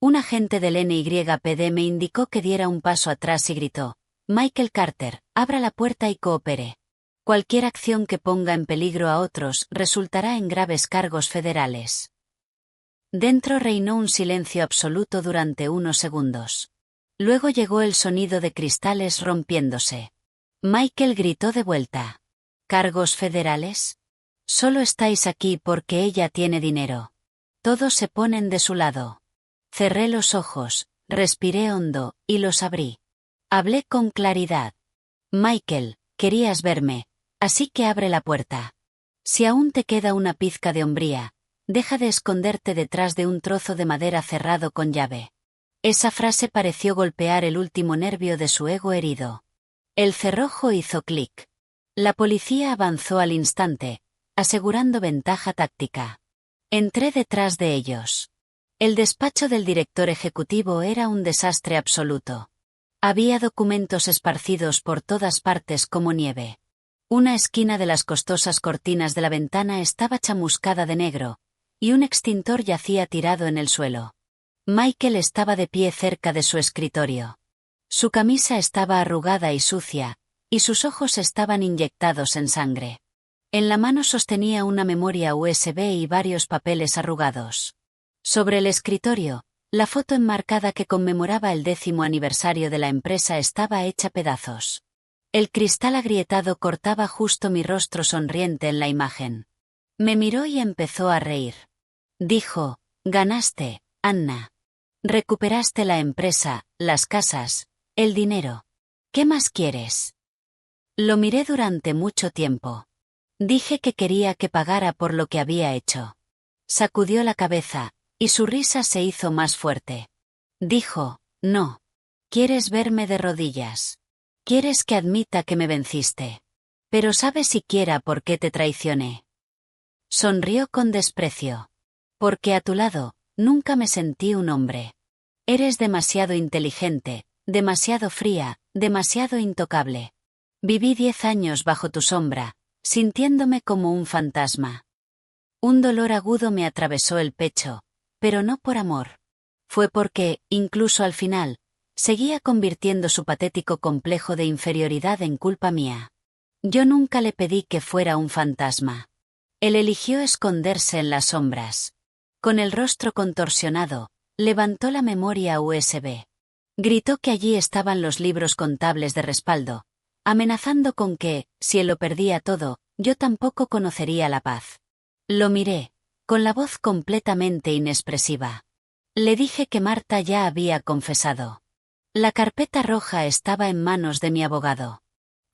Un agente del NYPD me indicó que diera un paso atrás y gritó. Michael Carter, abra la puerta y coopere. Cualquier acción que ponga en peligro a otros resultará en graves cargos federales. Dentro reinó un silencio absoluto durante unos segundos. Luego llegó el sonido de cristales rompiéndose. Michael gritó de vuelta. ¿Cargos federales? Solo estáis aquí porque ella tiene dinero. Todos se ponen de su lado. Cerré los ojos, respiré hondo, y los abrí. Hablé con claridad. Michael, querías verme, así que abre la puerta. Si aún te queda una pizca de hombría, deja de esconderte detrás de un trozo de madera cerrado con llave. Esa frase pareció golpear el último nervio de su ego herido. El cerrojo hizo clic. La policía avanzó al instante, asegurando ventaja táctica. Entré detrás de ellos. El despacho del director ejecutivo era un desastre absoluto. Había documentos esparcidos por todas partes como nieve. Una esquina de las costosas cortinas de la ventana estaba chamuscada de negro, y un extintor yacía tirado en el suelo. Michael estaba de pie cerca de su escritorio. Su camisa estaba arrugada y sucia, y sus ojos estaban inyectados en sangre. En la mano sostenía una memoria USB y varios papeles arrugados. Sobre el escritorio, la foto enmarcada que conmemoraba el 10º aniversario de la empresa estaba hecha pedazos. El cristal agrietado cortaba justo mi rostro sonriente en la imagen. Me miró y empezó a reír. Dijo, ganaste, Anna. Recuperaste la empresa, las casas, el dinero. ¿Qué más quieres? Lo miré durante mucho tiempo. Dije que quería que pagara por lo que había hecho. Sacudió la cabeza, y su risa se hizo más fuerte. Dijo, no. ¿Quieres verme de rodillas? ¿Quieres que admita que me venciste? Pero ¿sabes siquiera por qué te traicioné? Sonrió con desprecio. Porque a tu lado, nunca me sentí un hombre. Eres demasiado inteligente, demasiado fría, demasiado intocable. Viví 10 años bajo tu sombra, sintiéndome como un fantasma. Un dolor agudo me atravesó el pecho, pero no por amor. Fue porque, incluso al final, seguía convirtiendo su patético complejo de inferioridad en culpa mía. Yo nunca le pedí que fuera un fantasma. Él eligió esconderse en las sombras. Con el rostro contorsionado, levantó la memoria USB. Gritó que allí estaban los libros contables de respaldo, amenazando con que, si él lo perdía todo, yo tampoco conocería la paz. Lo miré, con la voz completamente inexpresiva. Le dije que Marta ya había confesado. La carpeta roja estaba en manos de mi abogado.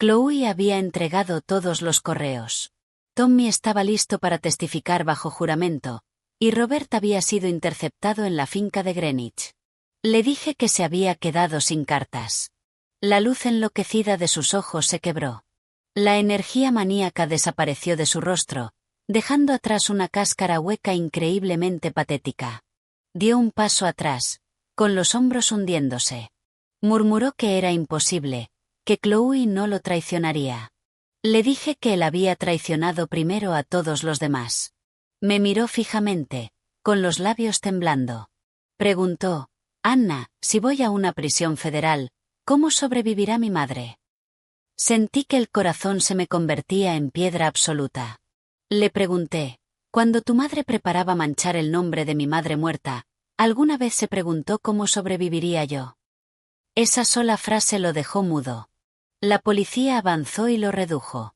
Chloe había entregado todos los correos. Tommy estaba listo para testificar bajo juramento, y Robert había sido interceptado en la finca de Greenwich. Le dije que se había quedado sin cartas. La luz enloquecida de sus ojos se quebró. La energía maníaca desapareció de su rostro, dejando atrás una cáscara hueca increíblemente patética. Dio un paso atrás, con los hombros hundiéndose. Murmuró que era imposible, que Chloe no lo traicionaría. Le dije que él había traicionado primero a todos los demás. Me miró fijamente, con los labios temblando. Preguntó, Anna, si voy a una prisión federal, ¿cómo sobrevivirá mi madre? Sentí que el corazón se me convertía en piedra absoluta. Le pregunté, cuando tu madre preparaba manchar el nombre de mi madre muerta, ¿alguna vez se preguntó cómo sobreviviría yo? Esa sola frase lo dejó mudo. La policía avanzó y lo redujo.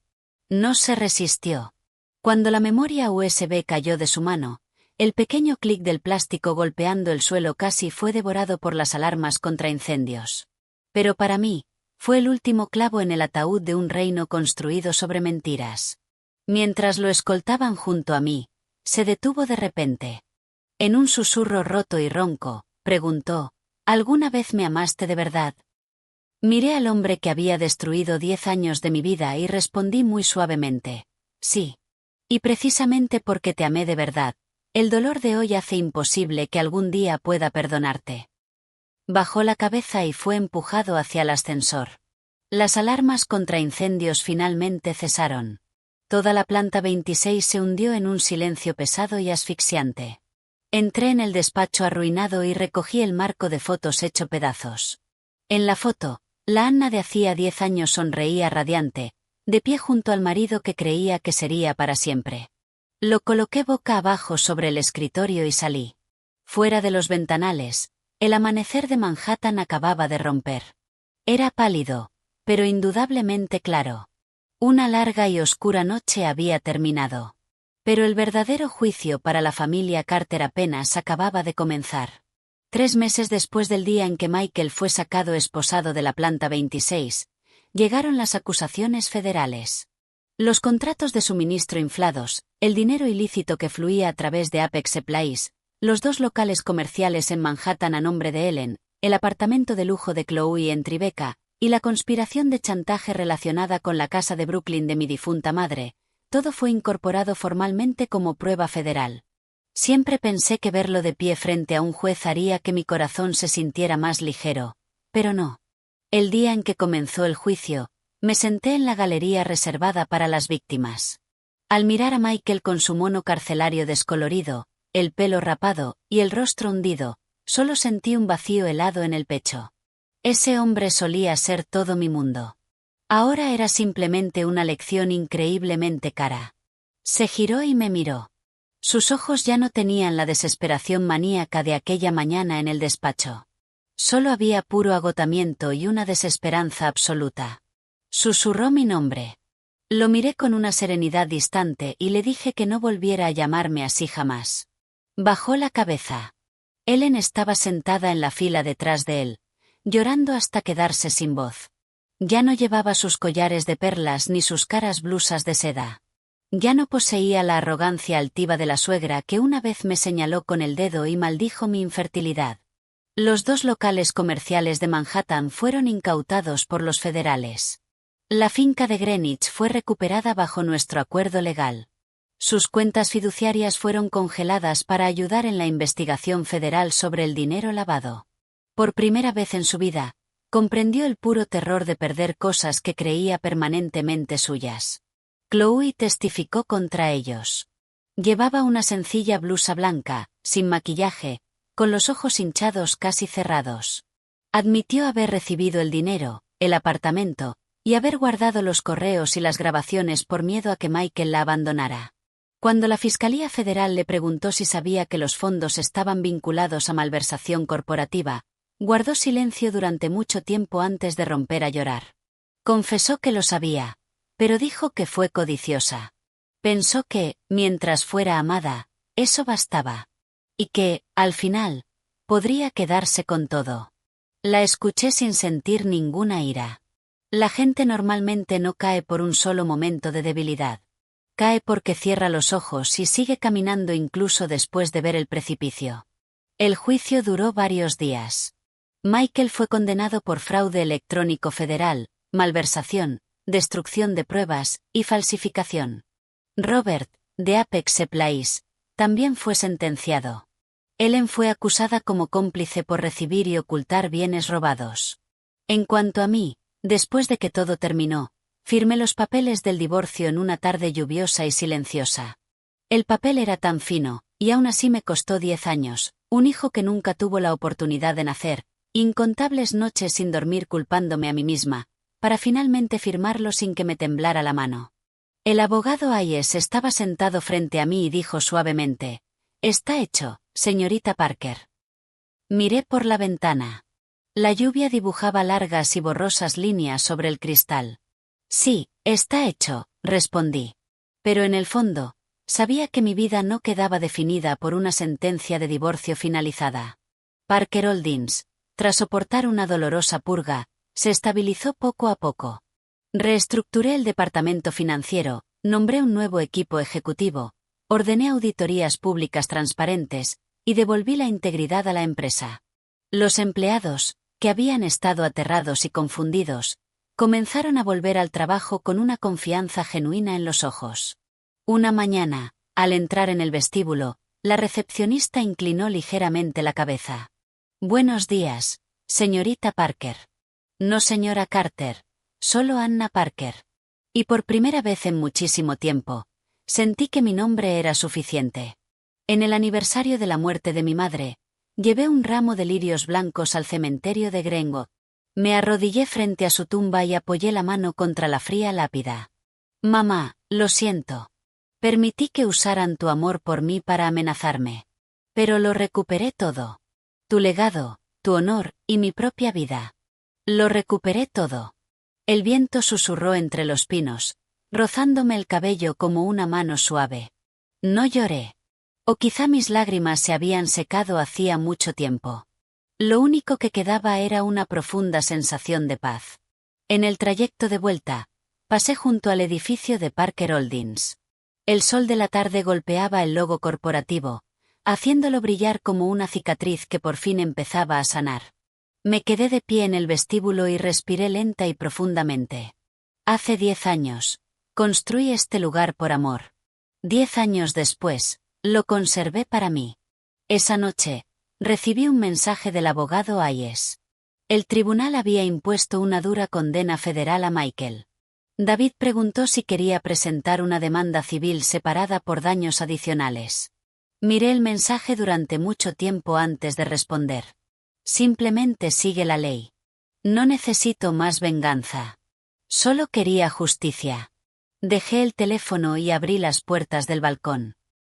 No se resistió. Cuando la memoria USB cayó de su mano, el pequeño clic del plástico golpeando el suelo casi fue devorado por las alarmas contra incendios. Pero para mí, fue el último clavo en el ataúd de un reino construido sobre mentiras. Mientras lo escoltaban junto a mí, se detuvo de repente. En un susurro roto y ronco, preguntó, ¿alguna vez me amaste de verdad? Miré al hombre que había destruido 10 años de mi vida y respondí muy suavemente, sí. Y precisamente porque te amé de verdad, el dolor de hoy hace imposible que algún día pueda perdonarte. Bajó la cabeza y fue empujado hacia el ascensor. Las alarmas contra incendios finalmente cesaron. Toda la planta 26 se hundió en un silencio pesado y asfixiante. Entré en el despacho arruinado y recogí el marco de fotos hecho pedazos. En la foto, la Anna de hacía 10 años sonreía radiante, de pie junto al marido que creía que sería para siempre. Lo coloqué boca abajo sobre el escritorio y salí. Fuera de los ventanales, el amanecer de Manhattan acababa de romper. Era pálido, pero indudablemente claro. Una larga y oscura noche había terminado. Pero el verdadero juicio para la familia Carter apenas acababa de comenzar. 3 meses después del día en que Michael fue sacado esposado de la planta 26, llegaron las acusaciones federales. Los contratos de suministro inflados, el dinero ilícito que fluía a través de Apex Supplies, los 2 locales comerciales en Manhattan a nombre de Ellen, el apartamento de lujo de Chloe en Tribeca, y la conspiración de chantaje relacionada con la casa de Brooklyn de mi difunta madre, todo fue incorporado formalmente como prueba federal. Siempre pensé que verlo de pie frente a un juez haría que mi corazón se sintiera más ligero, pero no. El día en que comenzó el juicio, me senté en la galería reservada para las víctimas. Al mirar a Michael con su mono carcelario descolorido, el pelo rapado y el rostro hundido, solo sentí un vacío helado en el pecho. Ese hombre solía ser todo mi mundo. Ahora era simplemente una lección increíblemente cara. Se giró y me miró. Sus ojos ya no tenían la desesperación maníaca de aquella mañana en el despacho. Solo había puro agotamiento y una desesperanza absoluta. Susurró mi nombre. Lo miré con una serenidad distante y le dije que no volviera a llamarme así jamás. Bajó la cabeza. Ellen estaba sentada en la fila detrás de él, llorando hasta quedarse sin voz. Ya no llevaba sus collares de perlas ni sus caras blusas de seda. Ya no poseía la arrogancia altiva de la suegra que una vez me señaló con el dedo y maldijo mi infertilidad. Los 2 locales comerciales de Manhattan fueron incautados por los federales. La finca de Greenwich fue recuperada bajo nuestro acuerdo legal. Sus cuentas fiduciarias fueron congeladas para ayudar en la investigación federal sobre el dinero lavado. Por primera vez en su vida, comprendió el puro terror de perder cosas que creía permanentemente suyas. Chloe testificó contra ellos. Llevaba una sencilla blusa blanca, sin maquillaje, con los ojos hinchados casi cerrados. Admitió haber recibido el dinero, el apartamento, y haber guardado los correos y las grabaciones por miedo a que Michael la abandonara. Cuando la Fiscalía Federal le preguntó si sabía que los fondos estaban vinculados a malversación corporativa, guardó silencio durante mucho tiempo antes de romper a llorar. Confesó que lo sabía, pero dijo que fue codiciosa. Pensó que, mientras fuera amada, eso bastaba. Y que, al final, podría quedarse con todo. La escuché sin sentir ninguna ira. La gente normalmente no cae por un solo momento de debilidad. Cae porque cierra los ojos y sigue caminando incluso después de ver el precipicio. El juicio duró varios días. Michael fue condenado por fraude electrónico federal, malversación, destrucción de pruebas y falsificación. Robert, de Apex Supplies, también fue sentenciado. Ellen fue acusada como cómplice por recibir y ocultar bienes robados. En cuanto a mí, después de que todo terminó, firmé los papeles del divorcio en una tarde lluviosa y silenciosa. El papel era tan fino, y aún así me costó 10 años, un hijo que nunca tuvo la oportunidad de nacer, incontables noches sin dormir culpándome a mí misma, para finalmente firmarlo sin que me temblara la mano. El abogado Hayes estaba sentado frente a mí y dijo suavemente: «Está hecho, señorita Parker». Miré por la ventana. La lluvia dibujaba largas y borrosas líneas sobre el cristal. «Sí, está hecho», respondí. Pero en el fondo, sabía que mi vida no quedaba definida por una sentencia de divorcio finalizada. Parker Holdings, tras soportar una dolorosa purga, se estabilizó poco a poco. Reestructuré el departamento financiero, nombré un nuevo equipo ejecutivo, ordené auditorías públicas transparentes, y devolví la integridad a la empresa. Los empleados, que habían estado aterrados y confundidos, comenzaron a volver al trabajo con una confianza genuina en los ojos. Una mañana, al entrar en el vestíbulo, la recepcionista inclinó ligeramente la cabeza. «Buenos días, Señorita Parker. No señora Carter, solo Anna Parker. Y por primera vez en muchísimo tiempo, sentí que mi nombre era suficiente. En el aniversario de la muerte de mi madre, llevé un ramo de lirios blancos al cementerio de Greenwood. Me arrodillé frente a su tumba y apoyé la mano contra la fría lápida. Mamá, lo siento. Permití que usaran tu amor por mí para amenazarme. Pero lo recuperé todo. Tu legado, tu honor y mi propia vida. Lo recuperé todo. El viento susurró entre los pinos, rozándome el cabello como una mano suave. No lloré. O quizá mis lágrimas se habían secado hacía mucho tiempo. Lo único que quedaba era una profunda sensación de paz. En el trayecto de vuelta, pasé junto al edificio de Parker Holdings. El sol de la tarde golpeaba el logo corporativo, haciéndolo brillar como una cicatriz que por fin empezaba a sanar. Me quedé de pie en el vestíbulo y respiré lenta y profundamente. Hace 10 años, construí este lugar por amor. 10 años después, lo conservé para mí. Esa noche, recibí un mensaje del abogado Hayes. El tribunal había impuesto una dura condena federal a Michael. David preguntó si quería presentar una demanda civil separada por daños adicionales. Miré el mensaje durante mucho tiempo antes de responder. Simplemente sigue la ley. No necesito más venganza. Solo quería justicia. Dejé el teléfono y abrí las puertas del balcón.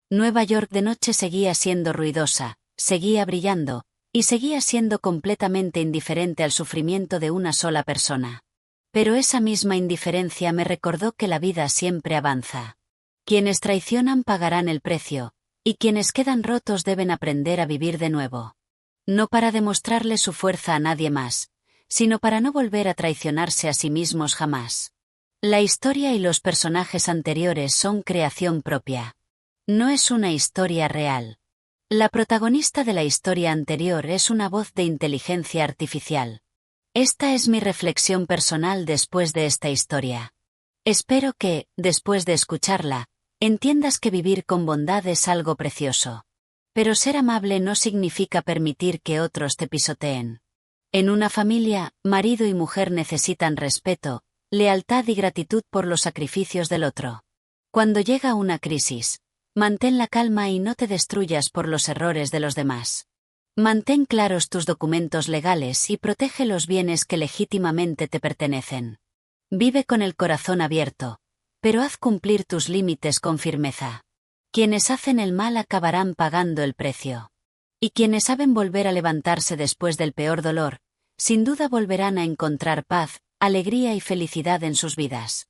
Nueva York de noche seguía siendo ruidosa, seguía brillando, y seguía siendo completamente indiferente al sufrimiento de una sola persona. Pero esa misma indiferencia me recordó que la vida siempre avanza. Quienes traicionan pagarán el precio, y quienes quedan rotos deben aprender a vivir de nuevo. No para demostrarle su fuerza a nadie más, sino para no volver a traicionarse a sí mismos jamás. La historia y los personajes anteriores son creación propia. No es una historia real. La protagonista de la historia anterior es una voz de inteligencia artificial. Esta es mi reflexión personal después de esta historia. Espero que, después de escucharla, entiendas que vivir con bondad es algo precioso. Pero ser amable no significa permitir que otros te pisoteen. En una familia, marido y mujer necesitan respeto, lealtad y gratitud por los sacrificios del otro. Cuando llega una crisis, mantén la calma y no te destruyas por los errores de los demás. Mantén claros tus documentos legales y protege los bienes que legítimamente te pertenecen. Vive con el corazón abierto, pero haz cumplir tus límites con firmeza. Quienes hacen el mal acabarán pagando el precio. Y quienes saben volver a levantarse después del peor dolor, sin duda volverán a encontrar paz, alegría y felicidad en sus vidas.